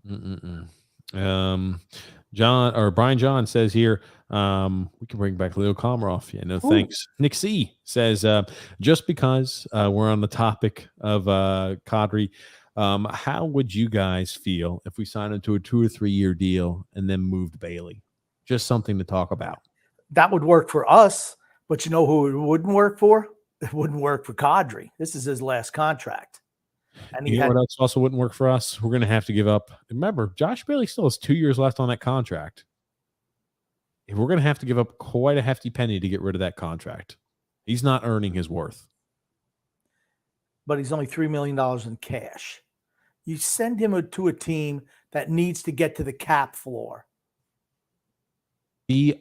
Brian John says here, we can bring back Leo Komarov. Yeah, no thanks. Nick C says, just because we're on the topic of Kadri, how would you guys feel if we signed into a 2 or 3 year deal and then moved Bailey? Just something to talk about. That would work for us, but you know who it wouldn't work for? It wouldn't work for Kadri. This is his last contract. And You he know had what else also wouldn't work for us? We're going to have to give up. Remember, Josh Bailey still has 2 years left on that contract. If we're going to have to give up quite a hefty penny to get rid of that contract. He's not earning his worth. but he's only $3 million in cash. You send him to a team that needs to get to the cap floor. The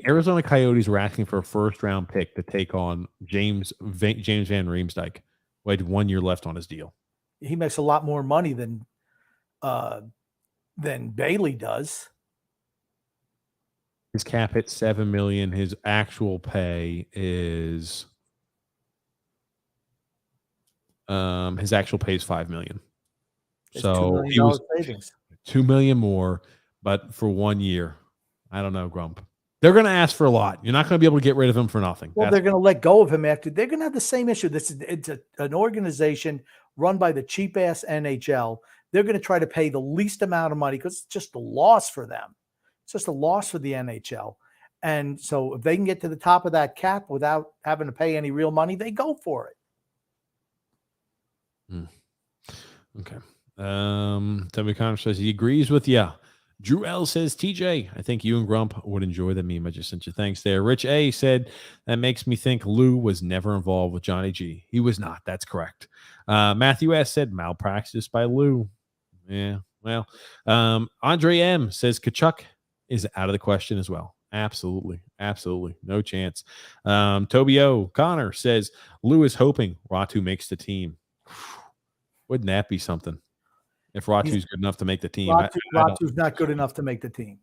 Arizona Coyotes were asking for a first-round pick to take on James Van Riemsdyk, who had 1 year left on his deal. He makes a lot more money than Bailey does. His cap hit $7 million. His actual pay is $5 million. It's So $2 million he was savings. $2 million more, but for 1 year. I don't know, Grump. They're going to ask for a lot. You're not going to be able to get rid of him for nothing. Well, they're going to let go of him after. They're going to have the same issue. It's an organization run by the cheap ass NHL. They're going to try to pay the least amount of money because it's just a loss for them. It's just a loss for the NHL. And so if they can get to the top of that cap without having to pay any real money, they go for it. Okay. Tommy Connor says he agrees with you. Drew L says, TJ, I think you and Grump would enjoy the meme. I just sent you thanks there. Rich A said, that makes me think Lou was never involved with Johnny G. He was not. That's correct. Matthew S said, malpractice by Lou. Yeah, well. Andre M says, Tkachuk is out of the question as well. Absolutely. Absolutely. No chance. Toby O. Connor says, Lou is hoping Ratu makes the team. Wouldn't that be something? If Ratu's good enough to make the team. Ratu's not good enough to make the team.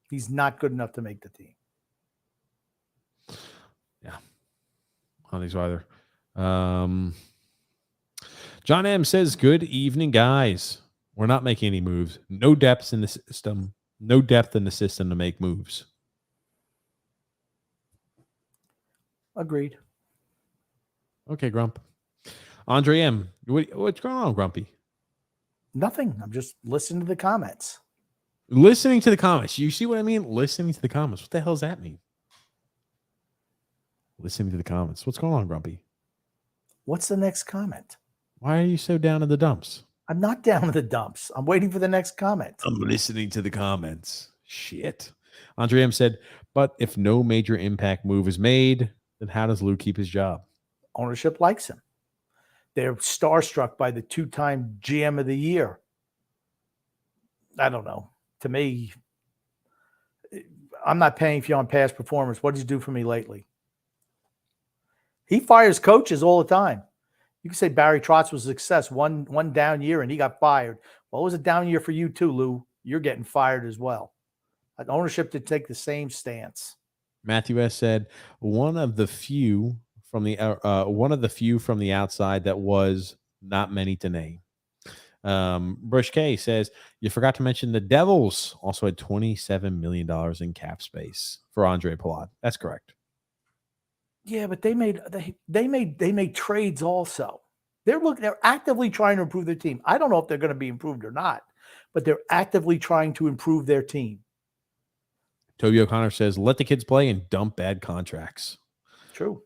He's not good enough to make the team. Yeah. I don't think so either. John M says, good evening, guys. We're not making any moves. No depth in the system. No depth in the system to make moves. Agreed. Okay, Grump. Andre M, what's going on, Grumpy? Nothing. I'm just listening to the comments. Listening to the comments. You see what I mean? Listening to the comments. What the hell does that mean? Listening to the comments. What's going on, Grumpy? What's the next comment? Why are you so down in the dumps? I'm not down in the dumps. I'm waiting for the next comment. I'm listening to the comments. Shit. Andre M said, but if no major impact move is made, then how does Lou keep his job? Ownership likes him. They're starstruck by the 2-time GM of the year. I don't know. To me, I'm not paying for you on past performance. What did you do for me lately? He fires coaches all the time. You can say Barry Trotz was a success, one down year, and he got fired. Well, it was a down year for you too, Lou. You're getting fired as well. Ownership did take the same stance. Matthew S said, one of the few from the outside that was not many to name. Brush K says, you forgot to mention the Devils also had $27 million in cap space for Andre Palat. That's correct. Yeah, but they made trades also. They're actively trying to improve their team. I don't know if they're going to be improved or not, but they're actively trying to improve their team. Toby O'Connor says, let the kids play and dump bad contracts. True.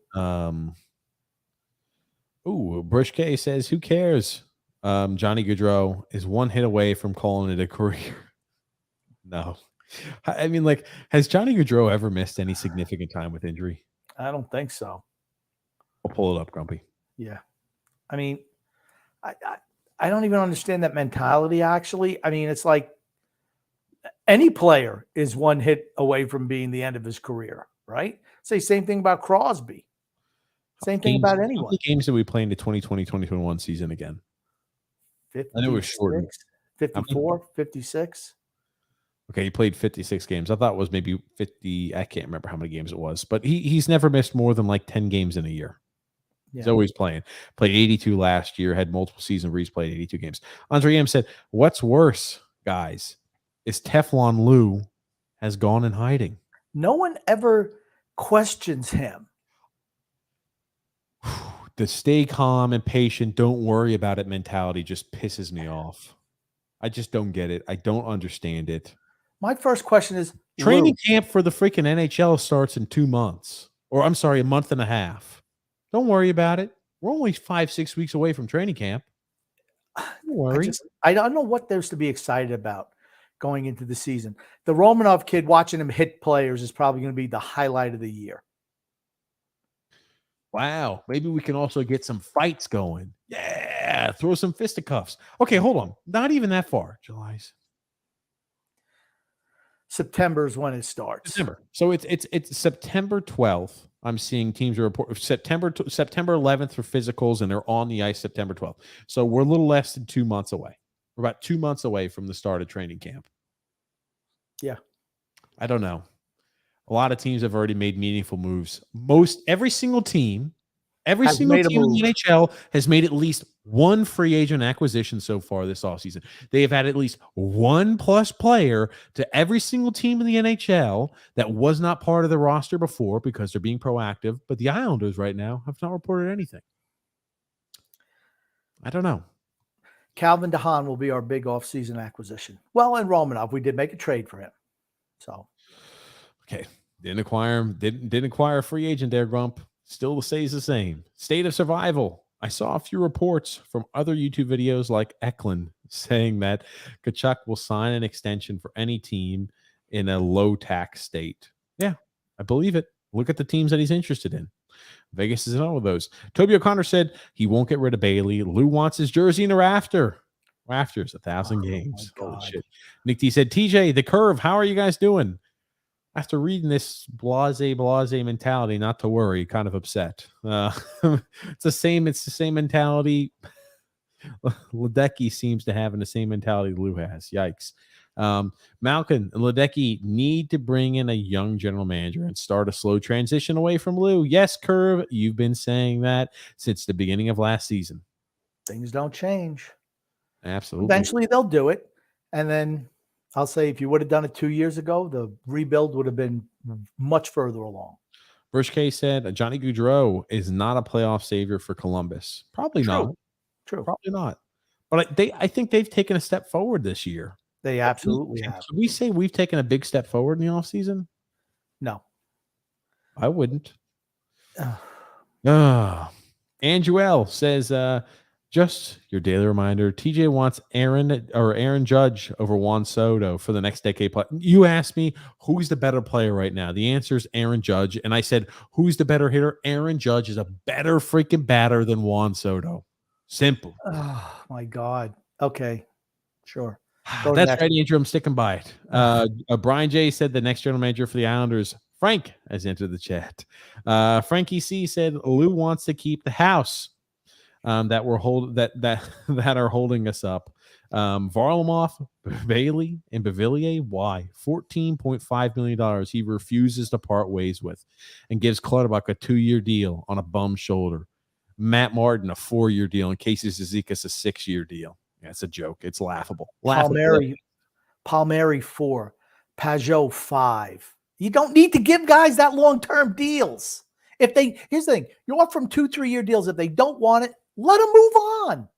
Brush K says, who cares? Johnny Gaudreau is one hit away from calling it a career. No. I mean, like, has Johnny Gaudreau ever missed any significant time with injury? I don't think so. I'll pull it up, Grumpy. Yeah. I mean, I don't even understand that mentality, actually. I mean, it's like any player is one hit away from being the end of his career, right? Say same thing about Crosby. Same thing about anyone. How many games did we play in the 2020-2021 season again? 56, I know it was short. 54, 56. Okay, he played 56 games. I thought it was maybe 50. I can't remember how many games it was, but he's never missed more than like 10 games in a year. Yeah. He's always playing. Played 82 last year, had multiple seasons where he's played 82 games. Andre M said, what's worse, guys, is Teflon Lou has gone in hiding. No one ever questions him. The stay calm and patient, don't worry about it mentality just pisses me off. I just don't get it. I don't understand it. My first question is, training camp for the freaking NHL starts in 2 months. Or I'm sorry, a month and a half. Don't worry about it. We're only 5-6 weeks away from training camp. Don't worry. I don't know what there's to be excited about going into the season. The Romanov kid, watching him hit players, is probably going to be the highlight of the year. Wow. Maybe we can also get some fights going. Yeah. Throw some fisticuffs. Okay, hold on. Not even that far. July's September is when it starts. September. So it's September 12th. I'm seeing teams are report September 11th for physicals, and they're on the ice September 12th. So we're a little less than 2 months away. We're about 2 months away from the start of training camp. Yeah. I don't know. A lot of teams have already made meaningful moves. Every single team in the NHL has made at least one free agent acquisition so far this offseason. They have had at least one plus player to every single team in the NHL that was not part of the roster before because they're being proactive. But the Islanders right now have not reported anything. I don't know. Calvin DeHaan will be our big offseason acquisition. Well, and Romanov, we did make a trade for him. So, okay. Didn't acquire him. Didn't acquire a free agent there, Grump. Still stays the same. State of survival. I saw a few reports from other YouTube videos like Eklund saying that Tkachuk will sign an extension for any team in a low tax state. Yeah, I believe it. Look at the teams that he's interested in. Vegas is in all of those. Toby O'Connor said he won't get rid of Bailey. Lou wants his jersey in the rafters 1,000 games. Holy shit. Nick D said, TJ, the curve, how are you guys doing? After reading this blase mentality, not to worry, kind of upset. It's the same mentality Ledecky seems to have, and the same mentality Lou has. Yikes. Malkin and Ledecky need to bring in a young general manager and start a slow transition away from Lou. Yes, Curve, you've been saying that since the beginning of last season. Things don't change. Absolutely. Eventually they'll do it. And then I'll say if you would have done it 2 years ago, the rebuild would have been much further along. Bruce K said Johnny Gaudreau is not a playoff savior for Columbus. Probably not. True. Probably not. But I think they've taken a step forward this year. They absolutely have. Should we say we've taken a big step forward in the offseason? No. I wouldn't. Andrew L says, just your daily reminder, TJ wants Aaron Judge over Juan Soto for the next decade. You asked me who's the better player right now. The answer is Aaron Judge. And I said, who's the better hitter? Aaron Judge is a better freaking batter than Juan Soto. Simple. Oh, my God. Okay. Sure. That's right, Andrew. I'm sticking by it. Brian J said the next general manager for the Islanders, Frank, has entered the chat. Frankie C said Lou wants to keep the house that are holding us up. Varlamov, Bailey, and Bavillier. Why? $14.5 million he refuses to part ways with, and gives Clutterbuck a 2-year deal on a bum shoulder. Matt Martin a 4-year deal, and Casey Zizekas a 6-year deal. Yeah, it's a joke. It's laughable. Palmieri 4, Pajot 5. You don't need to give guys that long-term deals. Here's the thing, you offer them 2-3 year deals. If they don't want it, let them move on.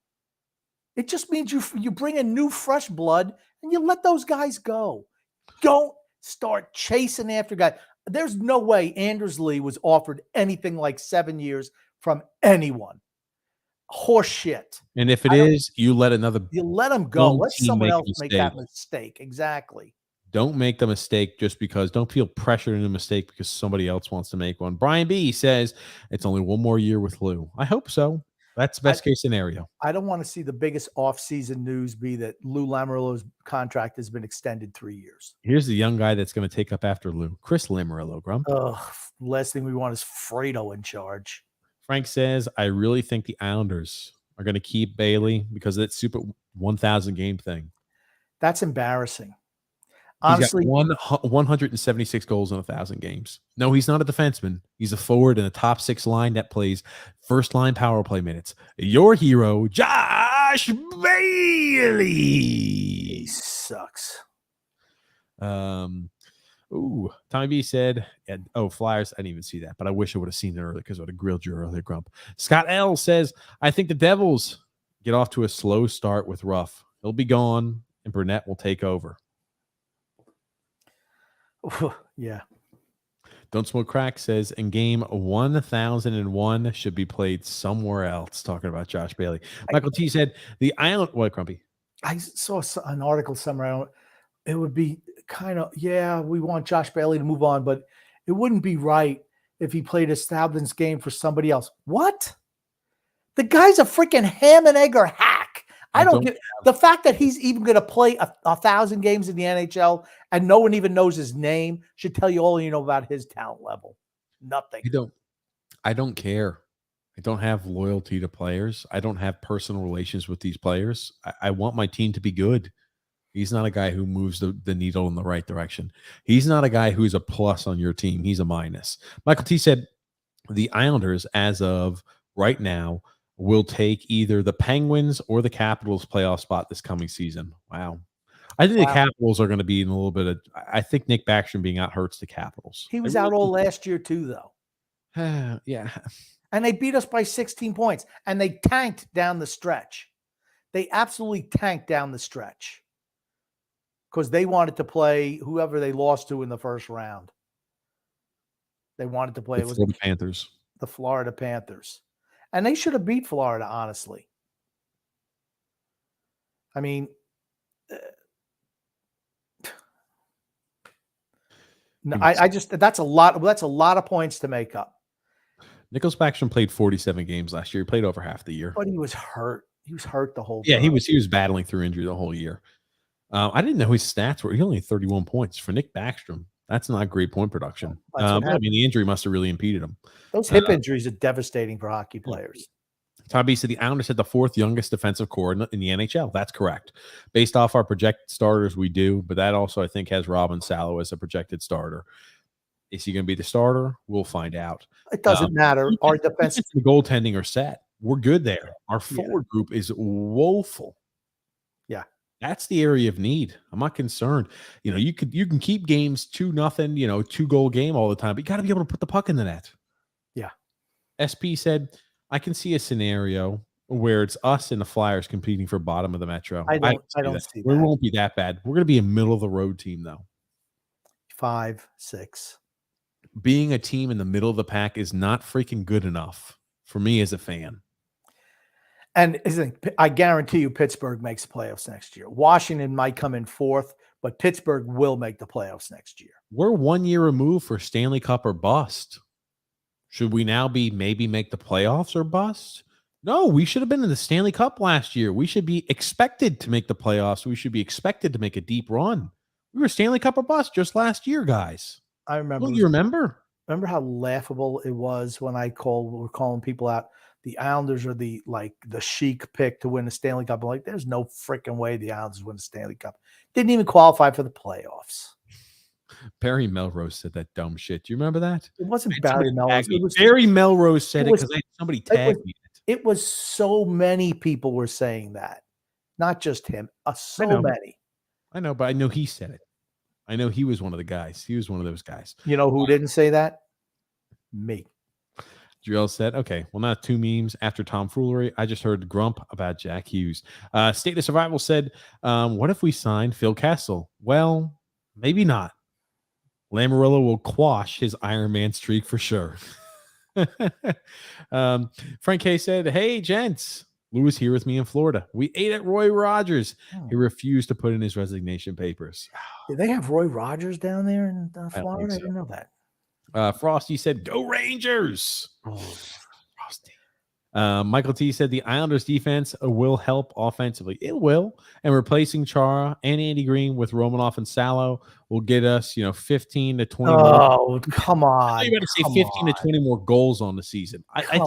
It just means you bring in new fresh blood and you let those guys go. Don't start chasing after guys. There's no way Anders Lee was offered anything like 7 years from anyone. Horse shit. And if it is, you let him go. Let someone else make that mistake. Exactly. Don't make the mistake just because. Don't feel pressured into a mistake because somebody else wants to make one. Brian B says it's only one more year with Lou. I hope so. That's the best case scenario. I don't want to see the biggest off-season news be that Lou Lamoriello's contract has been extended 3 years. Here's the young guy that's going to take up after Lou, Chris Lamoriello. Grump. Last thing we want is Fredo in charge. Frank says, I really think the Islanders are going to keep Bailey because of that super 1,000 game thing. That's embarrassing. Honestly, he's got 176 goals in 1,000 games. No, he's not a defenseman. He's a forward in the top 6 line that plays first line power play minutes. Your hero, Josh Bailey. He sucks. Tommy B said, Flyers. I didn't even see that, but I wish I would have seen it earlier because I would have grilled you earlier, Grump. Scott L says, I think the Devils get off to a slow start with Ruff. He'll be gone, and Burnett will take over. Yeah. Don't Smoke Crack says in game 1001 should be played somewhere else. Talking about Josh Bailey. Michael T said the island. What, Crumpy? I saw an article somewhere. It would be kind of, yeah, we want Josh Bailey to move on, but it wouldn't be right if he played a Stablin's game for somebody else. What? The guy's a freaking ham and egg or hack. I don't get the fact that he's even going to play 1,000 games in the NHL and no one even knows his name should tell you all you know about his talent level. Nothing. I don't care. I don't have loyalty to players. I don't have personal relations with these players. I want my team to be good. He's not a guy who moves the needle in the right direction. He's not a guy who's a plus on your team. He's a minus. Michael T said the Islanders, as of right now, will take either the Penguins or the Capitals playoff spot this coming season. Wow. I think the Capitals are going to be in a little bit of – I think Nick Backstrom being out hurts the Capitals. He was out all last year too, though. Yeah. And they beat us by 16 points, and they tanked down the stretch. They absolutely tanked down the stretch because they wanted to play whoever they lost to in the first round. They wanted to play the Panthers. The Florida Panthers. And they should have beat Florida, honestly. I mean, I just that's a lot. That's a lot of points to make up. Nicholas Backstrom played 47 games last year. He played over half the year, but he was hurt. He was hurt the whole time. Yeah, he was battling through injury the whole year. I didn't know his stats were. He only had 31 points for Nick Backstrom. That's not great point production. I mean, the injury must have really impeded him. Those hip injuries are devastating for hockey players. Tom B said the Islanders had the fourth youngest defensive core in the NHL. That's correct. Based off our projected starters, we do, but that also, I think, has Robin Salo as a projected starter. Is he going to be the starter? We'll find out. It doesn't matter. Our defense and the goaltending are set. We're good there. Our forward group is woeful. Yeah. That's the area of need. I'm not concerned. You know, you can keep games 2-0, 2-goal game all the time, but you got to be able to put the puck in the net. Yeah. SP said, I can see a scenario where it's us and the Flyers competing for bottom of the Metro. I don't see that. We won't be that bad. We're going to be a middle of the road team, though. 5, 6. Being a team in the middle of the pack is not freaking good enough for me as a fan. And I guarantee you Pittsburgh makes the playoffs next year. Washington might come in fourth, but Pittsburgh will make the playoffs next year. We're 1 year removed for Stanley Cup or bust. Should we now be maybe make the playoffs or bust? No, we should have been in the Stanley Cup last year. We should be expected to make the playoffs. We should be expected to make a deep run. We were Stanley Cup or bust just last year, guys. I remember. Well, you remember? Remember how laughable it was when we're calling people out. The Islanders are the chic pick to win the Stanley Cup. I'm like, there's no freaking way the Islanders win the Stanley Cup. Didn't even qualify for the playoffs. Barry Melrose said that dumb shit. Do you remember that? It wasn't Barry Melrose. Barry Melrose said it because somebody tagged me. It was so many people were saying that. Not just him. So many. I know, but I know he said it. I know he was one of the guys. He was one of those guys. You know who didn't say that? Me. Jarrell said, okay, well, not 2 memes after tomfoolery. I just heard grump about Jack Hughes. State of Survival said, what if we signed Phil Kessel? Well, maybe not. Lamoriello will quash his Iron Man streak for sure. Frank K said, hey, gents. Lou here with me in Florida. We ate at Roy Rogers. He refused to put in his resignation papers. Do they have Roy Rogers down there in Florida? I didn't know that. Frosty said, go Rangers. Oh, Frosty. Michael T said the Islanders defense will help offensively. It will. And replacing Chara and Andy Green with Romanoff and Salo will get us, 15 to 20 more. Oh, come on. You got to say 15 to 20 more goals on the season. I think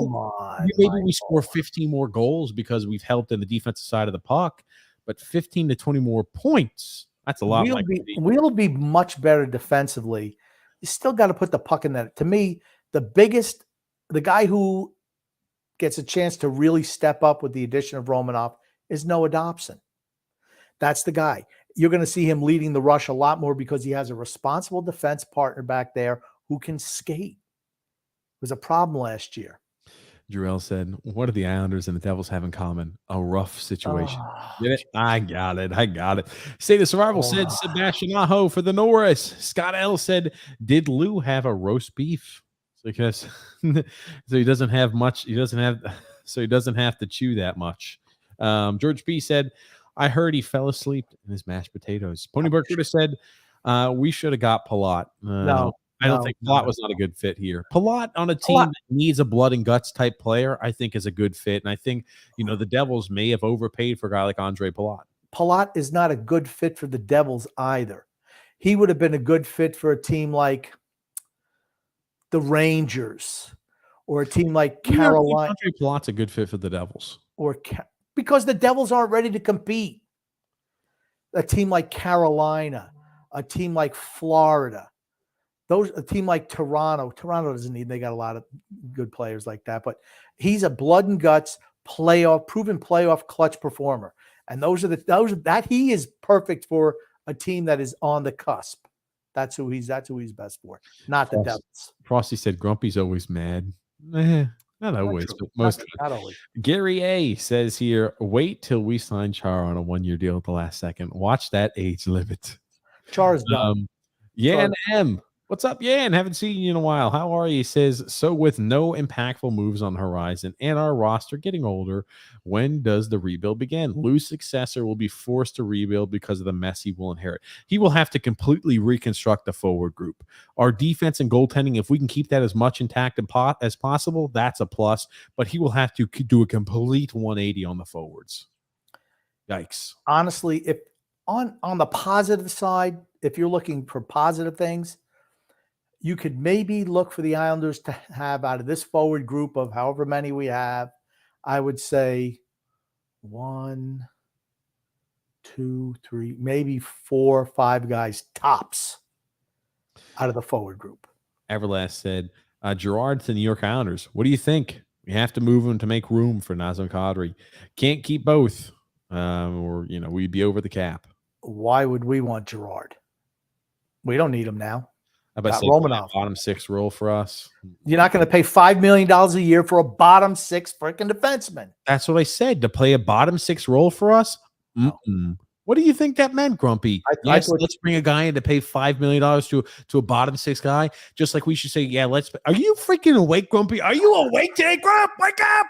maybe we score 15 more goals because we've helped in the defensive side of the puck, but 15 to 20 more points, that's a lot. We'll be much better defensively. You still got to put the puck in that. To me, the guy who gets a chance to really step up with the addition of Romanoff is Noah Dobson. That's the guy. You're going to see him leading the rush a lot more because he has a responsible defense partner back there who can skate. It was a problem last year. Jarrell said, "What do the Islanders and the Devils have in common? A rough situation." Oh, Get it? I got it. I got it. State of Survival said oh. Sebastian Aho for the Norris. Scott L said, "Did Lou have a roast beef?" Because so he doesn't have much. He doesn't have. So he doesn't have to chew that much. George B said, "I heard he fell asleep in his mashed potatoes." Pony Barcuda said, "We should have got Palat." No, I don't no, think no, Palat no. was not a good fit here. Palat on a team that needs a blood and guts type player, I think, is a good fit. And I think, the Devils may have overpaid for a guy like Andre Palat. Palat is not a good fit for the Devils either. He would have been a good fit for a team like the Rangers or a team like Carolina. Andre Palat's a good fit for the Devils. Because the Devils aren't ready to compete. A team like Carolina, a team like Florida, a team like Toronto. Toronto doesn't need. They got a lot of good players like that, but he's a blood and guts proven playoff clutch performer, and that he is perfect for a team that is on the cusp. That's who he's best for, not the Devils. Frosty said Grumpy's always mad. Not always, but most. Not always. Gary A says here, "Wait till we sign Char on a 1-year deal at the last second. Watch that age limit." Char's done. Yan M. What's up, Yan? Haven't seen you in a while. How are you? He says, "So with no impactful moves on the horizon and our roster getting older, when does the rebuild begin? Lou's successor will be forced to rebuild because of the mess he will inherit. He will have to completely reconstruct the forward group. Our defense and goaltending, if we can keep that as much intact as possible, that's a plus. But he will have to do a complete 180 on the forwards." Yikes. Honestly, if on the positive side, if you're looking for positive things, you could maybe look for the Islanders to have out of this forward group of however many we have, I would say 1, 2, 3, maybe 4 or 5 guys tops out of the forward group. Everlast said, "Gerard to the New York Islanders. What do you think? We have to move him to make room for Nazem Kadri. Can't keep both, or we'd be over the cap." Why would we want Gerard? We don't need him now. How about Got Romanov. bottom 6 role for us? You're not going to pay $5 million a year for a bottom 6 freaking defenseman. That's what I said. To play a bottom 6 role for us? Mm-mm. What do you think that meant, Grumpy? Let's bring a guy in to pay $5 million to a bottom 6 guy. Just like we should say, yeah, let's. Are you freaking awake, Grumpy? Are you awake today, Grump? Wake up!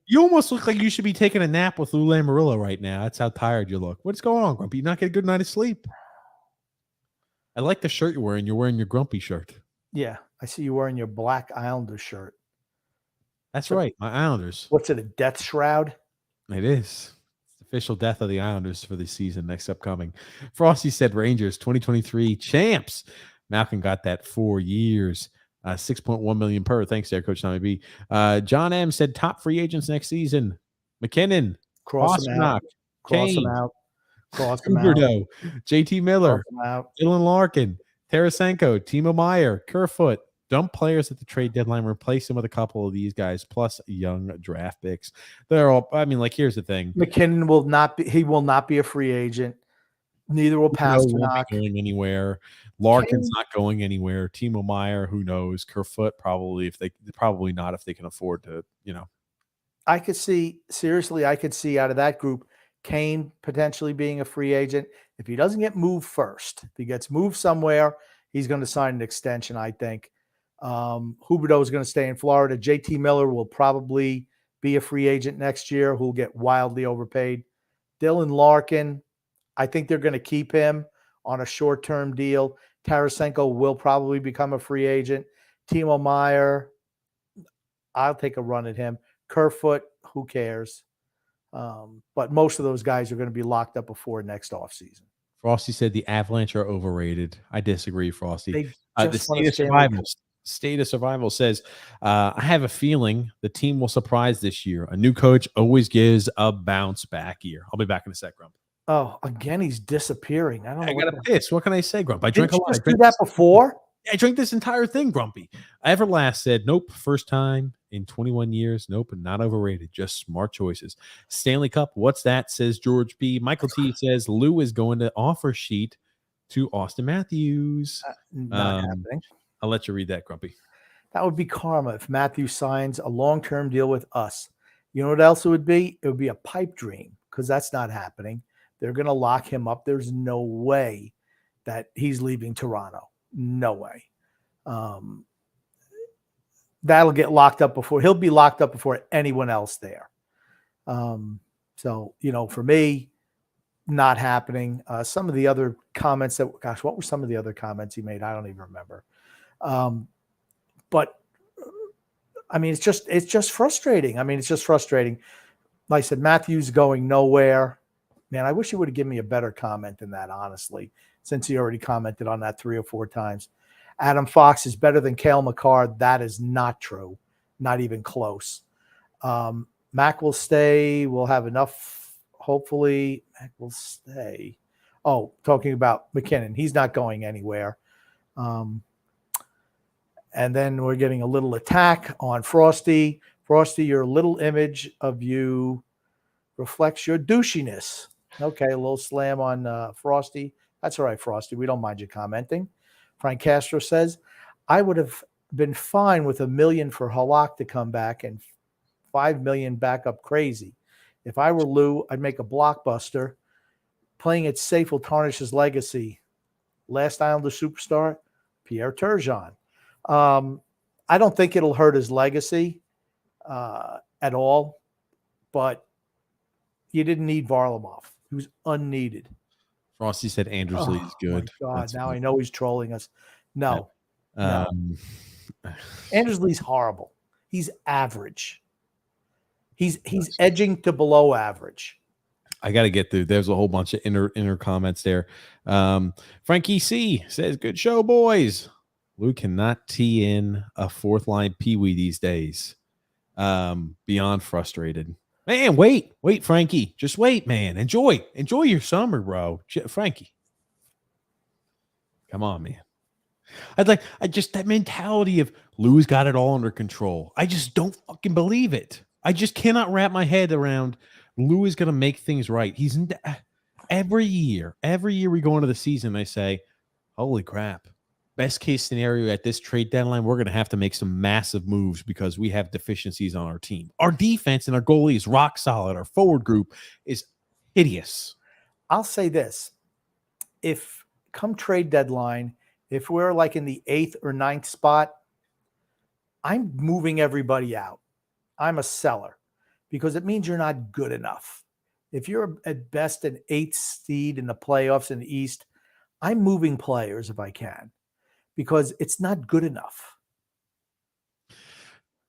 You almost look like you should be taking a nap with Lou Lamoriello right now. That's how tired you look. What's going on, Grumpy? You not get a good night of sleep? I like the shirt you're wearing. You're wearing your Grumpy shirt. Yeah, I see you wearing your black Islander shirt. That's right, my Islanders. What's it, a death shroud? It is. It's the official death of the Islanders for the season next upcoming. Frosty said Rangers 2023 champs. Malcolm got that 4 years. 6.1 million per. Thanks there, Coach Tommy B. John M said top free agents next season: McKinnon, Cross him out. Gaudreau, JT Miller, Dylan Larkin, Tarasenko, Timo Meyer, Kerfoot. Dump players at the trade deadline, replace them with a couple of these guys, plus young draft picks. They're all. I mean, here's the thing: McKinnon will not be. He will not be a free agent. Neither will Pasternak. Going anywhere. Larkin's not going anywhere. Timo Meyer, who knows? Kerfoot probably not if they can afford to. I could see out of that group Kane potentially being a free agent. If he doesn't get moved first, if he gets moved somewhere, he's going to sign an extension, I think. Huberdeau is going to stay in Florida. JT Miller will probably be a free agent next year who'll get wildly overpaid. Dylan Larkin, I think they're going to keep him on a short-term deal. Tarasenko will probably become a free agent. Timo Meyer, I'll take a run at him. Kerfoot, who cares? But most of those guys are going to be locked up before next offseason. Frosty said the Avalanche are overrated. I disagree, Frosty. The State of Survival says, I have a feeling the team will surprise this year. A new coach always gives a bounce back year. I'll be back in a sec, Grump. Oh, again, he's disappearing. I got to piss. What can I say, Grump? I drink a lot. Didn't you do that before? I drank this entire thing, Grumpy. Everlast said, nope, first time in 21 years. Nope, not overrated. Just smart choices. Stanley Cup, what's that, says George B. Michael T says, Lou is going to offer sheet to Austin Matthews. Not happening. I'll let you read that, Grumpy. That would be karma if Matthew signs a long-term deal with us. You know what else it would be? It would be a pipe dream because that's not happening. They're going to lock him up. There's no way that he's leaving Toronto. No way. That'll get locked up before he'll be locked up before anyone else there. So, for me, not happening. Some of the other comments what were some of the other comments he made? I don't even remember. But I mean, it's just frustrating. It's just frustrating. Like I said, Matthew's going nowhere. Man, I wish he would have given me a better comment than that, honestly, since he already commented on that 3 or 4 times. Adam Fox is better than Cale Makar. That is not true. Not even close. Mac will stay. We'll have enough. Hopefully, Mac will stay. Oh, talking about McKinnon. He's not going anywhere. And then we're getting a little attack on Frosty. Frosty, your little image of you reflects your douchiness. Okay, a little slam on Frosty. That's all right, Frosty. We don't mind you commenting. Frank Castro says, I would have been fine with $1 million for Halak to come back and $5 million back up crazy. If I were Lou, I'd make a blockbuster. Playing it safe will tarnish his legacy. Last Islander superstar, Pierre Turgeon. I don't think it'll hurt his legacy at all, but you didn't need Varlamov. He was unneeded. Frosty said Andrews Lee is good. My God, That's now good. I know he's trolling us. No. Um, Andrews Lee's horrible. He's average. He's edging to below average. I got to get through. There's a whole bunch of inner comments there. Frankie C says, good show, boys. Lou cannot tee in a 4th line peewee these days. Beyond frustrated. Man, wait, Frankie. Just wait, man. Enjoy your summer, bro. Frankie. Come on, man. That mentality of Lou's got it all under control. I just don't fucking believe it. I just cannot wrap my head around Lou is going to make things right. He's every year we go into the season, I say, holy crap. Best case scenario at this trade deadline, we're going to have to make some massive moves because we have deficiencies on our team. Our defense and our goalie is rock solid. Our forward group is hideous. I'll say this. If come trade deadline, if we're like in the 8th or 9th spot, I'm moving everybody out. I'm a seller because it means you're not good enough. If you're at best an 8th seed in the playoffs in the East, I'm moving players if I can because it's not good enough.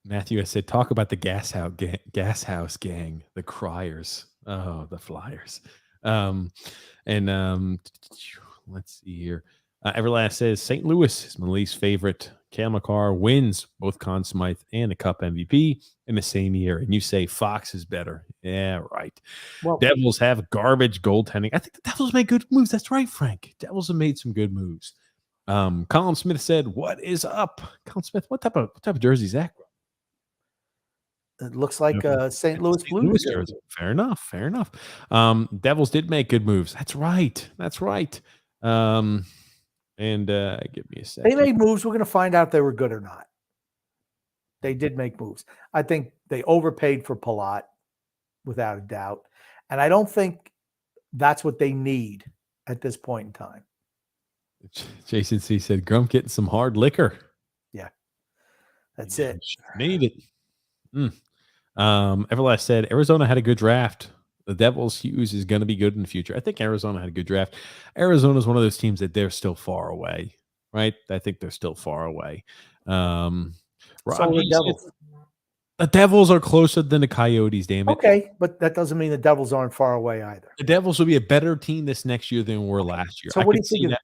Matthew, I said, talk about the gas house gang, the Criers. Oh, the Flyers. Let's see here. Everlast says St. Louis is my least favorite. Cale Makar wins both Conn Smythe and the Cup MVP in the same year. And you say Fox is better. Yeah, right. Well, Devils have garbage goaltending. I think the Devils made good moves. That's right, Frank. Devils have made some good moves. Colin Smith said, what is up? Colin Smith, what type of jersey is that? It looks like St. Louis Blues jersey. Fair enough. Devils did make good moves. That's right. And give me a second. They made moves. We're going to find out if they were good or not. They did make moves. I think they overpaid for Palat, without a doubt. And I don't think that's what they need at this point in time. Jason C. said, Grump getting some hard liquor. Yeah. That's it. Need it. Everlast said, Arizona had a good draft. The Devils, Hughes is going to be good in the future. I think Arizona had a good draft. Arizona is one of those teams that they're still far away, right? I think they're still far away. So the Devils. The Devils are closer than the Coyotes, damn it. Okay, but that doesn't mean the Devils aren't far away either. The Devils will be a better team this next year than we were last year. So what do you think?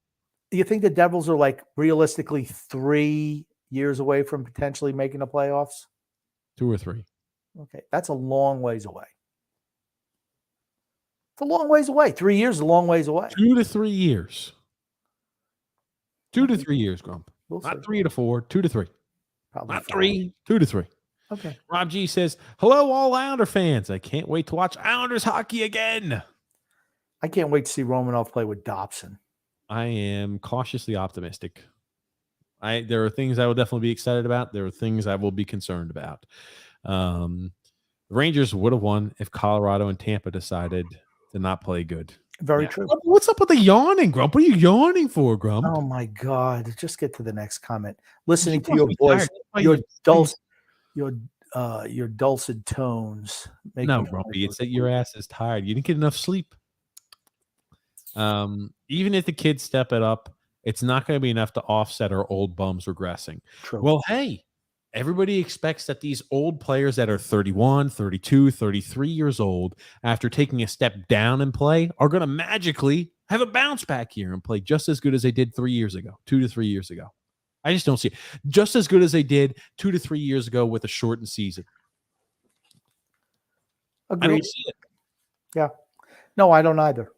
Do you think the Devils are like realistically 3 years away from potentially making the playoffs? 2 or 3. Okay, that's a long ways away. It's a long ways away. 3 years is a long ways away. 2 to 3 years. 2 to 3 years, Grump. We'll Not 3 to 4, 2 to 3. Probably not 3, 2 to 3. Okay. Rob G says, hello, all Islander fans. I can't wait to watch Islanders hockey again. I can't wait to see Romanov play with Dobson. I am cautiously optimistic. There are things I will definitely be excited about. There are things I will be concerned about. The Rangers would have won if Colorado and Tampa decided to not play good. Very true. What's up with the yawning, Grump? What are you yawning for, Grump? Oh my God! Just get to the next comment. Listening to must your be voice, tired. your dulcet tones. Make No, me Grumpy, it's that your ass is tired. You didn't get enough sleep. Even if the kids step it up, it's not going to be enough to offset our old bums regressing. True. Well, hey, everybody expects that these old players that are 31, 32, 33 years old, after taking a step down in play, are going to magically have a bounce back here and play just as good as they did 3 years ago, 2 to 3 years ago. I just don't see it. Just as good as they did 2 to 3 years ago with a shortened season. Agreed. I don't see it. Yeah. No, I don't either.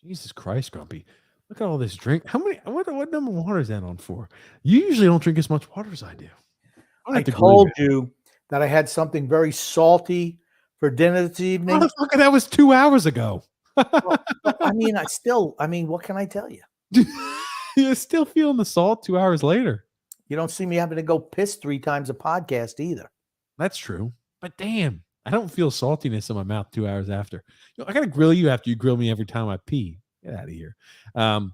Jesus Christ, Grumpy. Look at all this drink. What number of water is that on for? You usually don't drink as much water as I do. I told you that I had something very salty for dinner this evening. Motherfucker, that was 2 hours ago. I mean, what can I tell you? You're still feeling the salt 2 hours later. You don't see me having to go piss 3 times a podcast either. That's true. But damn, I don't feel saltiness in my mouth 2 hours after. I gotta grill you after you grill me every time I pee. Get out of here. But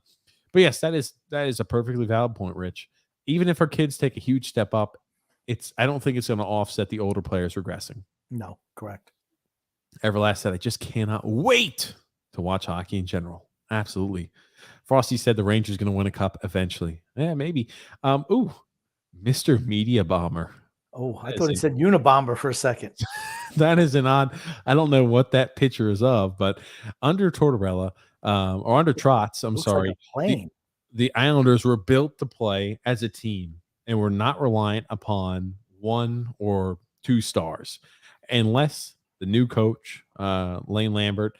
yes, that is a perfectly valid point, Rich. Even if our kids take a huge step up, I don't think it's going to offset the older players regressing. No, correct. Everlast said, I just cannot wait to watch hockey in general. Absolutely. Frosty said the Rangers going to win a cup eventually. Yeah, maybe. Mr. Media Bomber. Oh, I thought it said Unabomber for a second. That is an odd. I don't know what that picture is of, but under Tortorella, or under Trotz, I'm sorry. Like the Islanders were built to play as a team and were not reliant upon 1 or 2 stars, unless the new coach, Lane Lambert,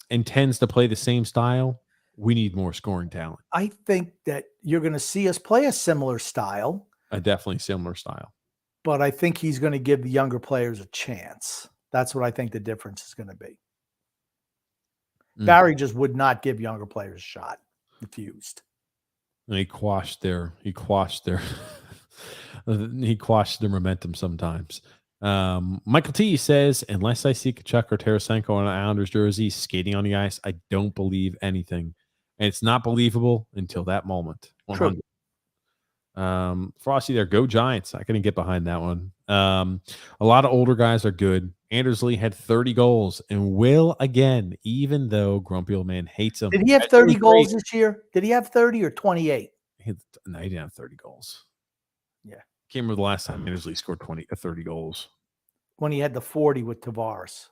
intends to play the same style. We need more scoring talent. I think that you're going to see us play a similar style. A definitely similar style. But I think he's going to give the younger players a chance. That's what I think the difference is going to be. Barry just would not give younger players a shot. Refused. And he quashed their momentum sometimes. Michael T says, unless I see Tkachuk or Tarasenko on an Islanders jersey skating on the ice, I don't believe anything. And it's not believable until that moment. 100. Frosty there, go Giants. I couldn't get behind that one. A lot of older guys are good. Andersley had 30 goals and will again, even though Grumpy Old Man hates him. Did he have 30 goals this year? Did he have 30 or 28? No, he didn't have 30 goals. Yeah. Can't remember the last time Andersley scored 30 goals. When he had the 40 with Tavares.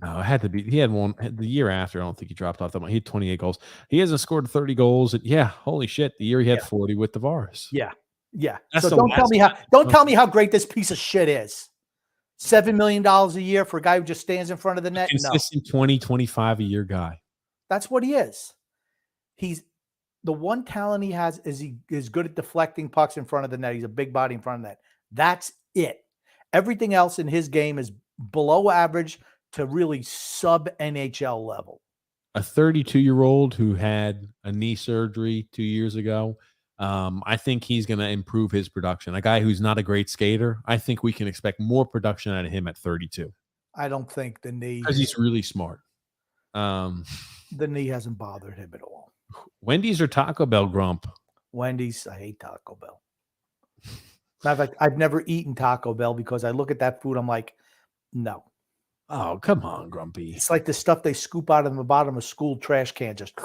No, it had to be. He had one the year after. I don't think he dropped off that much. He had 28 goals. He hasn't scored 30 goals. Yeah, holy shit. The year he had 40 with Tavares. Yeah. Yeah. That's so don't tell me how great this piece of shit is. $7 million a year for a guy who just stands in front of the net. Consistent 20, 25 a year guy. That's what he is. He's the one talent he has is he is good at deflecting pucks in front of the net. He's a big body in front of the net. That's it. Everything else in his game is below average to really sub NHL level. A 32-year-old who had a knee surgery 2 years ago. I think he's going to improve his production. A guy who's not a great skater, I think we can expect more production out of him at 32. I don't think the knee, because he's really smart. The knee hasn't bothered him at all. Wendy's or Taco Bell, Grump? Wendy's. I hate Taco Bell. Matter of fact, I've never eaten Taco Bell because I look at that food, I'm like, no. Oh, come on, Grumpy. It's like the stuff they scoop out of the bottom of school trash can, just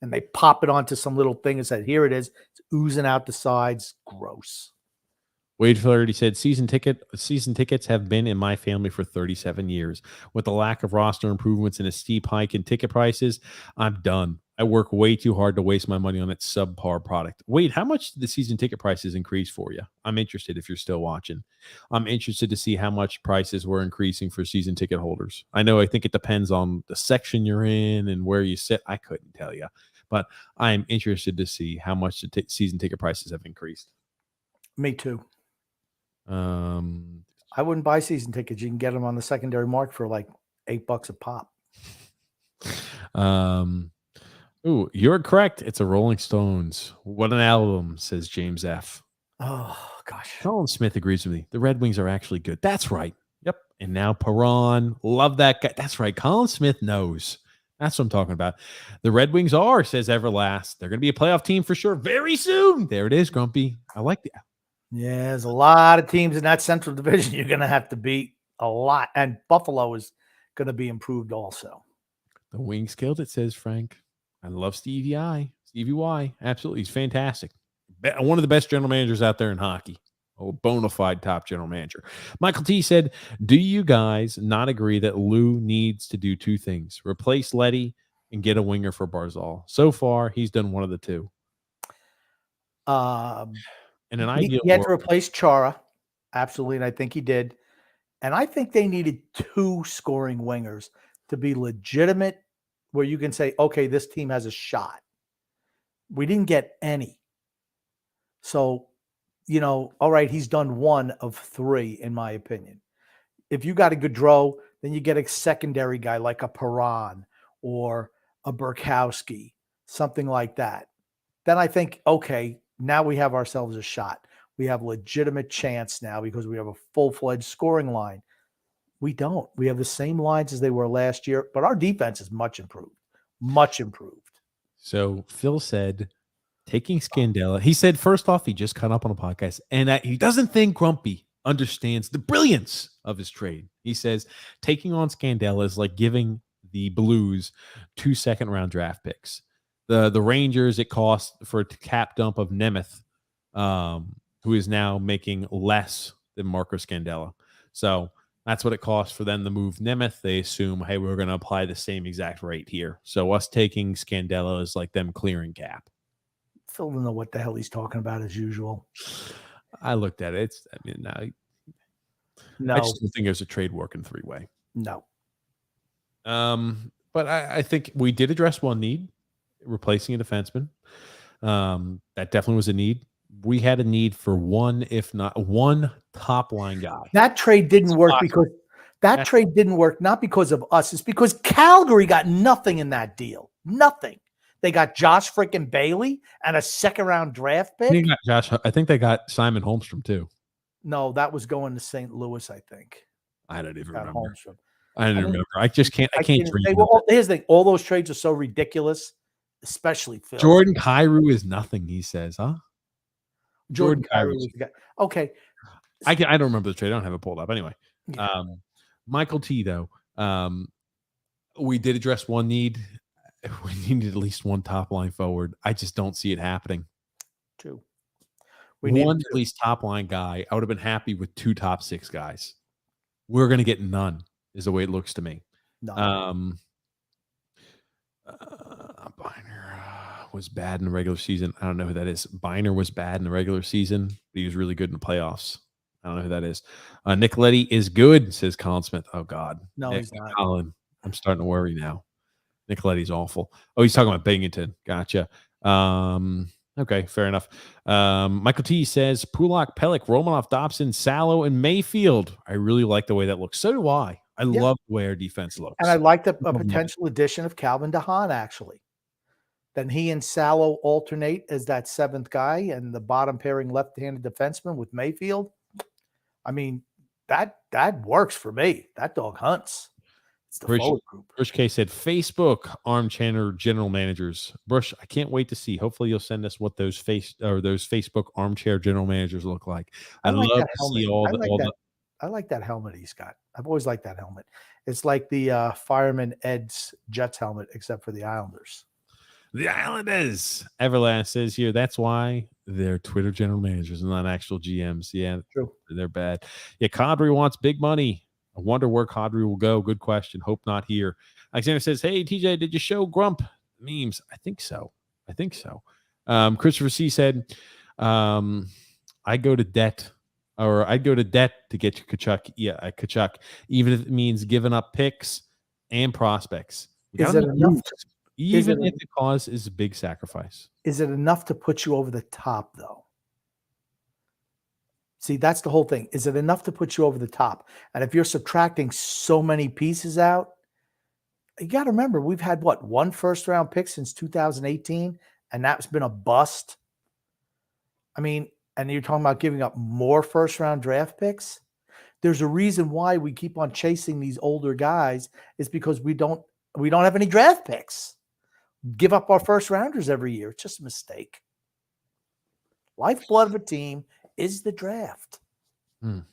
and they pop it onto some little thing and said, here it is. It's oozing out the sides. Gross. Wade Flaherty said, season tickets have been in my family for 37 years. With the lack of roster improvements and a steep hike in ticket prices, I'm done. I work way too hard to waste my money on that subpar product. Wade, how much did the season ticket prices increase for you? I'm interested if you're still watching. I'm interested to see how much prices were increasing for season ticket holders. I think it depends on the section you're in and where you sit. I couldn't tell you. But I'm interested to see how much the season ticket prices have increased. Me too. I wouldn't buy season tickets. You can get them on the secondary market for like $8 a pop. Ooh, you're correct. It's a Rolling Stones. What an album, says James F. Oh gosh. Colin Smith agrees with me. The Red Wings are actually good. That's right. Yep. And now Perron. Love that guy. That's right. Colin Smith knows. That's what I'm talking about. The Red Wings are, says Everlast. They're going to be a playoff team for sure very soon. There it is, Grumpy. I like that. Yeah, there's a lot of teams in that Central Division you're going to have to beat a lot. And Buffalo is going to be improved also. The Wings killed it, says Frank. I love Stevie Y. Absolutely. He's fantastic. One of the best general managers out there in hockey. A bona fide top general manager. Michael T said, do you guys not agree that Lou needs to do two things? Replace Letty and get a winger for Barzal. So far, he's done one of the two. In an ideal he had to world, replace Chara. Absolutely. And I think he did. And I think they needed two scoring wingers to be legitimate, where you can say, okay, this team has a shot. We didn't get any. So, all right, he's done one of three, in my opinion. If you got a Gaudreau, then you get a secondary guy like a Perron or a Burkowski, something like that. Then I think, okay, now we have ourselves a shot. We have legitimate chance now because we have a full-fledged scoring line. We don't. We have the same lines as they were last year, but our defense is much improved. Much improved. So Phil said, taking Scandella, he said, first off, he just caught up on a podcast, and he doesn't think Grumpy understands the brilliance of his trade. He says, taking on Scandella is like giving the Blues 2 second-round draft picks. The Rangers, it cost for a cap dump of Nemeth, who is now making less than Marco Scandella. So that's what it costs for them to move Nemeth. They assume, hey, we're going to apply the same exact rate here. So us taking Scandella is like them clearing cap. Phil doesn't know what the hell he's talking about as usual. I looked at it. No. I just don't think there's a trade working three-way. No. But I think we did address one need, replacing a defenseman. That definitely was a need. We had a need for one, if not one, top line guy. That trade didn't work because trade didn't work not because of us. It's because Calgary got nothing in that deal. Nothing. They got Josh freaking Bailey and a second-round draft pick. I think they got Simon Holmstrom too. No, that was going to St. Louis, I think. I don't even remember. Holmstrom. I don't remember. I just can't. I can't dream. Here's the thing: all those trades are so ridiculous, especially Phil. Jordan Kyrou is nothing. He says, huh? Jordan Kyrou was the guy. Okay. I don't remember the trade. I don't have it pulled up. Anyway, Yeah. Michael T though, we did address one need. We needed at least one top line forward. I just don't see it happening. Two. One at least top line guy. I would have been happy with two top six guys. We're going to get none, is the way it looks to me. No. Biner was bad in the regular season. I don't know who that is. Biner was bad in the regular season, but he was really good in the playoffs. I don't know who that is. Nick Leddy is good, says Colin Smith. Oh, God. No, he's not. Colin, I'm starting to worry now. Nick Leddy's awful. Oh, he's talking about Binghamton. Gotcha. Okay, fair enough. Michael T says, Pulak, Pellick, Romanoff, Dobson, Salo, and Mayfield. I really like the way that looks. So do I. I love the way our defense looks. And I like a potential addition of Calvin DeHaan, actually. Then he and Salo alternate as that seventh guy and the bottom pairing left-handed defenseman with Mayfield. I mean, that works for me. That dog hunts. It's the forward group. Brush K said, Facebook armchair general managers. Brush, I can't wait to see. Hopefully you'll send us what those Facebook armchair general managers look like. I'd love to see all the I like that helmet he's got. I've always liked that helmet. It's like the fireman Ed's Jets helmet, except for the Islanders. The Islanders. Everlast says here, that's why they're Twitter general managers and not actual GMs. Yeah, true. They're bad. Yeah, Kadri wants big money. I wonder where Kadri will go. Good question. Hope not here. Alexander says, hey, TJ, did you show Grump memes? I think so. Christopher C said, I'd go to debt to get you Tkachuk. Yeah, Tkachuk, even if it means giving up picks and prospects. Is it enough? Even if the cause is a big sacrifice. Is it enough to put you over the top, though? See, that's the whole thing. Is it enough to put you over the top? And if you're subtracting so many pieces out, You got to remember, we've had one first-round pick since 2018, and that's been a bust. I mean, and you're talking about giving up more first-round draft picks. There's a reason why we keep on chasing these older guys. Is because we don't have any draft picks. Give up our first rounders every year. It's just a mistake. Lifeblood of a team is the draft. Oh,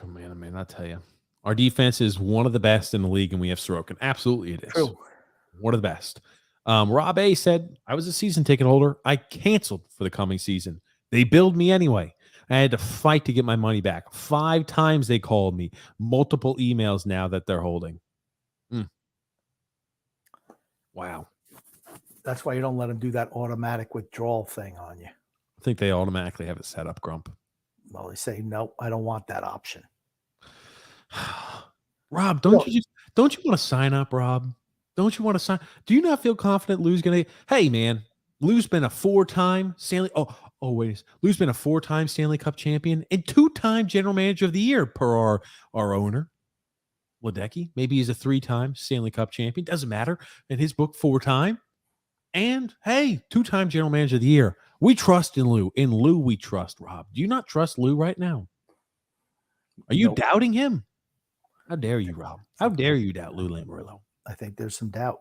man, I'll tell you. Our defense is one of the best in the league, and we have Sorokin. Absolutely, it is. True. One of the best. Rob A said, I was a season ticket holder. I canceled for the coming season. They billed me anyway. I had to fight to get my money back. 5 times they called me. Multiple emails now that they're holding. Wow. That's why you don't let them do that automatic withdrawal thing on you. I think they automatically have it set up, Grump. Well, they say, no, I don't want that option. Rob, don't you want to sign up, Rob? Don't you want to sign? Do you not feel confident Lou's going to? Hey, man, Lou's been a 4-time Stanley. Lou's been a 4-time Stanley Cup champion and 2-time General Manager of the Year per our owner, Ledecky. Maybe he's a 3-time Stanley Cup champion. Doesn't matter. In his book, 4-time. And hey, 2-time General Manager of the Year. We trust in Lou. In Lou, we trust, Rob. Do you not trust Lou right now? Are you doubting him? How dare you, Rob? How dare you doubt Lou Lamoriello? I think there's some doubt.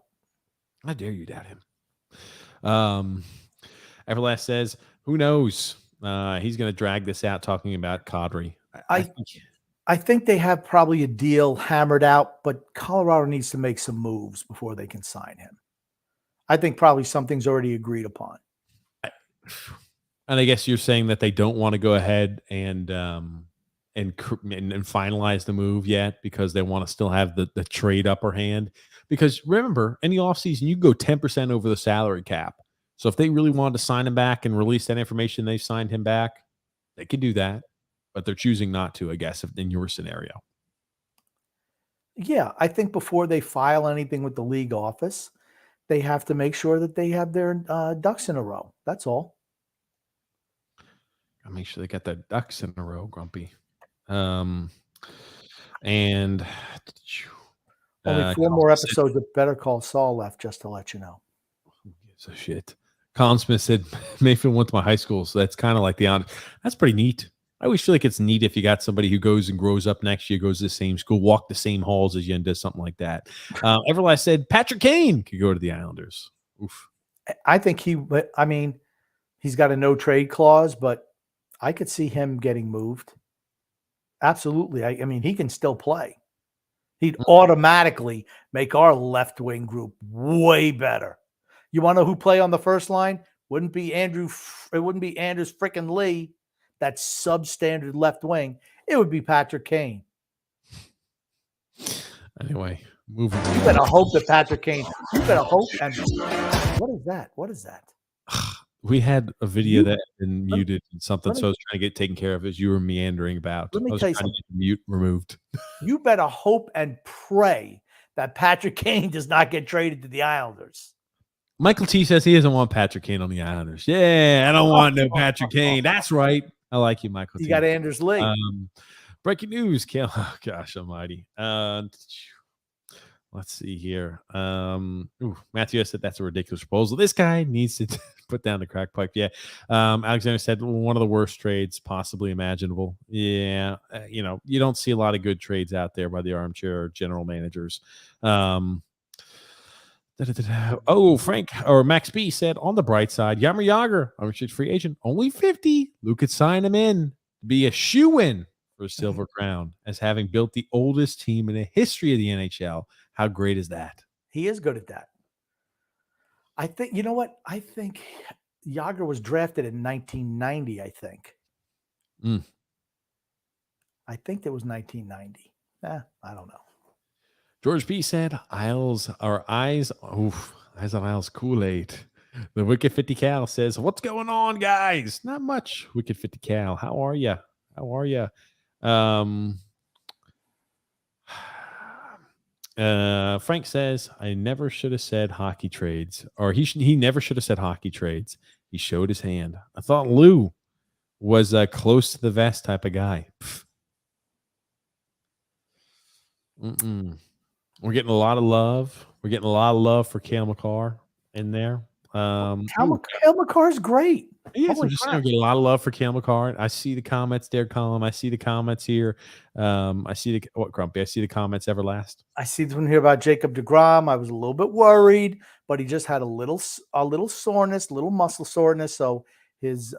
How dare you doubt him? Everlast says, who knows? He's going to drag this out talking about Kadri. I think they have probably a deal hammered out, but Colorado needs to make some moves before they can sign him. I think probably something's already agreed upon. And I guess you're saying that they don't want to go ahead and finalize the move yet because they want to still have the trade upper hand. Because remember, in the offseason, you go 10% over the salary cap. So if they really wanted to sign him back and release that information, they signed him back, they could do that. But they're choosing not to, I guess, in your scenario. Yeah, I think before they file anything with the league office, they have to make sure that they have their ducks in a row. That's all. I'll make sure they got their ducks in a row, Grumpy. And only 4 more episodes of Better Call Saul left, just to let you know. Who gives a shit? Colin Smith said Mayfield went to my high school, so that's kind of like the honor. That's pretty neat. I always feel like it's neat if you got somebody who goes and grows up next year, goes to the same school, walk the same halls as you, and does something like that. Everlast said Patrick Kane could go to the Islanders. Oof. I think he's got a no trade clause, but I could see him getting moved. Absolutely. I mean, he can still play. He'd automatically make our left wing group way better. You want to know who play on the first line? It wouldn't be Andrews freaking Lee. That substandard left wing. It would be Patrick Kane. Anyway, moving on. You better hope that Patrick Kane. You better hope. And what is that? What is that? We had a video that had been muted and something, so I was trying to get taken care of as you were meandering about. Let me tell you something. Mute removed. You better hope and pray that Patrick Kane does not get traded to the Islanders. Michael T says he doesn't want Patrick Kane on the Islanders. Yeah, I don't want no Patrick Kane. That's right. I like you, Michael T. You got Anders Lee. Breaking news. Oh, gosh almighty. Let's see here. Matthew said that's a ridiculous proposal. This guy needs to put down the crack pipe. Yeah. Alexander said one of the worst trades possibly imaginable. Yeah. You don't see a lot of good trades out there by the armchair general managers. Frank or Max B said on the bright side, Jaromir Jagr, unrestricted free agent, only 50. Luke could sign him in, be a shoe-in for a Silver Crown as having built the oldest team in the history of the NHL. How great is that? He is good at that. I think, you know what? I think Jagr was drafted in 1990, I think. I think it was 1990. I don't know. George B said, eyes on Isles Kool-Aid. The Wicked 50 Cal says, what's going on, guys? Not much. Wicked 50 Cal. How are you? Frank says, I never should have said hockey trades. Or he never should have said hockey trades. He showed his hand. I thought Lou was close to the vest type of guy. We're getting a lot of love. We're getting a lot of love for Cale Makar in there. Cale McCarr's great. Yes, I'm Holy just saying, crap. we get a lot of love for Cale Makar. I see the comments there, Colin. I see the comments here. I see Grumpy. I see the comments Everlast. I see this one here about Jacob deGrom. I was a little bit worried, but he just had a little soreness, little muscle soreness. So his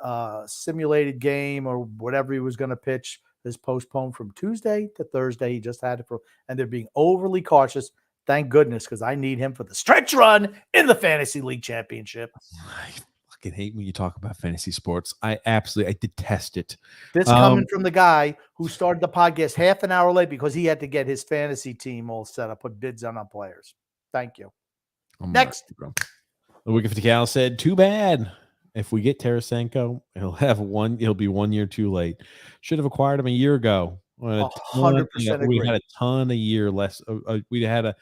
simulated game or whatever he was going to pitch is postponed from Tuesday to Thursday. He just had it and they're being overly cautious. Thank goodness, because I need him for the stretch run in the Fantasy League Championship. I fucking hate when you talk about fantasy sports. I detest it. This coming from the guy who started the podcast half an hour late because he had to get his fantasy team all set up, put bids on players. Thank you. Next. The Wicked 50 Cal said, too bad. If we get Tarasenko, he'll be 1 year too late. Should have acquired him a year ago. 100% we had a ton a year less. We'd had a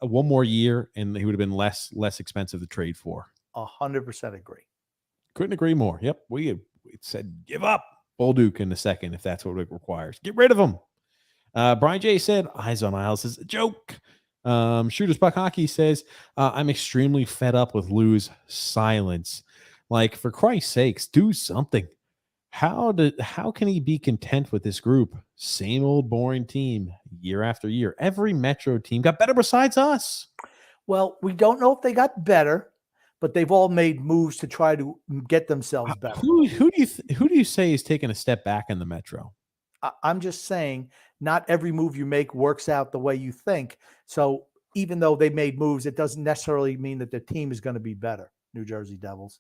one more year, and he would have been less expensive to trade for. 100% agree. Couldn't agree more. Yep, we said give up Bolduc in a second if that's what it requires. Get rid of him. Brian J said eyes on Isles is a joke. Shooters Buck Hockey says I'm extremely fed up with Lou's silence. Like, for Christ's sakes, do something. How can he be content with this group? Same old boring team year after year. Every Metro team got better besides us. Well, we don't know if they got better, but they've all made moves to try to get themselves better. Who do you say is taking a step back in the Metro? I'm just saying, not every move you make works out the way you think. So even though they made moves, it doesn't necessarily mean that their team is going to be better. New Jersey Devils.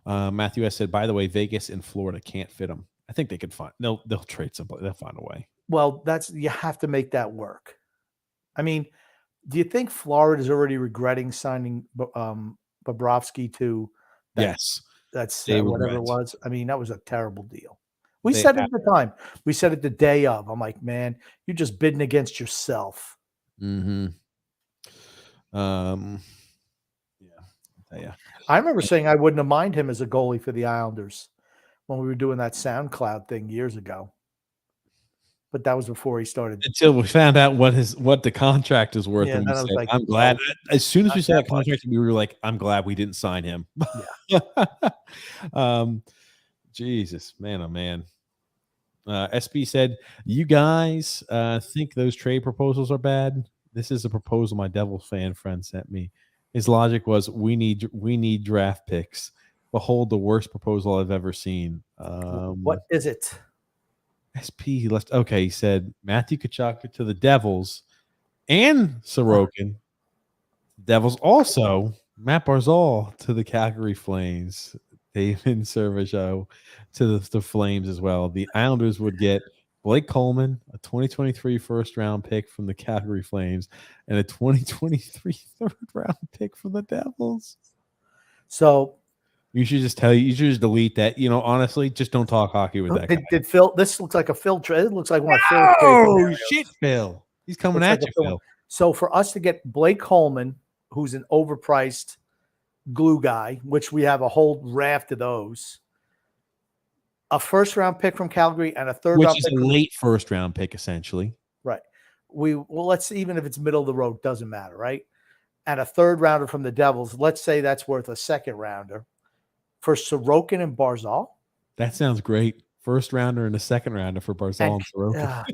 Matthew S said, by the way, Vegas and Florida can't fit them. I think they could find. They'll trade somebody. They'll find a way. Well, you have to make that work. I mean, do you think Florida is already regretting signing Bobrovsky to that? Yes, that's whatever it was. I mean, that was a terrible deal. We said it at the time. We said it the day of. I'm like, man, you're just bidding against yourself. Mm-hmm. Yeah. I remember saying I wouldn't have minded him as a goalie for the Islanders when we were doing that SoundCloud thing years ago. But that was before he started. Until we found out what the contract is worth. Yeah, and then I was like, I'm glad. As soon as we saw that contract, we were like, I'm glad we didn't sign him. Yeah. Jesus, man, oh man. SB said, you guys think those trade proposals are bad? This is a proposal my Devils fan friend sent me. His logic was, we need draft picks. Behold the worst proposal I've ever seen. What is it? SP left. Okay, he said Matthew Tkachuk to the Devils and Sorokin. Devils also Matt Barzal to the Calgary Flames. David Servageau to the Flames as well. The Islanders would get Blake Coleman, a 2023 first-round pick from the Calgary Flames, and a 2023 third-round pick from the Devils. So you should just delete that. You know, honestly, just don't talk hockey with that guy. Did Phil? This looks like a Phil trade. It looks like one of Phil's trades. Oh shit, Phil! He's coming at you, Phil. So for us to get Blake Coleman, who's an overpriced glue guy, which we have a whole raft of those, a first-round pick from Calgary and a third-round pick, which is a late first-round pick, essentially. Right. Let's even if it's middle of the road, doesn't matter, right? And a third rounder from the Devils. Let's say that's worth a second rounder for Sorokin and Barzal. That sounds great. First rounder and a second rounder for Barzal and Sorokin.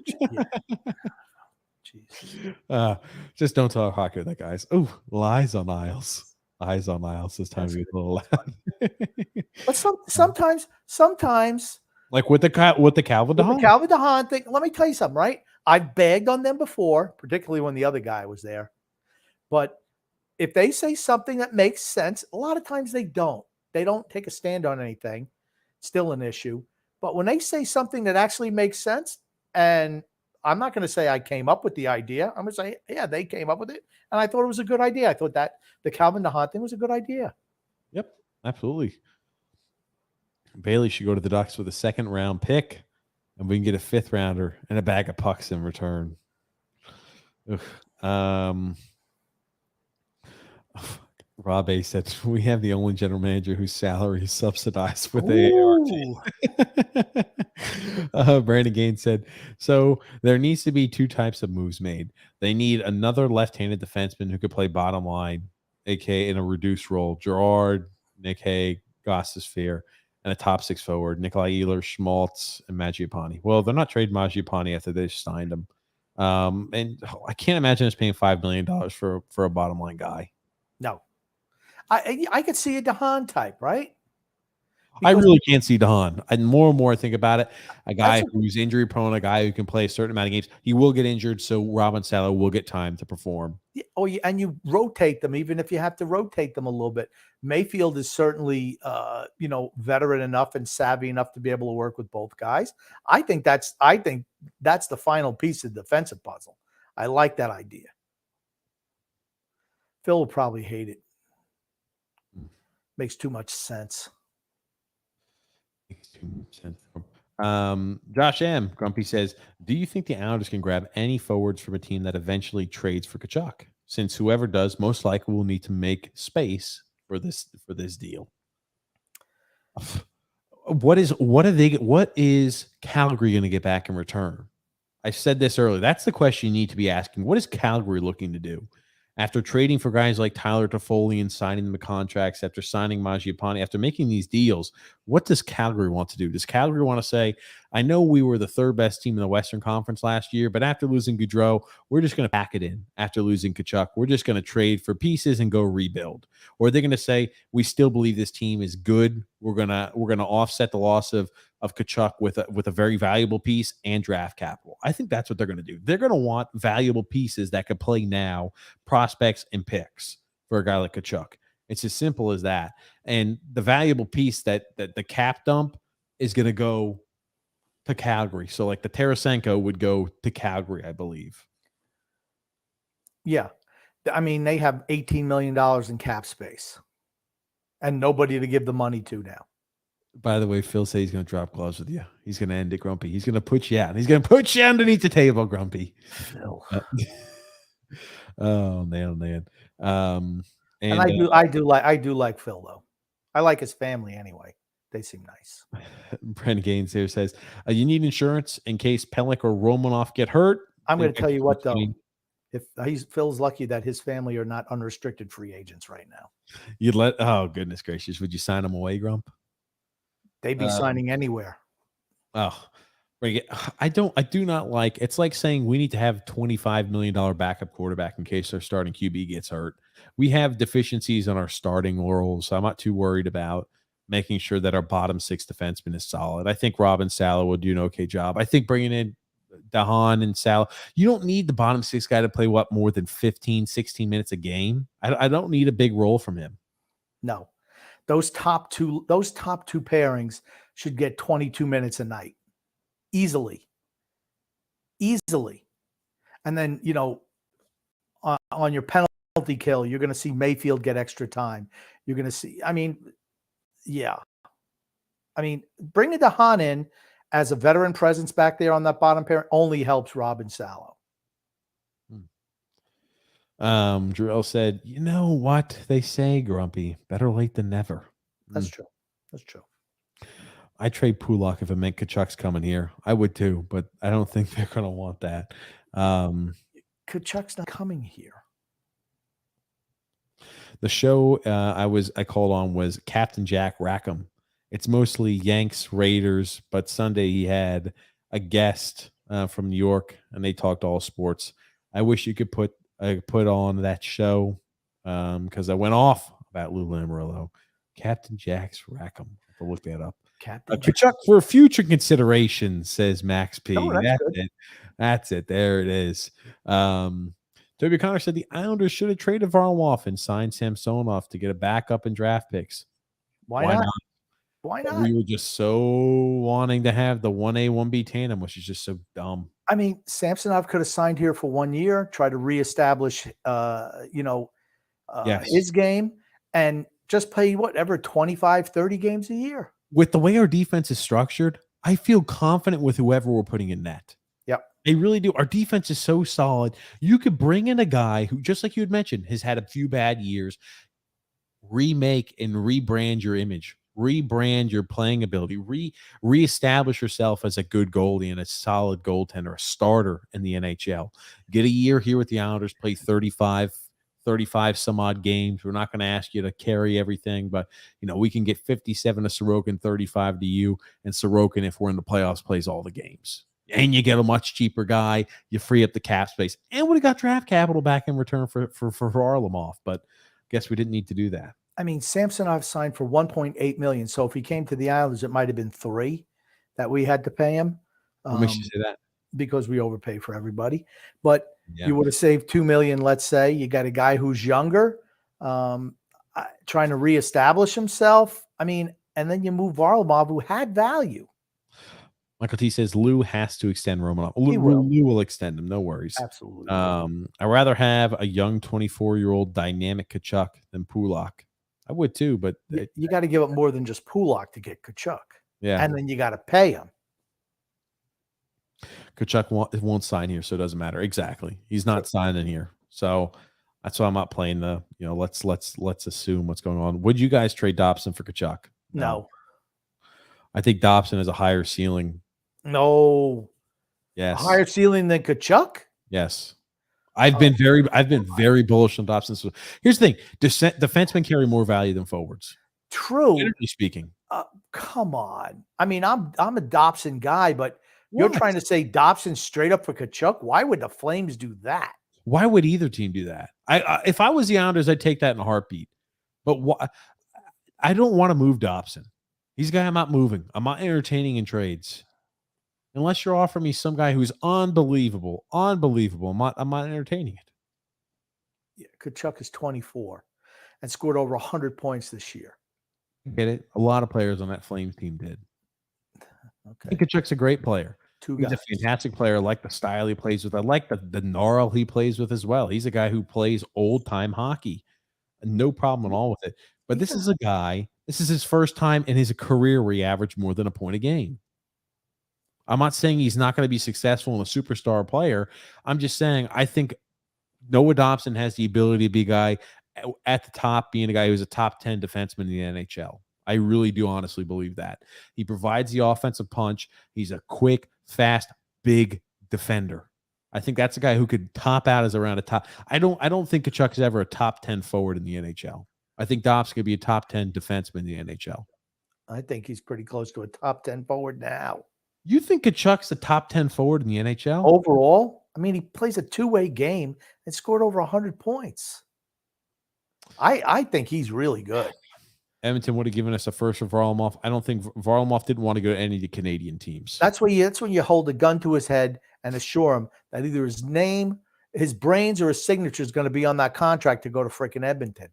Just don't talk hockey with that, guys. Oh, lies on Isles. Eyes on Isles this time. Be a little loud. But sometimes, like with the Calvin DeHaan thing. Let me tell you something, right? I've bagged on them before, particularly when the other guy was there. But if they say something that makes sense, a lot of times they don't. They don't take a stand on anything. Still an issue. But when they say something that actually makes sense, and I'm not going to say I came up with the idea. I'm going to say, yeah, they came up with it. And I thought it was a good idea. I thought that the Calvin DeHaan thing was a good idea. Yep, absolutely. Bailey should go to the Ducks with a second-round pick, and we can get a fifth rounder and a bag of pucks in return. Ron Rob A said, we have the only general manager whose salary is subsidized with Ooh. AART. Brandon Gaines said, so there needs to be two types of moves made. They need another left-handed defenseman who could play bottom line, aka in a reduced role. Gerard, Nick Hague, Gostisbehere, and a top six forward, Nikolai Ehlers, Schmaltz, and Mangiapane. Well, they're not trading Mangiapane after they signed him. And I can't imagine us paying $5 million for a bottom line guy. No. I could see a DeHaan type, right? I Because really can't see DeHaan. And more I think about it, a guy That's who's injury prone, a guy who can play a certain amount of games. He will get injured, so Robin Salo will get time to perform. and you rotate them, even if you have to rotate them a little bit. Mayfield is certainly, veteran enough and savvy enough to be able to work with both guys. I think that's the final piece of the defensive puzzle. I like that idea. Phil will probably hate it. Makes too much sense. Josh M. Grumpy says, do you think the Islanders can grab any forwards from a team that eventually trades for Tkachuk? Since whoever does, most likely will need to make space for this deal. What is Calgary going to get back in return? I said this earlier. That's the question you need to be asking. What is Calgary looking to do? After trading for guys like Tyler Toffoli and signing them to contracts, after signing Mangiapane, after making these deals, what does Calgary want to do? Does Calgary want to say, I know we were the third best team in the Western Conference last year, but after losing Gaudreau, we're just going to pack it in. After losing Tkachuk, we're just going to trade for pieces and go rebuild. Or are they going to say, we still believe this team is good. We're gonna offset the loss of Tkachuk with a very valuable piece and draft capital. I think that's what they're going to do. They're going to want valuable pieces that could play now, prospects and picks for a guy like Tkachuk. It's as simple as that. And the valuable piece that the cap dump is going to go to Calgary. So like the Tarasenko would go to Calgary, I believe. Yeah. I mean, they have $18 million in cap space and nobody to give the money to now. By the way, Phil said he's going to drop gloves with you. He's going to end it, Grumpy. He's going to put you out. He's going to put you underneath the table, Grumpy. Phil. Oh man. And I do like Phil though. I like his family anyway. They seem nice. Brent Gaines here says, you need insurance in case Pellick or Romanoff get hurt. I'm going to tell you what though. If Phil's lucky that his family are not unrestricted free agents right now. Oh goodness gracious. Would you sign them away, Grump? They'd be signing anywhere. Oh, I do not like. It's like saying we need to have $25 million backup quarterback in case our starting QB gets hurt. We have deficiencies on our starting roles, so I'm not too worried about making sure that our bottom six defenseman is solid. I think Robin Salo will do an okay job. I think bringing in DeHaan and Salo, you don't need the bottom six guy to play more than 15, 16 minutes a game. I don't need a big role from him. No. Those top two pairings should get 22 minutes a night. Easily. And then, on your penalty kill, you're going to see Mayfield get extra time. You're going to see, bringing DeHaan in as a veteran presence back there on that bottom pair only helps Robin Salo. Jarrell said, you know what they say, Grumpy, better late than never. That's true. I trade Pulak if it meant Tkachuk's coming here. I would too, but I don't think they're going to want that. Tkachuk's not coming here. The show I called on was Captain Jack Rackham. It's mostly Yanks, Raiders, but Sunday he had a guest from New York, and they talked all sports. I wish you could put on that show because I went off about Lou Lamoriello. Captain Jack's Rackham. I have to look that up. Tkachuk for future consideration, says Max P. Oh, That's it. There it is. Toby Connor said the Islanders should have traded Varlamov and signed Samsonov to get a backup and draft picks. Why not? Why not? We were just so wanting to have the 1A, 1B tandem, which is just so dumb. I mean, Samsonov could have signed here for 1 year, try to reestablish, his game, and just play whatever 25, 30 games a year. With the way our defense is structured, I feel confident with whoever we're putting in net. Yep. They really do. Our defense is so solid. You could bring in a guy who, just like you had mentioned, has had a few bad years. remake and rebrand your image, rebrand your playing ability, reestablish yourself as a good goalie and a solid goaltender, a starter in the NHL. Get a year here with the Islanders, play 35 some odd games. We're not going to ask you to carry everything, but we can get 57 to Sorokin, 35 to you, and Sorokin, if we're in the playoffs, plays all the games. And you get a much cheaper guy. You free up the cap space, and we got draft capital back in return for Varlamov. But guess we didn't need to do that. I mean, Samsonov signed for $1.8 million. So if he came to the Islanders, it might have been $3 million that we had to pay him. What makes you say that? Because we overpay for everybody. But Yeah. you would have saved $2 million. Let's say you got a guy who's younger, trying to reestablish himself. I mean, and then you move Varlamov, who had value. Michael T says Lou has to extend Romanov. Lou will extend him. No worries. Absolutely. I'd rather have a young 24-year-old dynamic Tkachuk than Pulak. I would too, but you got to give up more than just Pulak to get Tkachuk. Yeah. And then you got to pay him. Tkachuk won't sign here, so it doesn't matter. Exactly. He's not signing here. So that's why I'm not playing the, let's assume what's going on. Would you guys trade Dobson for Tkachuk? No. I think Dobson has a higher ceiling. No. Yes. A higher ceiling than Tkachuk? Yes. I've been very bullish on Dobson. So here's the thing. Defensemen carry more value than forwards. True. Generally speaking. Come on. I mean, I'm a Dobson guy, but you're trying to say Dobson straight up for Tkachuk? Why would the Flames do that? Why would either team do that? If I was the Islanders, I'd take that in a heartbeat. But I don't want to move Dobson. He's a guy I'm not moving. I'm not entertaining in trades. Unless you're offering me some guy who's unbelievable. I'm not entertaining it. Yeah, Tkachuk is 24 and scored over 100 points this year. Get it? A lot of players on that Flames team did. Okay. I think Tkachuk's a great player. He's a fantastic player. I like the style he plays with. I like the gnarl he plays with as well. He's a guy who plays old-time hockey. No problem at all with it. But this is a guy, this is his first time in his career where he averaged more than a point a game. I'm not saying he's not going to be successful and a superstar player. I'm just saying I think Noah Dobson has the ability to be a guy at the top, being a guy who's a top 10 defenseman in the NHL. I really do honestly believe that. He provides the offensive punch. He's a quick, fast, big defender. I think that's a guy who could top out as around a top. I don't think Tkachuk is ever a top 10 forward in the NHL. I think Dobson could be a top 10 defenseman in the NHL. I think he's pretty close to a top 10 forward now. You think Tkachuk's a top 10 forward in the NHL? Overall? I mean, he plays a two-way game and scored over 100 points. I think he's really good. Edmonton would have given us a first for Varlamov. I don't think Varlamov didn't want to go to any of the Canadian teams. That's when you hold a gun to his head and assure him that either his name, his brains, or his signature is going to be on that contract to go to freaking Edmonton.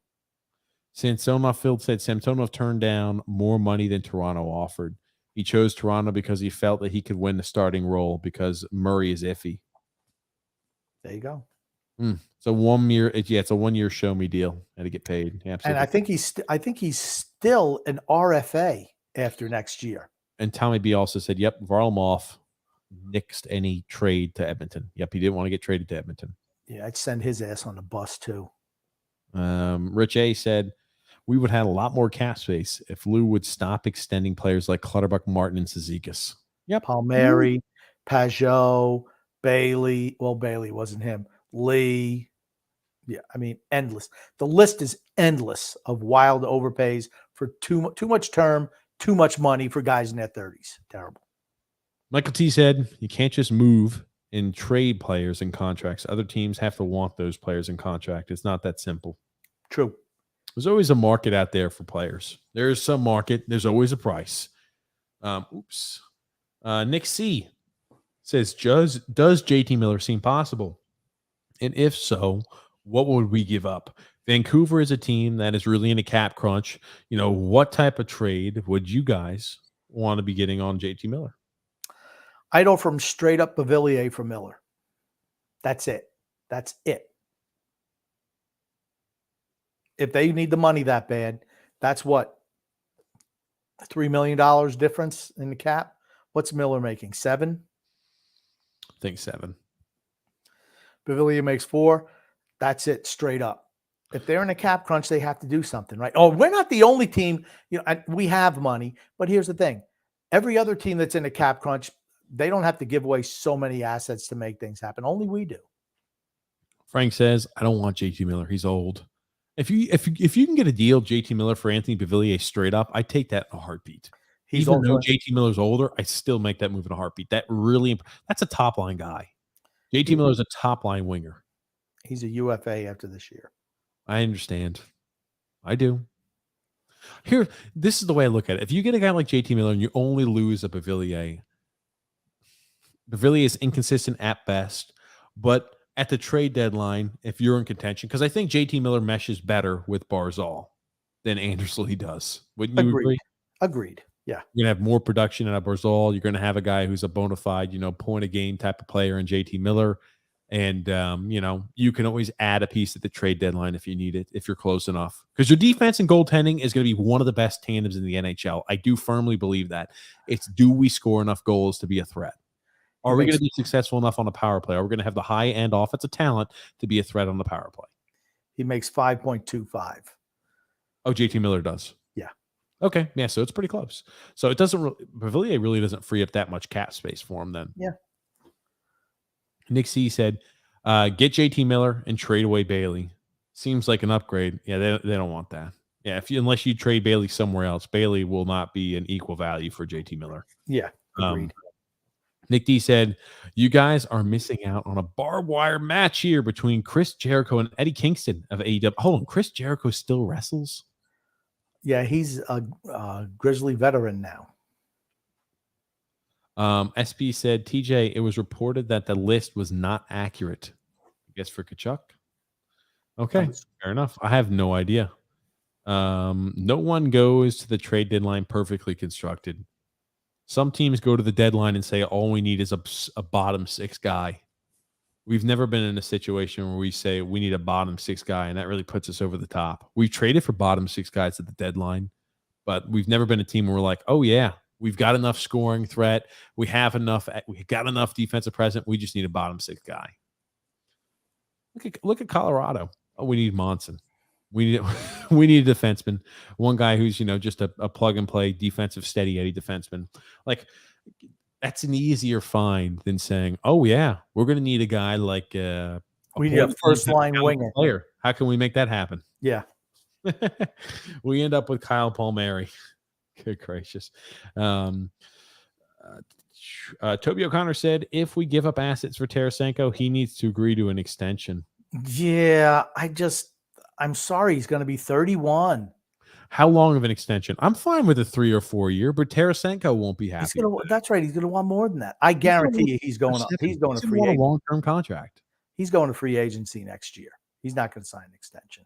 Samsonov Field said Samsonov turned down more money than Toronto offered. He chose Toronto because he felt that he could win the starting role because Murray is iffy. There you go. It's a 1 year. It's a 1 year show me deal. Had to get paid. Absolutely. And I think he's still an RFA after next year. And Tommy B also said, "Yep, Varlamov nixed any trade to Edmonton. Yep, he didn't want to get traded to Edmonton. Yeah, I'd send his ass on the bus too." Rich A said, "We would have a lot more cap space if Lou would stop extending players like Clutterbuck, Martin, and Cizikas." Yep, Palmieri, Pajot, Bailey. Well, Bailey wasn't him. Lee. Yeah, I mean, endless. The list is endless of wild overpays for too much term, too much money for guys in their 30s. Terrible. Michael T said, "You can't just move and trade players and contracts. Other teams have to want those players in contract. It's not that simple." True. There's always a market out there for players. There's some market. There's always a price. Nick C says, does JT Miller seem possible? And if so, what would we give up? Vancouver is a team that is really in a cap crunch. What type of trade would you guys want to be getting on JT Miller? I'd offer him straight up Bavillier for Miller. That's it. That's it. If they need the money that bad, that's what? $3 million difference in the cap? What's Miller making? 7? I think 7. Bavillier makes 4. That's it, straight up. If they're in a cap crunch, they have to do something, right? Oh, we're not the only team. We have money, but here's the thing: every other team that's in a cap crunch, they don't have to give away so many assets to make things happen. Only we do. Frank says, I don't want JT Miller. He's old. If you can get a deal, JT Miller for Anthony Beauvillier straight up, I take that in a heartbeat. He's Even though also JT Miller's older, I still make that move in a heartbeat. That's a top line guy. JT Miller's a top line winger. he's a UFA after this year. I understand. I do. Here, this is the way I look at it. If you get a guy like JT Miller and you only lose a Beauvillier is inconsistent at best, but at the trade deadline, if you're in contention, because I think JT Miller meshes better with Barzal than Anderson does. Wouldn't you agree? Agreed. Yeah. You're going to have more production at Barzal. You're going to have a guy who's a bona fide, point of game type of player in JT Miller. And, you can always add a piece at the trade deadline if you need it, if you're close enough. Because your defense and goaltending is going to be one of the best tandems in the NHL. I do firmly believe that. It's, do we score enough goals to be a threat? Are we going to be successful enough on a power play? Are we going to have the high-end offensive talent to be a threat on the power play? He makes 5.25. Oh, JT Miller does? Yeah. Okay. Yeah, so it's pretty close. So it doesn't Beauvillier really doesn't free up that much cap space for him then. Yeah. Nick C said, get JT Miller and trade away Bailey. Seems like an upgrade. Yeah, they don't want that. Yeah, unless you trade Bailey somewhere else, Bailey will not be an equal value for JT Miller. Yeah, agreed. Nick D said, you guys are missing out on a barbed wire match here between Chris Jericho and Eddie Kingston of AEW. Hold on, Chris Jericho still wrestles? Yeah, he's a Grizzly veteran now. SP said, TJ, it was reported that the list was not accurate. I guess for Tkachuk. Okay, fair enough. I have no idea. No one goes to the trade deadline perfectly constructed. Some teams go to the deadline and say, all we need is a bottom six guy. We've never been in a situation where we say we need a bottom six guy, and that really puts us over the top. We've traded for bottom six guys at the deadline, but we've never been a team where we're like, oh, yeah, we've got enough scoring threat. We got enough defensive presence. We just need a bottom six guy. Look at Colorado. Oh, we need Monson. We need a defenseman. One guy who's, just a plug and play defensive steady Eddie defenseman. Like, that's an easier find than saying, oh, yeah, we're going to need a guy like we need a first line winger player. How can we make that happen? Yeah. We end up with Kyle Palmieri. Good gracious. Toby O'Connor said, if we give up assets for Tarasenko, he needs to agree to an extension. Yeah, I'm sorry. He's going to be 31. How long of an extension? I'm fine with a 3 or 4 year, but Tarasenko won't be happy. That's right. He's going to want more than that. I guarantee you he's going to free agency. A long-term contract. He's going to free agency next year. He's not going to sign an extension.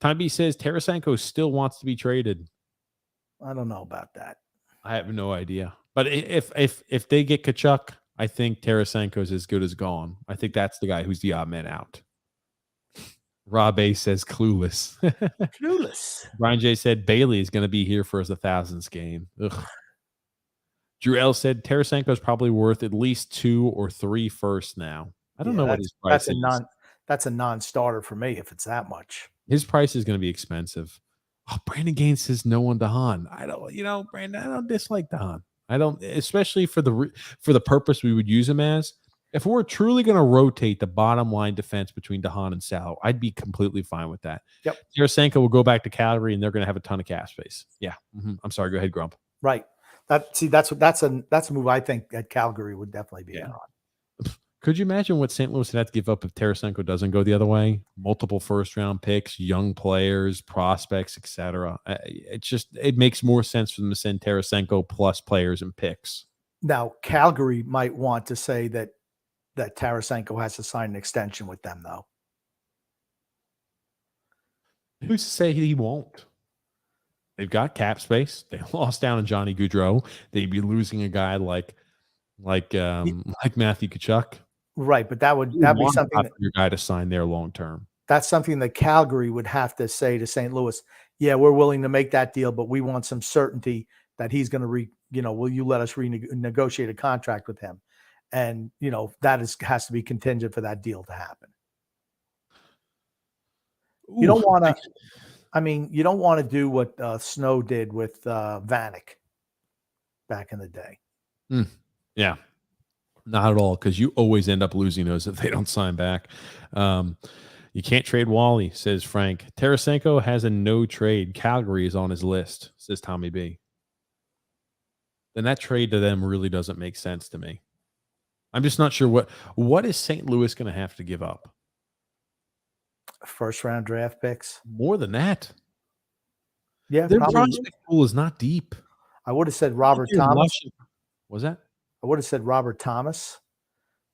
Time B says Tarasenko still wants to be traded. I don't know about that. I have no idea. But if they get Tkachuk, I think Tarasenko's as good as gone. I think that's the guy who's the odd man out. Rob A says clueless. Clueless. Brian J said Bailey is going to be here for his 1,000th game. Ugh. Drew L said Tarasenko is probably worth at least 2 or 3 firsts now. I don't know what his price is. That's a non-starter for me if it's that much. His price is going to be expensive. Oh, Brandon Gaines says no on Dahan. I don't, Brandon, I don't dislike Dahan. I don't, especially for the purpose we would use him as. If we're truly going to rotate the bottom line defense between Dahan and Salo, I'd be completely fine with that. Yep. Tarasenko will go back to Calgary, and they're going to have a ton of cap space. Yeah. Mm-hmm. I'm sorry. Go ahead, Grump. Right. That's a move I think that Calgary would definitely be on. Could you imagine what St. Louis would have to give up if Tarasenko doesn't go the other way? Multiple first-round picks, young players, prospects, etc. It makes more sense for them to send Tarasenko plus players and picks. Now, Calgary might want to say that Tarasenko has to sign an extension with them, though. Who's to say he won't? They've got cap space. They lost down on Johnny Gaudreau. They'd be losing a guy like Matthew Tkachuk. Right, but that'd be something that your guy to sign there long term. That's something that Calgary would have to say to St. Louis. Yeah, we're willing to make that deal, but we want some certainty that he's going to will you let us renegotiate a contract with him? And that has to be contingent for that deal to happen. You don't want to. I mean, you don't want to do what Snow did with Vanek back in the day. Yeah, not at all, because you always end up losing those if they don't sign back. You can't trade Wally, says Frank. Tarasenko has a no trade. Calgary is on his list, says Tommy B. Then that trade to them really doesn't make sense to me. I'm just not sure what is St. Louis going to have to give up? First round draft picks. More than that. Yeah, their probably. prospect pool is not deep. I would have said Robert Thomas. Was that? I would have said Robert Thomas,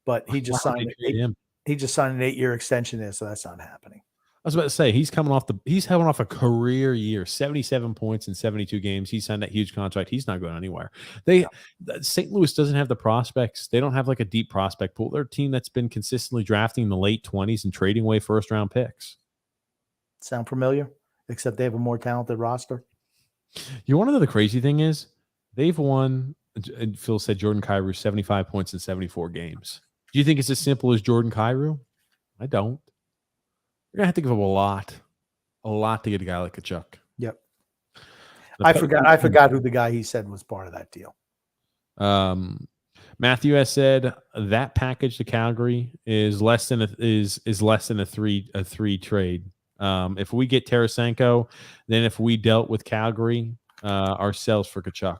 but he just signed him. He just signed an 8-year extension there, so that's not happening. I was about to say he's having off a career year, 77 points in 72 games. He signed that huge contract. He's not going anywhere. St. Louis doesn't have the prospects. They don't have like a deep prospect pool. They're a team that's been consistently drafting in the late 20s and trading away first round picks. Sound familiar? Except they have a more talented roster. You want to know the crazy thing is they've won. And Phil said Jordan Kyrou 75 points in 74 games. Do you think it's as simple as Jordan Kyrou? I don't. You're gonna have to give up a lot to get a guy like Tkachuk. Yep. I forgot who the guy he said was part of that deal. Matthew has said that package to Calgary is less than a three trade. If we get Tarasenko, then if we dealt with Calgary ourselves for Tkachuk.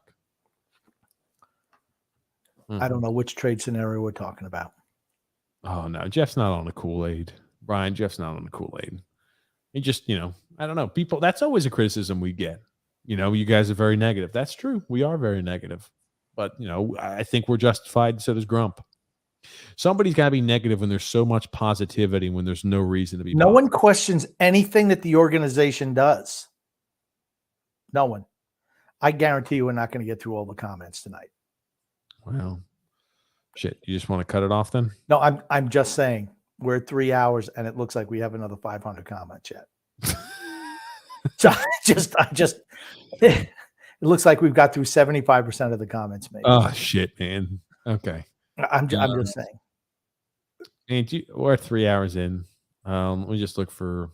I don't know which trade scenario we're talking about. Oh no, Jeff's not on the Kool-Aid. Brian, Jeff's not on the Kool-Aid. He just, I don't know. People, that's always a criticism we get. You guys are very negative. That's true. We are very negative. But, I think we're justified. So does Grump. Somebody's got to be negative when there's so much positivity, when there's no reason to be. No one questions anything that the organization does. No one. I guarantee you we're not going to get through all the comments tonight. Well, shit. You just want to cut it off then? No, I'm just saying we're at 3 hours and it looks like we have another 500 comments yet. So it looks like we've got through 75% of the comments. Maybe. Oh shit, man. Okay. I'm just saying. And we're 3 hours in. We just look for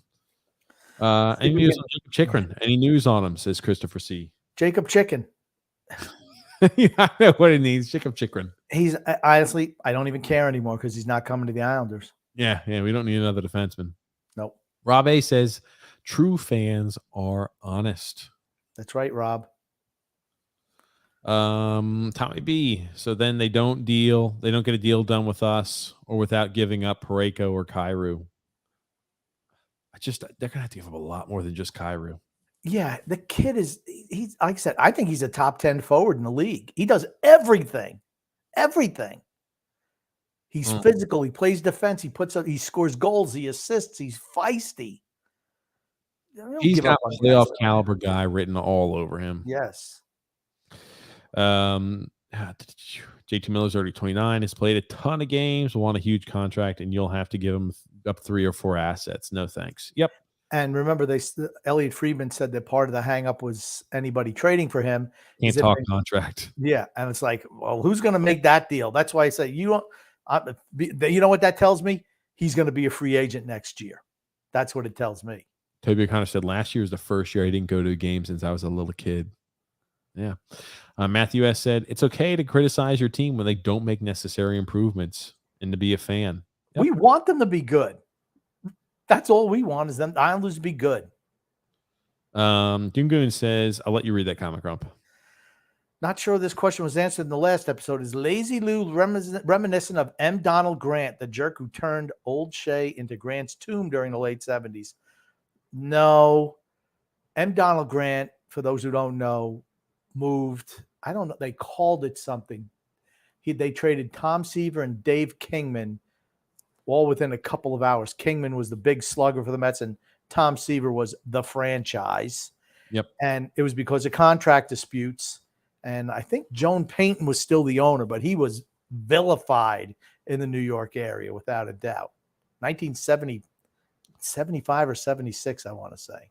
any news on Jacob Chikrin. Any news on him? Says Christopher C. Jacob Chicken. I know what it needs. Jacob Chikrin. He's honestly, I don't even care anymore because he's not coming to the Islanders. Yeah. We don't need another defenseman. Nope. Rob A says true fans are honest. That's right, Rob. Tommy B. So then they don't get a deal done with us or without giving up Parayko or Kyrou. They're gonna have to give up a lot more than just Kyrou. Yeah, the kid he's like I said, I think he's a top 10 forward in the league. He does everything. Everything. He's physical, he plays defense, he scores goals, he assists, he's feisty. He's got a playoff caliber guy written all over him. Yes. JT Miller's already 29, has played a ton of games, won a huge contract, and you'll have to give him up 3 or 4 assets. No thanks. Yep. And remember, Elliot Friedman said that part of the hang-up was anybody trading for him. Can't talk contract. Yeah, and it's like, well, who's going to make that deal? That's why I say you know what that tells me? He's going to be a free agent next year. That's what it tells me. Toby O'Connor said last year was the first year I didn't go to a game since I was a little kid. Yeah. Matthew S. said, it's okay to criticize your team when they don't make necessary improvements and to be a fan. Yep. We want them to be good. That's all we want is them Islanders to be good. Dungoon says, I'll let you read that comment, Grump. Not sure this question was answered in the last episode. Is Lazy Lou reminiscent of M. Donald Grant, the jerk who turned Old Shea into Grant's tomb during the late 70s? No. M. Donald Grant, for those who don't know, moved. I don't know. They called it something. They traded Tom Seaver and Dave Kingman all within a couple of hours. Kingman was the big slugger for the Mets, and Tom Seaver was the franchise. Yep. And it was because of contract disputes. And I think Joan Payton was still the owner, but he was vilified in the New York area without a doubt. 1970, 75 or 76, I want to say.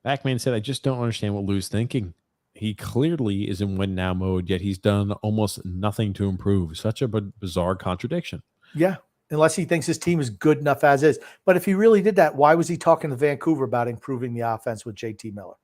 Backman said, I just don't understand what Lou's thinking. He clearly is in win now mode, yet he's done almost nothing to improve. Such a bizarre contradiction. Yeah. unless he thinks his team is good enough as is. But if he really did that, why was he talking to Vancouver about improving the offense with JT Miller?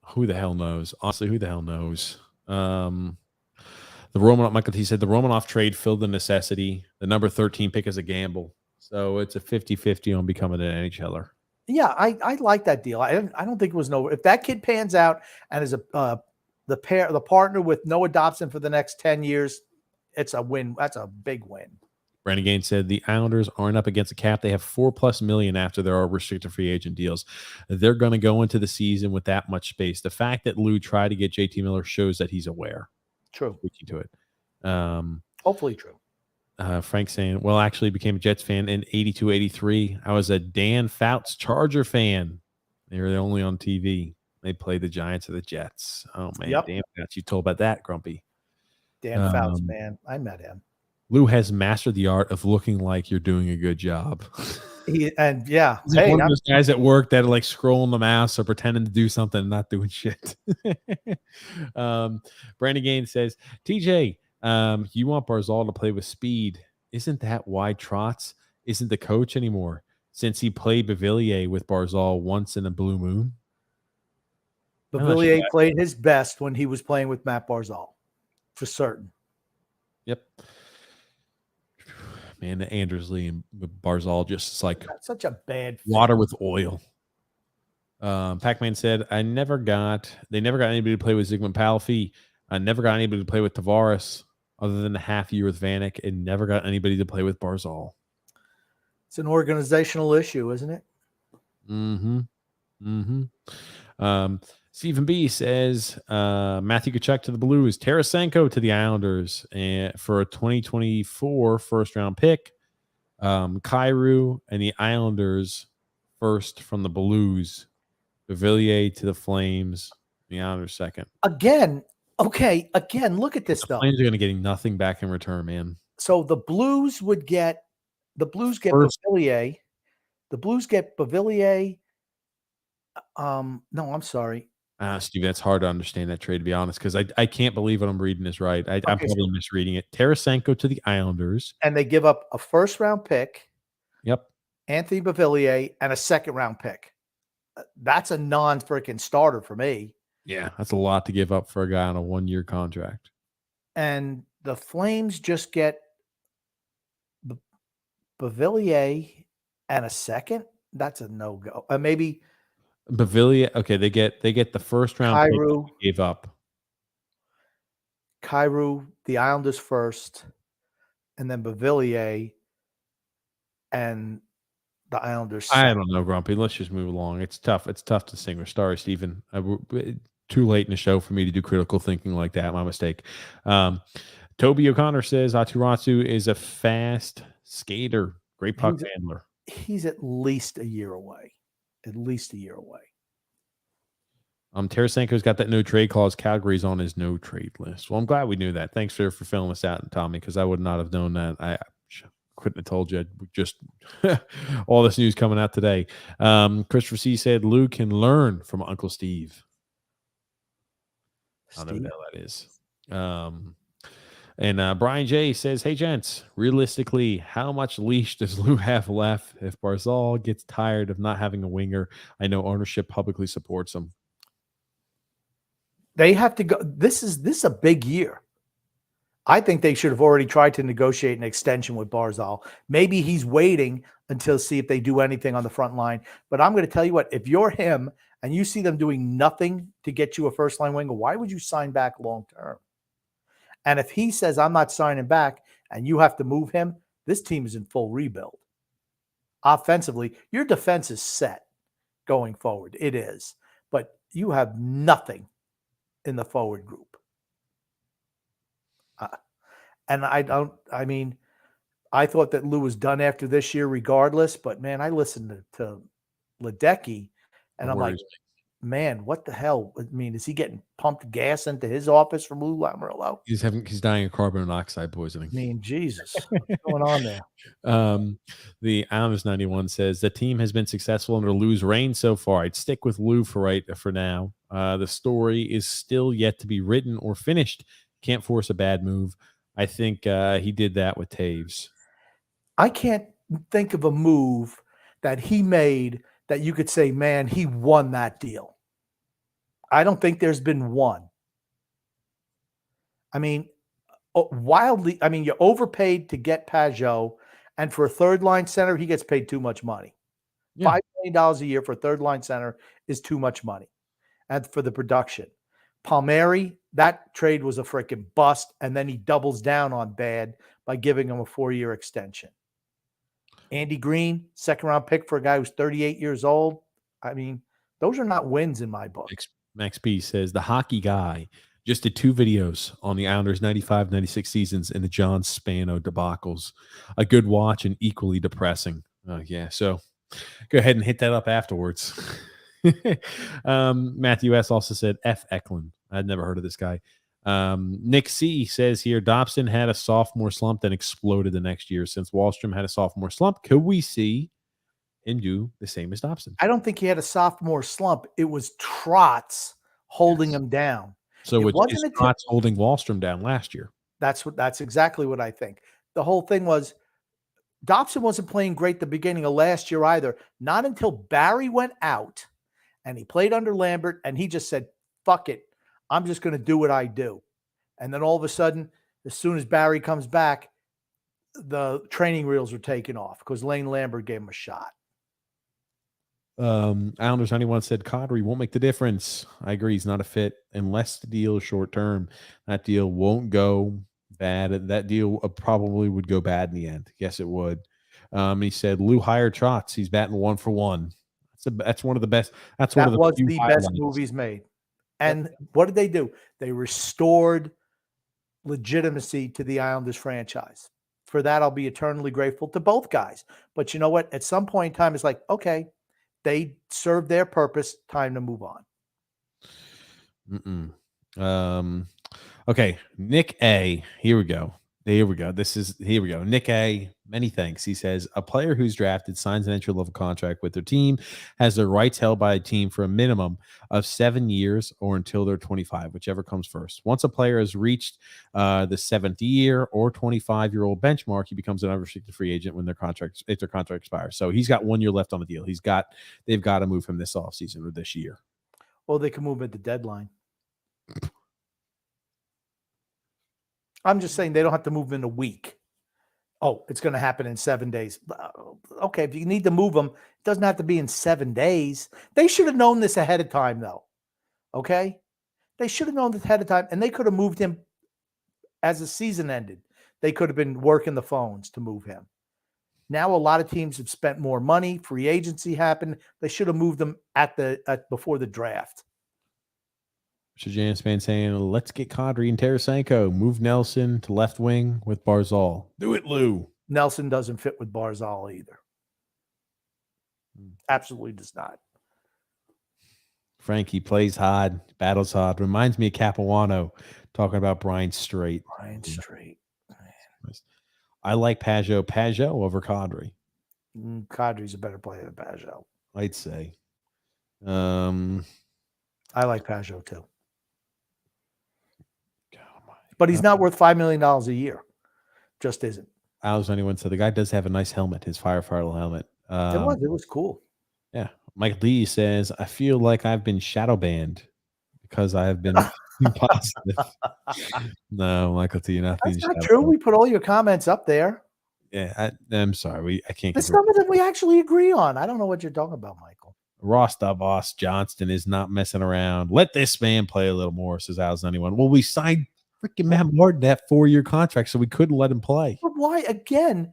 Who the hell knows? Honestly, who the hell knows? The Romanov, Michael T said the Romanov trade filled the necessity. The number 13 pick is a gamble. So it's a 50-50 on becoming an NHLer. Yeah, I like that deal. I don't think it was no. If that kid pans out and is the partner with Noah Dobson for the next 10 years, it's a win. That's a big win. Brandon Gaines said the Islanders aren't up against a cap. They have $4+ million after there are restricted free agent deals. They're going to go into the season with that much space. The fact that Lou tried to get JT Miller shows that he's aware. True. Speaking to it. Hopefully true. Frank saying, well, actually became a Jets fan in 82, 83. I was a Dan Fouts Charger fan. They were only on TV. They played the Giants or the Jets. Oh, man. Yep. Dan Fouts. You told about that, Grumpy. Dan Fouts, man. I met him. Lou has mastered the art of looking like you're doing a good job. He's one of those guys at work that are like scrolling the mouse or pretending to do something and not doing shit. Brandon Gaines says, TJ, you want Barzal to play with speed. Isn't that why Trotz isn't the coach anymore? Since he played Beauvillier with Barzal once in a blue moon? Beauvillier played his best when he was playing with Matt Barzal, for certain. Yep. Man, the Andersley and Barzal just is like That's such a bad fit. Water with oil. Pac-Man said, they never got anybody to play with Zygmunt Palffy. I never got anybody to play with Tavares other than a half year with Vanek, and never got anybody to play with Barzal. It's an organizational issue, isn't it? Stephen B says Matthew Tkachuk to the Blues, Tarasenko to the Islanders, and for a 2024 first round pick. Kyrou and the Islanders first from the Blues. Beauvillier to the Flames, the Islanders second. Again, look at this The though. Flames are going to get nothing back in return, man. So the Blues get First. Beauvillier. The Blues get Beauvillier. No, I'm sorry. Steve, that's hard to understand that trade, to be honest, because I can't believe what I'm reading is right. I'm probably misreading it. Tarasenko to the Islanders. And they give up a first round pick. Yep. Anthony Beauvillier and a second round pick. That's a non-freaking starter for me. Yeah, that's a lot to give up for a guy on a 1-year contract. And the Flames just get Beauvillier and a second. That's a no-go. Maybe Beauvillier. Okay, they get the first round pick Kyrou, they gave up. Kyrou, the Islanders first, and then Beauvillier and the Islanders second. I don't know, Grumpy. Let's just move along. It's tough. It's tough to distinguish. Sorry, Stephen. Too late in the show for me to do critical thinking like that. My mistake. Toby O'Connor says Aturatsu is a fast skater, great puck handler. He's at least a year away. Tarasenko's got that no trade clause. Calgary's on his no trade list. Well, I'm glad we knew that. Thanks for filling us out, Tommy, because I would not have known that. I couldn't have told you. Just all this news coming out today. Christopher C said Lou can learn from Uncle Steve. I don't know who that is. And Brian J says, hey, gents, realistically, how much leash does Lou have left if Barzal gets tired of not having a winger? I know ownership publicly supports him. They have to go. This is a big year. I think they should have already tried to negotiate an extension with Barzal. Maybe he's waiting until see if they do anything on the front line. But I'm going to tell you what, if you're him and you see them doing nothing to get you a first line winger, why would you sign back long term? And if he says, I'm not signing back, and you have to move him, this team is in full rebuild. Offensively, your defense is set going forward. It is. But you have nothing in the forward group. And I thought that Lou was done after this year regardless, but man, I listened to Ledecky and I'm like, man, what the hell? I mean, is he getting pumped gas into his office from Lou Lamoriello? He's dying of carbon monoxide poisoning. I mean, Jesus, what's going on there? The Islanders 91 says the team has been successful under Lou's reign so far. I'd stick with Lou for now. The story is still yet to be written or finished. Can't force a bad move. I think he did that with Taves. I can't think of a move that he made that you could say, man, he won that deal. I don't think there's been one. I mean, wildly. I mean, you overpaid to get Pajot, and for a third line center, he gets paid too much money. Yeah. $5 million a year for a third line center is too much money, and for the production. Palmieri, that trade was a freaking bust, and then he doubles down on bad by giving him a 4-year extension. Andy Green, second-round pick for a guy who's 38 years old. I mean, those are not wins in my book. Max B says the hockey guy just did 2 videos on the Islanders 95-96 seasons and the John Spano debacles. A good watch and equally depressing. Yeah, so go ahead and hit that up afterwards. Matthew S. also said F. Eklund. I'd never heard of this guy. Nick C. says here, Dobson had a sophomore slump, then exploded the next year. Since Wallstrom had a sophomore slump, could we see and do the same as Dobson? I don't think he had a sophomore slump. It was Trotz holding him down. So it wasn't Trotz holding Wallstrom down last year. That's exactly what I think. The whole thing was Dobson wasn't playing great the beginning of last year either. Not until Barry went out and he played under Lambert and he just said, fuck it. I'm just going to do what I do. And then all of a sudden, as soon as Barry comes back, the training wheels were taken off because Lane Lambert gave him a shot. Islanders 91 said Kadri won't make the difference. I agree, he's not a fit unless the deal is short term. That deal won't go bad. That deal probably would go bad in the end. Yes, it would. He said Lou hired Trotz. He's batting 1 for 1. That's one of the best. That was the best move he's made. And what did they do? They restored legitimacy to the Islanders franchise. For that, I'll be eternally grateful to both guys. But you know what? At some point in time, it's like, okay, they served their purpose. Time to move on. Okay, Nick A. Here we go. Here we go. Nick A. Many thanks. He says a player who's drafted signs an entry-level contract with their team has their rights held by a team for a minimum of 7 years or until they're 25, whichever comes first. Once a player has reached the 7th year or 25-year-old benchmark, he becomes an unrestricted free agent when their contract expires. So he's got 1 year left on the deal. They've got to move him this offseason or this year. Well, they can move at the deadline. I'm just saying they don't have to move in a week. Oh, it's going to happen in 7 days. Okay, if you need to move them, it doesn't have to be in 7 days. They should have known this ahead of time, though. Okay? They should have known this ahead of time, and they could have moved him as the season ended. They could have been working the phones to move him. Now a lot of teams have spent more money. Free agency happened. They should have moved them before the draft. James Man saying, let's get Kadri and Tarasenko. Move Nelson to left wing with Barzal. Do it, Lou. Nelson doesn't fit with Barzal either. Absolutely does not. Frankie plays hard, battles hard. Reminds me of Capuano talking about Brian Strait. Brian Strait. I like Pajot over Kadri. Kadri's a better player than Pajot. I'd say. I like Pajot too. But he's not worth $5 million a year. Just isn't. Alex anyone said the guy does have a nice helmet, his firefighter helmet. It was cool. Yeah. Mike Lee says, I feel like I've been shadow banned because I have been positive. No, Michael T, you're not being That's not true. We put all your comments up there. Yeah, I'm sorry. I can't. There's some of them we actually agree on. I don't know what you're talking about, Michael. Ross Boss Johnston is not messing around. Let this man play a little more, says Alex anyone. Well, we signed freaking Matt Martin that 4-year contract, so we couldn't let him play. But why again?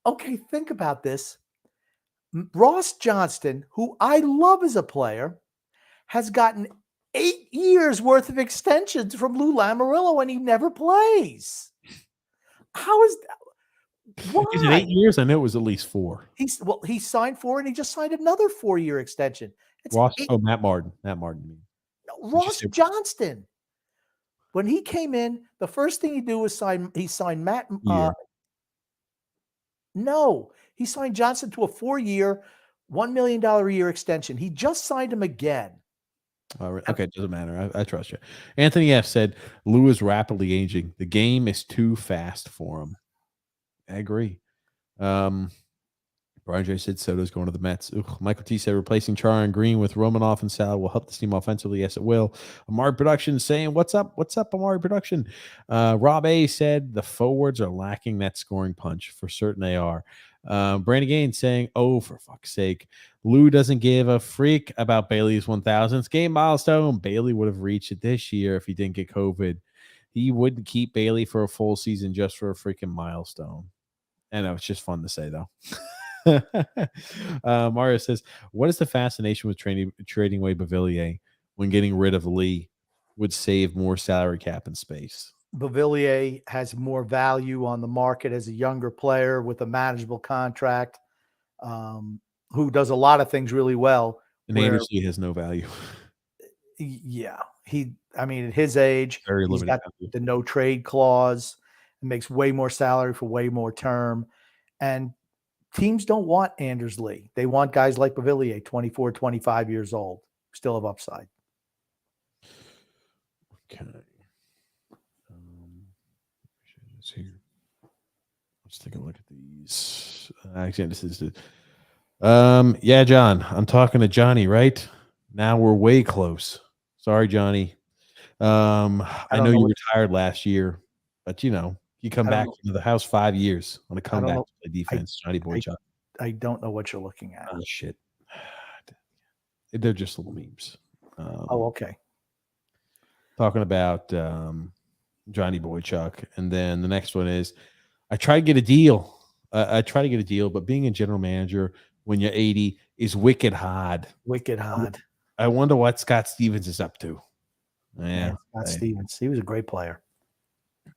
Okay, think about this. Ross Johnston, who I love as a player, has gotten 8 years worth of extensions from Lou Lamoriello, and he never plays. How is that? Why? Is it 8 years? I know it was at least 4. He signed 4, and he just signed another 4-year extension. Matt Martin. Matt Martin. No, Ross Johnston. When he came in, the first thing he did was sign Matt. No, he signed Johnson to a 4-year, $1 million a year extension. He just signed him again. Okay, doesn't matter. I trust you. Anthony F said Lou is rapidly aging. The game is too fast for him. I agree. Brian J said Soto's going to the Mets. Ugh. Michael T said replacing Char and Green with Romanoff and Sal will help the team offensively. Yes, it will. Amari Production saying, "What's up? What's up, Amari Production?" Rob A said the forwards are lacking that scoring punch. For certain, they are. Brandon Gaines saying, "Oh, for fuck's sake, Lou doesn't give a freak about Bailey's 1000th game milestone. Bailey would have reached it this year if he didn't get COVID. He wouldn't keep Bailey for a full season just for a freaking milestone." I know it's just fun to say though. Mario says, "What is the fascination with trading away Bavillier when getting rid of Lee would save more salary cap and space?" Bavillier has more value on the market as a younger player with a manageable contract, who does a lot of things really well. And Anders Lee has no value. Yeah, I mean, at his age, Very he's limited got value. the no trade clause. It makes way more salary for way more term. And teams don't want Anders Lee. They want guys like Bavillier, 24, 25 years old, still have upside. Okay. Let's take a look at these. Actually, this is yeah, John. I'm talking to Johnny, right? Now we're way close. Sorry, Johnny. I know you retired last year, but you come back into the house 5 years on a comeback to play defense, Johnny Boy Chuck. I don't know what you're looking at. Oh shit. They're just little memes. Okay. Talking about Johnny Boy Chuck, and then the next one is I try to get a deal. But being a general manager when you're 80 is wicked hard. Wicked hard. I wonder what Scott Stevens is up to. Yeah, Scott Stevens. He was a great player.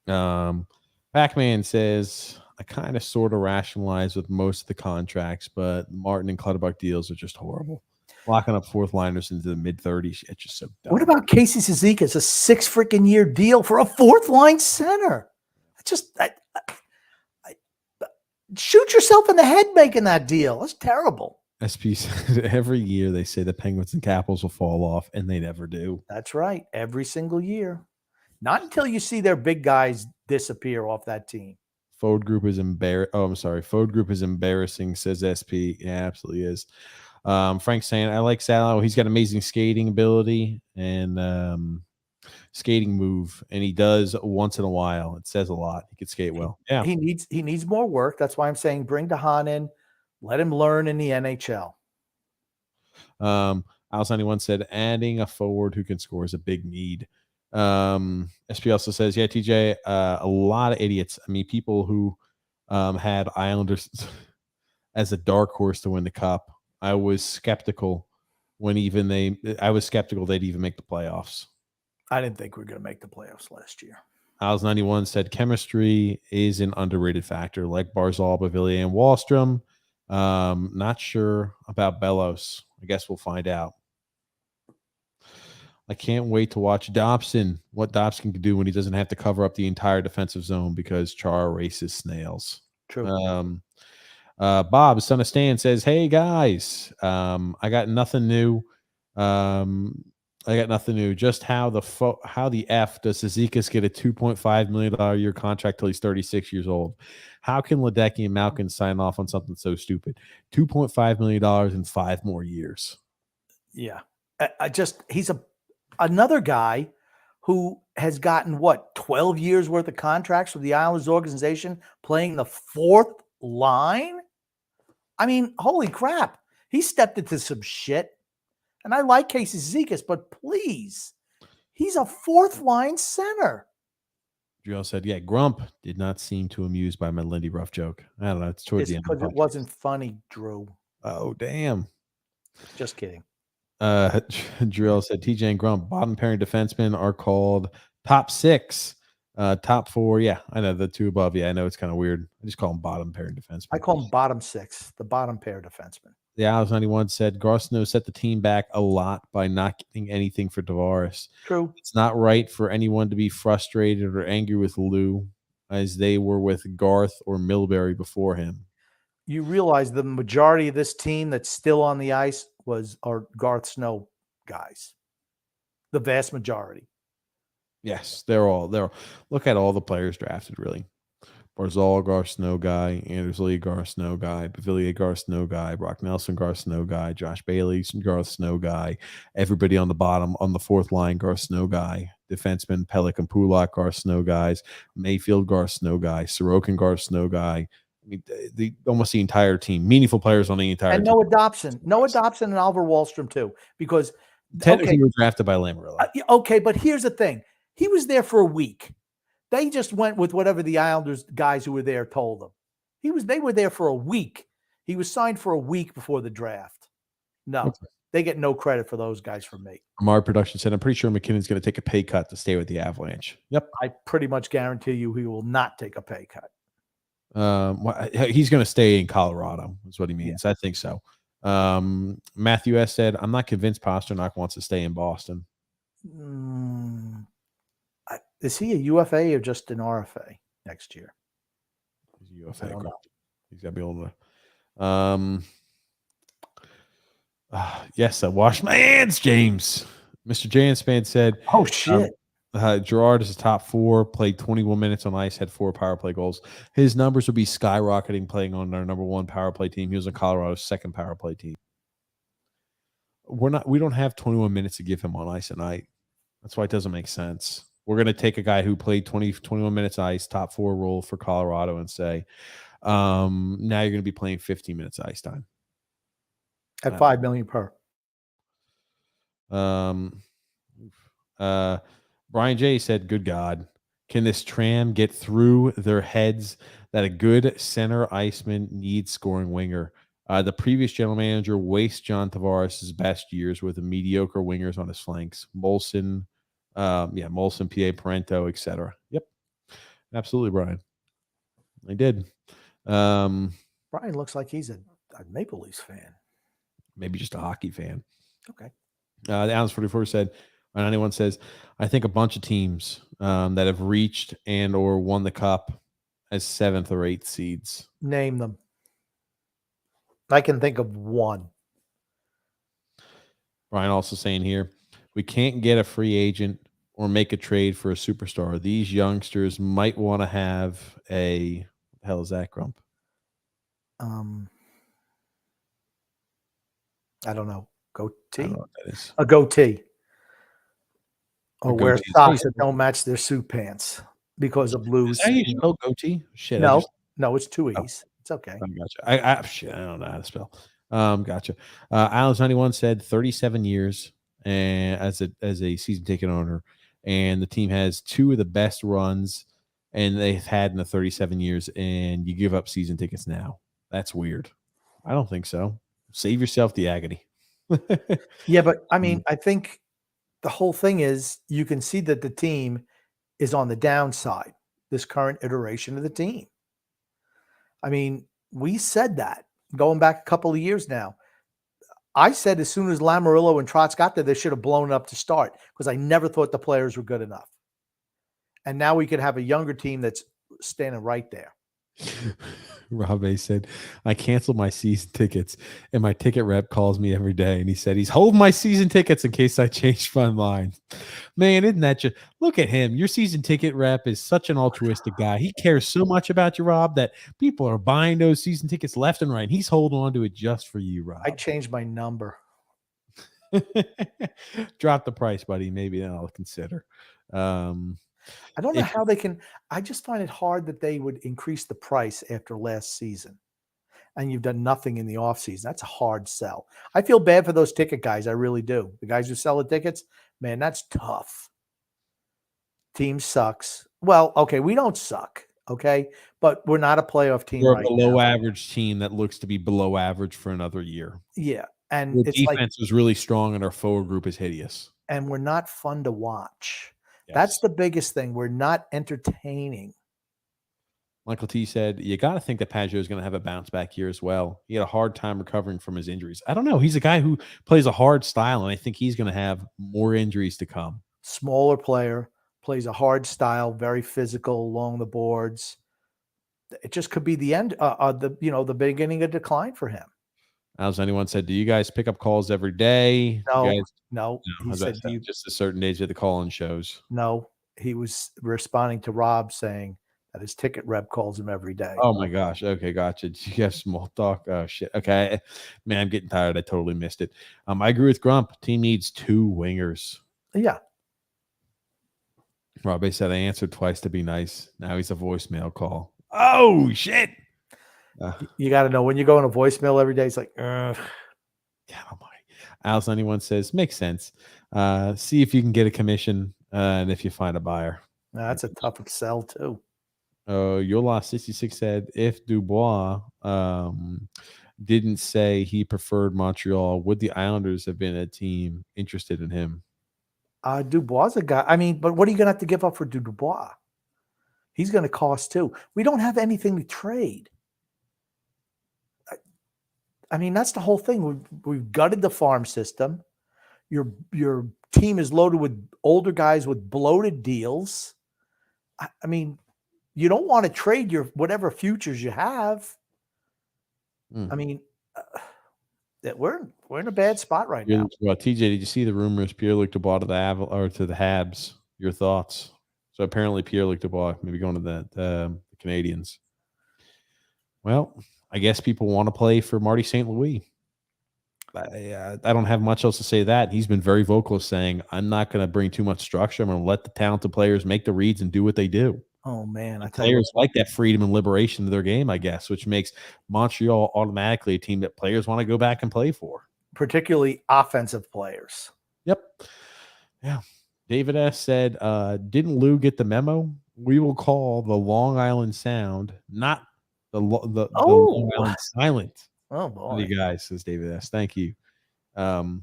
Pac-Man says I kind of sort of rationalize with most of the contracts, but Martin and Clutterbuck deals are just horrible. Locking up fourth liners into the mid-30s. It's just so dumb. What about Casey Cizikas? A 6 freaking year deal for a fourth line center. Shoot yourself in the head making that deal. That's terrible. SP said every year they say the Penguins and Capitals will fall off, and they never do. That's right. Every single year. Not until you see their big guys disappear off that team. Fode Group is embarrassing. Oh, I'm sorry. Fode Group is embarrassing, says SP. Yeah, absolutely is. Frank saying, I like Salo. He's got amazing skating ability and skating move, and he does once in a while. It says a lot. He could skate well. Yeah. He needs more work. That's why I'm saying bring DeHaan in. Let him learn in the NHL. Alice 91 said adding a forward who can score is a big need. SP also says, yeah, TJ, a lot of idiots. I mean, people who had Islanders as a dark horse to win the cup. I was skeptical I was skeptical they'd even make the playoffs. I didn't think we were going to make the playoffs last year. Alice 91 said chemistry is an underrated factor, like Barzal, Bavillier, and Wallstrom. Not sure about Bellows. I guess we'll find out. I can't wait to watch Dobson. What Dobson can do when he doesn't have to cover up the entire defensive zone because Char races snails. True. Bob, son of Stan, says, hey guys, I got nothing new. Just how the F does Cizikas get a $2.5 million a year contract till he's 36 years old? How can Ledecky and Malkin sign off on something so stupid? $2.5 million in 5 more years. Yeah. He's another guy who has gotten 12 years worth of contracts with the Islanders organization playing the fourth line. I mean, holy crap. He stepped into some shit. And I like Casey Cizikas, but please, he's a fourth line center. Drew said, yeah, Grump did not seem too amused by my Lindy Ruff joke. I don't know. It's towards the end. Because it wasn't funny, Drew. Oh, damn. Just kidding. Drill said TJ and Grump, bottom pairing defensemen are called top 6. Top 4, yeah, I know the 2 above. Yeah, I know it's kind of weird. I just call them bottom pairing defensemen. I call them bottom 6, the bottom pair defensemen. The Alex 91 said Garcino set the team back a lot by not getting anything for Tavares. True. It's not right for anyone to be frustrated or angry with Lou as they were with Garth or Milbury before him. You realize the majority of this team that's still on the ice are Garth Snow guys. The vast majority. Yes, they're all look at all the players drafted really. Barzal, Gar Snow guy, Anders Lee, Gar Snow guy, Pavillier, Gar Snow guy, Brock Nelson, Gar Snow guy, Josh Bailey, Gar Snow guy, everybody on the bottom, on the fourth line, Gar Snow guy, defenseman, Pelican, Pulak, Gar Snow guys, Mayfield, Gar Snow guy, Sorokin, Gar Snow guy. I mean, almost the entire team, meaningful players on the entire And team. no adoption and Oliver Wallstrom too, because Technically, were drafted by Lamoriello. Okay, but here's the thing. He was there for a week. They just went with whatever the Islanders guys who were there told them. They were there for a week. He was signed for a week before the draft. No, they get no credit for those guys from me. Amar Production said, I'm pretty sure McKinnon's going to take a pay cut to stay with the Avalanche. Yep. I pretty much guarantee you he will not take a pay cut. He's going to stay in Colorado is what he means. Yeah. I think so. Matthew S. said, I'm not convinced Pasternak wants to stay in Boston. Is he a UFA or just an RFA next year? He's a UFA. He's got to be able to. Yes, I washed my hands, James. Mr. Janspan said, oh, shit. Gerard is a top 4, played 21 minutes on ice, had 4 power play goals. His numbers would be skyrocketing playing on our number 1 power play team. He was on Colorado's 2nd power play team. We don't have 21 minutes to give him on ice a night. That's why it doesn't make sense. We're going to take a guy who played 21 minutes ice, top 4 role for Colorado and say, now you're going to be playing 15 minutes ice time. At $5 million per. Brian J. said, good God, can this tram get through their heads that a good center iceman needs scoring winger? The previous general manager wastes John Tavares' best years with mediocre wingers on his flanks. Molson, P.A. Parento, etc. Yep. Absolutely, Brian. I did. Brian looks like he's a Maple Leafs fan. Maybe just a hockey fan. Okay. The Allen's 44 said, when anyone says, I think a bunch of teams that have reached and or won the cup as 7th or 8th seeds. Name them. I can think of one. Brian also saying here, we can't get a free agent or make a trade for a superstar. These youngsters might want to have a, what the hell is that, Grump? I don't know. Goatee? I don't know what that is. A goatee. Or wear goatee. socks that don't match their suit pants because of blues. Is that how you spell goatee? Shit. No, it's 2 E's. Oh. It's okay. Gotcha. Shit, I don't know how to spell. Gotcha. Alan's 91 said 37 years and as a season ticket owner, and the team has 2 of the best runs and they've had in the 37 years, and you give up season tickets now. That's weird. I don't think so. Save yourself the agony. Yeah, but I mean, I think the whole thing is you can see that the team is on the downside, this current iteration of the team. I mean, we said that going back a couple of years now. I said as soon as Lamoriello and Trotz got there, they should have blown up to start because I never thought the players were good enough. And now we could have a younger team that's standing right there. Rob A said, I canceled my season tickets and my ticket rep calls me every day. And he said, he's holding my season tickets in case I change my mind. Man, isn't that just, look at him. Your season ticket rep is such an altruistic guy. He cares so much about you, Rob, that people are buying those season tickets left and right. And he's holding on to it just for you, Rob. I changed my number. Drop the price, buddy. Maybe then I'll consider. I don't know how they can. I just find it hard that they would increase the price after last season. And you've done nothing in the offseason. That's a hard sell. I feel bad for those ticket guys. I really do. The guys who sell the tickets, man, that's tough. Team sucks. Well, okay, we don't suck, okay? But we're not a playoff team. We're a below average team that looks to be below average for another year. Yeah. And the defense is really strong and our forward group is hideous. And we're not fun to watch. Yes. That's the biggest thing. We're not entertaining. Michael T said, you got to think that Pageau is going to have a bounce back year as well. He had a hard time recovering from his injuries. I don't know. He's a guy who plays a hard style, and I think he's going to have more injuries to come. Smaller player, plays a hard style, very physical along the boards. It just could be the end, the beginning of decline for him. As anyone said, do you guys pick up calls every day? No, You guys, no. I He was about said, to "Do say, you?" just a certain days of the call-in shows. No, he was responding to Rob saying that his ticket rep calls him every day. Oh my gosh. Okay, gotcha. Did you have small talk? Oh shit. Okay. Man, I'm getting tired. I totally missed it. I agree with Grump. Team needs 2 wingers. Yeah, Robbie said I answered twice to be nice. Now he's a voicemail call. Oh shit. you got to know when you go in a voicemail every day. It's like, ugh. God almighty. Alice anyone says makes sense. See if you can get a commission and if you find a buyer. That's a tough sell too. Yola 66 said if Dubois didn't say he preferred Montreal, would the Islanders have been a team interested in him? Dubois is a guy. I mean, but what are you going to have to give up for Dubois? He's going to cost too. We don't have anything to trade. I mean, that's the whole thing. We've gutted the farm system. Your team is loaded with older guys with bloated deals. I mean, you don't want to trade your whatever futures you have. I mean, we're in a bad spot right now. Well, TJ, did you see the rumors Pierre-Luc Dubois to the Habs? Your thoughts? So apparently Pierre-Luc Dubois maybe going to the Canadians. Well, I guess people want to play for Marty St. Louis. I don't have much else to say to that. He's been very vocal saying, I'm not going to bring too much structure. I'm going to let the talented players make the reads and do what they do. Oh, man. I tell players like that freedom and liberation of their game, I guess, which makes Montreal automatically a team that players want to go back and play for. Particularly offensive players. Yep. Yeah. David S. said, didn't Lou get the memo? We will call the Long Island Sound, not the Long Island Silent. Oh, boy. You guys, says David S. Thank you. And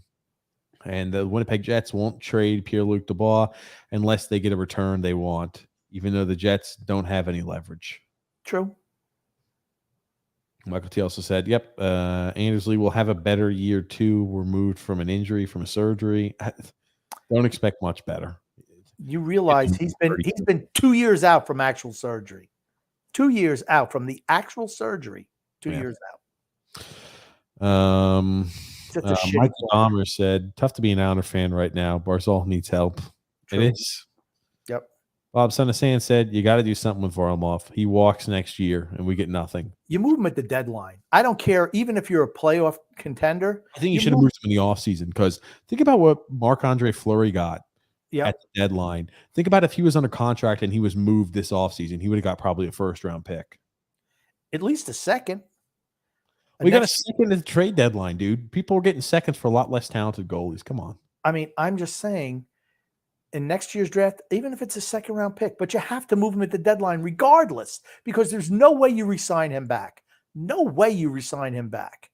the Winnipeg Jets won't trade Pierre-Luc Dubois unless they get a return they want, even though the Jets don't have any leverage. True. Michael T. also said, yep, Andersley will have a better year 2 removed from an injury, from a surgery. Don't expect much better. You realize he's been 2 years out from actual surgery. 2 years out from the actual surgery. 2 years out. Michael Dahmer said, tough to be an Islander fan right now. Barzal needs help. True. It is. Yep. Bob Son of Sand said, you got to do something with Varlamov. He walks next year, and we get nothing. You move him at the deadline. I don't care, even if you're a playoff contender. I think you should have moved him in the offseason, because think about what Marc-Andre Fleury got at the deadline. Think about if he was under contract and he was moved this offseason. He would have got probably a first-round pick. At least a second. We got a second at the trade deadline, dude. People are getting seconds for a lot less talented goalies. Come on. I mean, I'm just saying, in next year's draft, even if it's a second-round pick, but you have to move him at the deadline regardless, because there's no way you re-sign him back. No way you re-sign him back.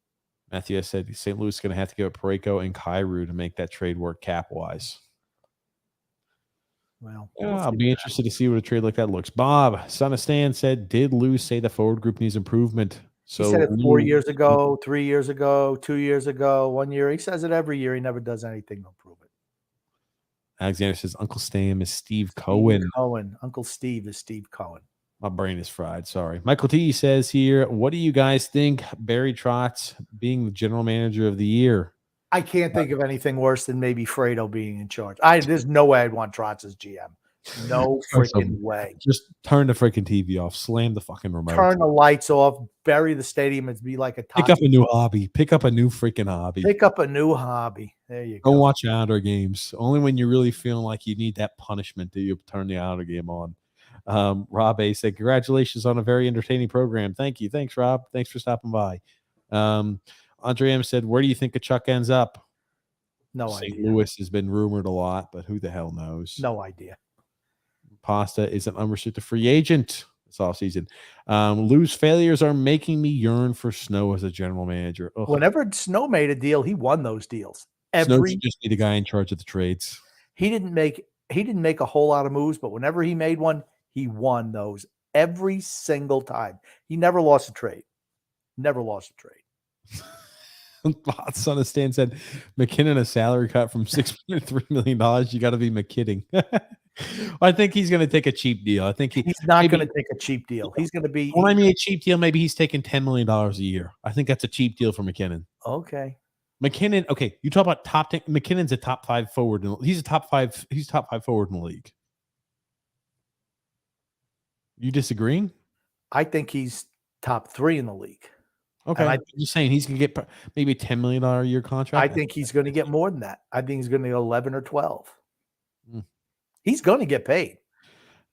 Matthew said St. Louis is going to have to give up Parayko and Kyrou to make that trade work cap-wise. Well, I'll be interested to see what a trade like that looks. Bob, Son of Stan said, did Lou say the forward group needs improvement? So he said it 4 years ago, 3 years ago, 2 years ago, 1 year. He says it every year. He never does anything to improve it. Alexander says Uncle Stam is Steve Cohen. Uncle Steve is Steve Cohen. My brain is fried. Sorry. Michael T says here, what do you guys think Barry Trotz being the general manager of the year? I can't think of anything worse than maybe Fredo being in charge. There's no way I'd want Trotz as GM. No freaking way. Just turn the freaking TV off. Slam the fucking remote. Turn the lights off. Bury the stadium and be like a pick up a new hobby. Pick up a new freaking hobby. Pick up a new hobby. There you go. Go watch Islander games. Only when you're really feeling like you need that punishment do you turn the Islander game on. Rob A said, congratulations on a very entertaining program. Thank you. Thanks, Rob. Thanks for stopping by. Andre M said, where do you think Tkachuk ends up? No St. idea. Louis has been rumored a lot, but who the hell knows? No idea. Pasta is an unrestricted free agent this offseason. Lou's failures are making me yearn for Snow as a general manager. Ugh. Whenever Snow made a deal, he won those deals. Snow should just be the guy in charge of the trades. He didn't make a whole lot of moves, but whenever he made one, he won those every single time. He never lost a trade. Never lost a trade. Son of Stan said, McKinnon a salary cut from $6.3 million. You got to be McKidding. I think he's going to take a cheap deal. I think he's not going to take a cheap deal. He's going to be. When I mean a cheap deal, maybe he's taking $10 million a year. I think that's a cheap deal for McKinnon. Okay. McKinnon. Okay, you talk about top 10. McKinnon's a top 5 forward. He's a top 5. He's top 5 forward in the league. You disagreeing? I think he's top 3 in the league. Okay, And I'm just saying he's gonna get maybe a $10 million a year contract. I think he's going to get more than that. I think he's going to get 11 or 12. Mm. He's going to get paid.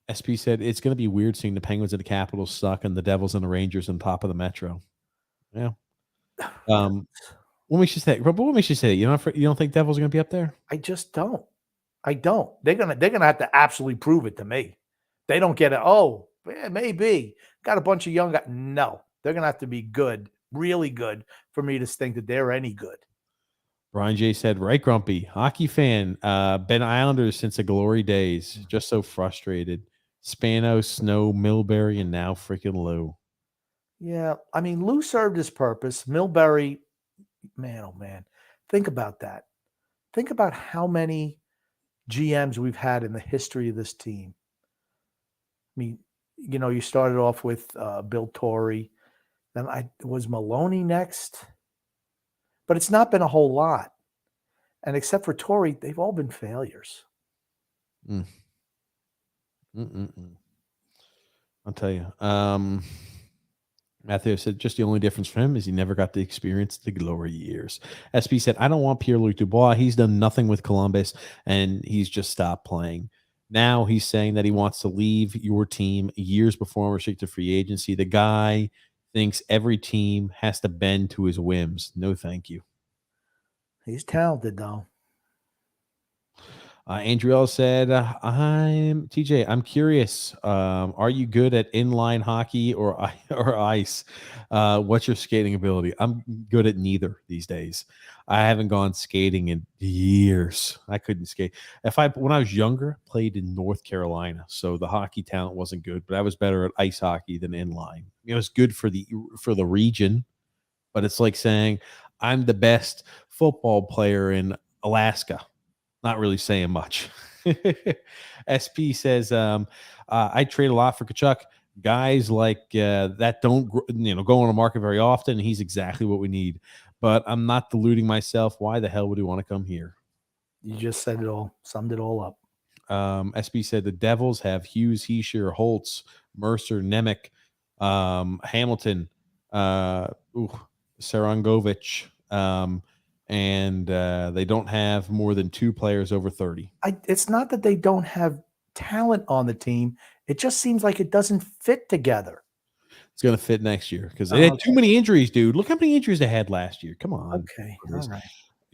SP said it's going to be weird seeing the Penguins and the Capitals suck and the Devils and the Rangers on top of the Metro. Yeah. What makes you say? What makes you say that? You don't think Devils are going to be up there? I just don't. I don't. They're gonna have to absolutely prove it to me. They don't get it. Oh, yeah, maybe got a bunch of young guys. No, they're gonna have to be good, really good, for me to think that they're any good. Brian J said, right, Grumpy, hockey fan, been Islanders since the glory days. Just so frustrated. Spano, Snow, Milbury, and now freaking Lou. Yeah, I mean, Lou served his purpose. Milbury, man, oh man, think about that. Think about how many GMs we've had in the history of this team. I mean, you started off with Bill Torrey, then was Maloney next, but it's not been a whole lot. And except for Torrey, they've all been failures. I'll tell you. Matthew said just the only difference for him is he never got to experience the glory years. SP said, I don't want Pierre-Luc Dubois. He's done nothing with Columbus, and he's just stopped playing. Now he's saying that he wants to leave your team years before restricted free agency. The guy thinks every team has to bend to his whims. No, thank you. He's talented, though. Andrew L said, I'm TJ. I'm curious. Are you good at inline hockey or ice? What's your skating ability? I'm good at neither these days. I haven't gone skating in years. I couldn't skate. When I was younger, played in North Carolina, so the hockey talent wasn't good, but I was better at ice hockey than inline. It was good for the region, but it's like saying I'm the best football player in Alaska. Not really saying much. SP says, I trade a lot for Tkachuk. Guys like that don't go on the market very often. He's exactly what we need. But I'm not deluding myself. Why the hell would he want to come here? You just said it all, summed it all up. SP said the Devils have Hughes, Heischer, Holtz, Mercer, Nemec, Hamilton, Sarangovich, and they don't have more than 2 players over 30. It's not that they don't have talent on the team. It just seems like it doesn't fit together. It's going to fit next year because they had too many injuries, dude. Look how many injuries they had last year. Come on. Okay. All right.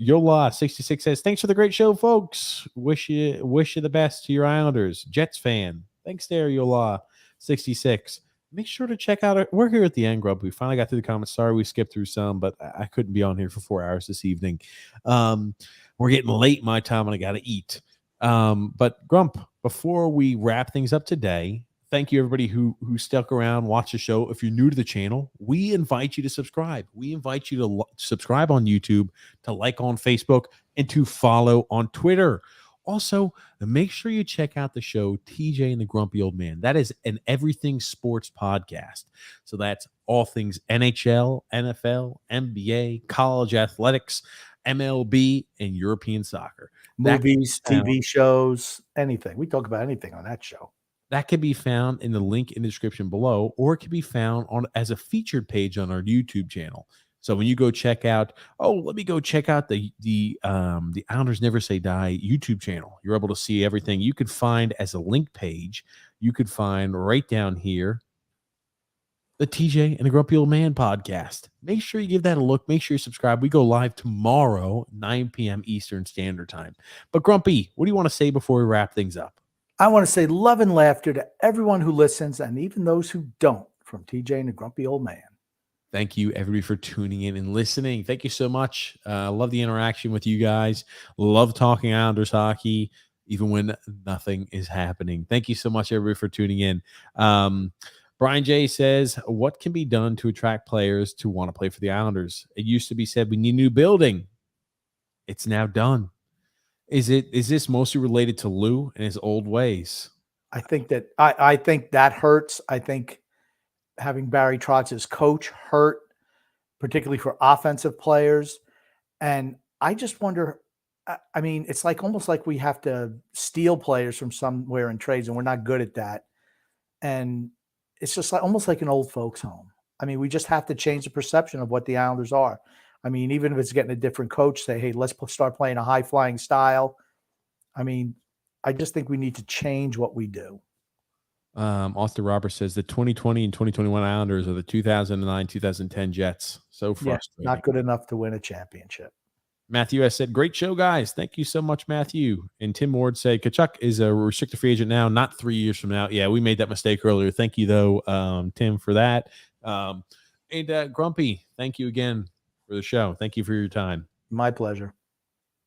Yola66 says, thanks for the great show, folks. Wish you the best to your Islanders. Jets fan. Thanks there, Yola66. Make sure to check out we're here at the end, Grub. We finally got through the comments. Sorry we skipped through some, but I couldn't be on here for 4 hours this evening. We're getting late my time and I got to eat. But Grump, before we wrap things up today, thank you everybody who stuck around, watch the show. If you're new to the channel, we invite you to subscribe. We invite you to subscribe on YouTube, to like on Facebook, and to follow on Twitter. Also, make sure you check out the show TJ and the Grumpy Old Man. That is an everything sports podcast. So that's all things NHL, NFL, NBA, college athletics, MLB, and European soccer. Movies, TV shows, anything. We talk about anything on that show. That can be found in the link in the description below, or it can be found as a featured page on our YouTube channel. So when you go check out, let me go check out the Islanders Never Say Die YouTube channel. You're able to see everything. You could find as a link page. You could find right down here the TJ and the Grumpy Old Man podcast. Make sure you give that a look. Make sure you subscribe. We go live tomorrow, 9 p.m. Eastern Standard Time. But Grumpy, what do you want to say before we wrap things up? I want to say love and laughter to everyone who listens and even those who don't, from TJ and the Grumpy Old Man. Thank you, everybody, for tuning in and listening. Thank you so much. Love the interaction with you guys. Love talking Islanders hockey, even when nothing is happening. Thank you so much, everybody, for tuning in. Brian J says, what can be done to attract players to want to play for the Islanders? It used to be said we need a new building. It's now done. Is this mostly related to Lou and his old ways? I think that hurts. I think having Barry Trotz as coach hurt. particularly for offensive players. And I just wonder, I mean, it's like almost like we have to steal players from somewhere in trades, and we're not good at that. And it's just like almost like an old folks home. I mean, we just have to change the perception of what the Islanders are. I mean, even if it's getting a different coach, say, hey, let's start playing a high flying style. I mean, I just think we need to change what we do. Austin Roberts says the 2020 and 2021 Islanders are the 2009, 2010 Jets. So frustrating. Not good enough to win a championship. Matthew S. said, great show, guys. Thank you so much, Matthew. And Tim Ward said, Tkachuk is a restricted free agent now, not 3 years from now. Yeah, we made that mistake earlier. Thank you, though, Tim, for that. And Grumpy, thank you again for the show. Thank you for your time. My pleasure.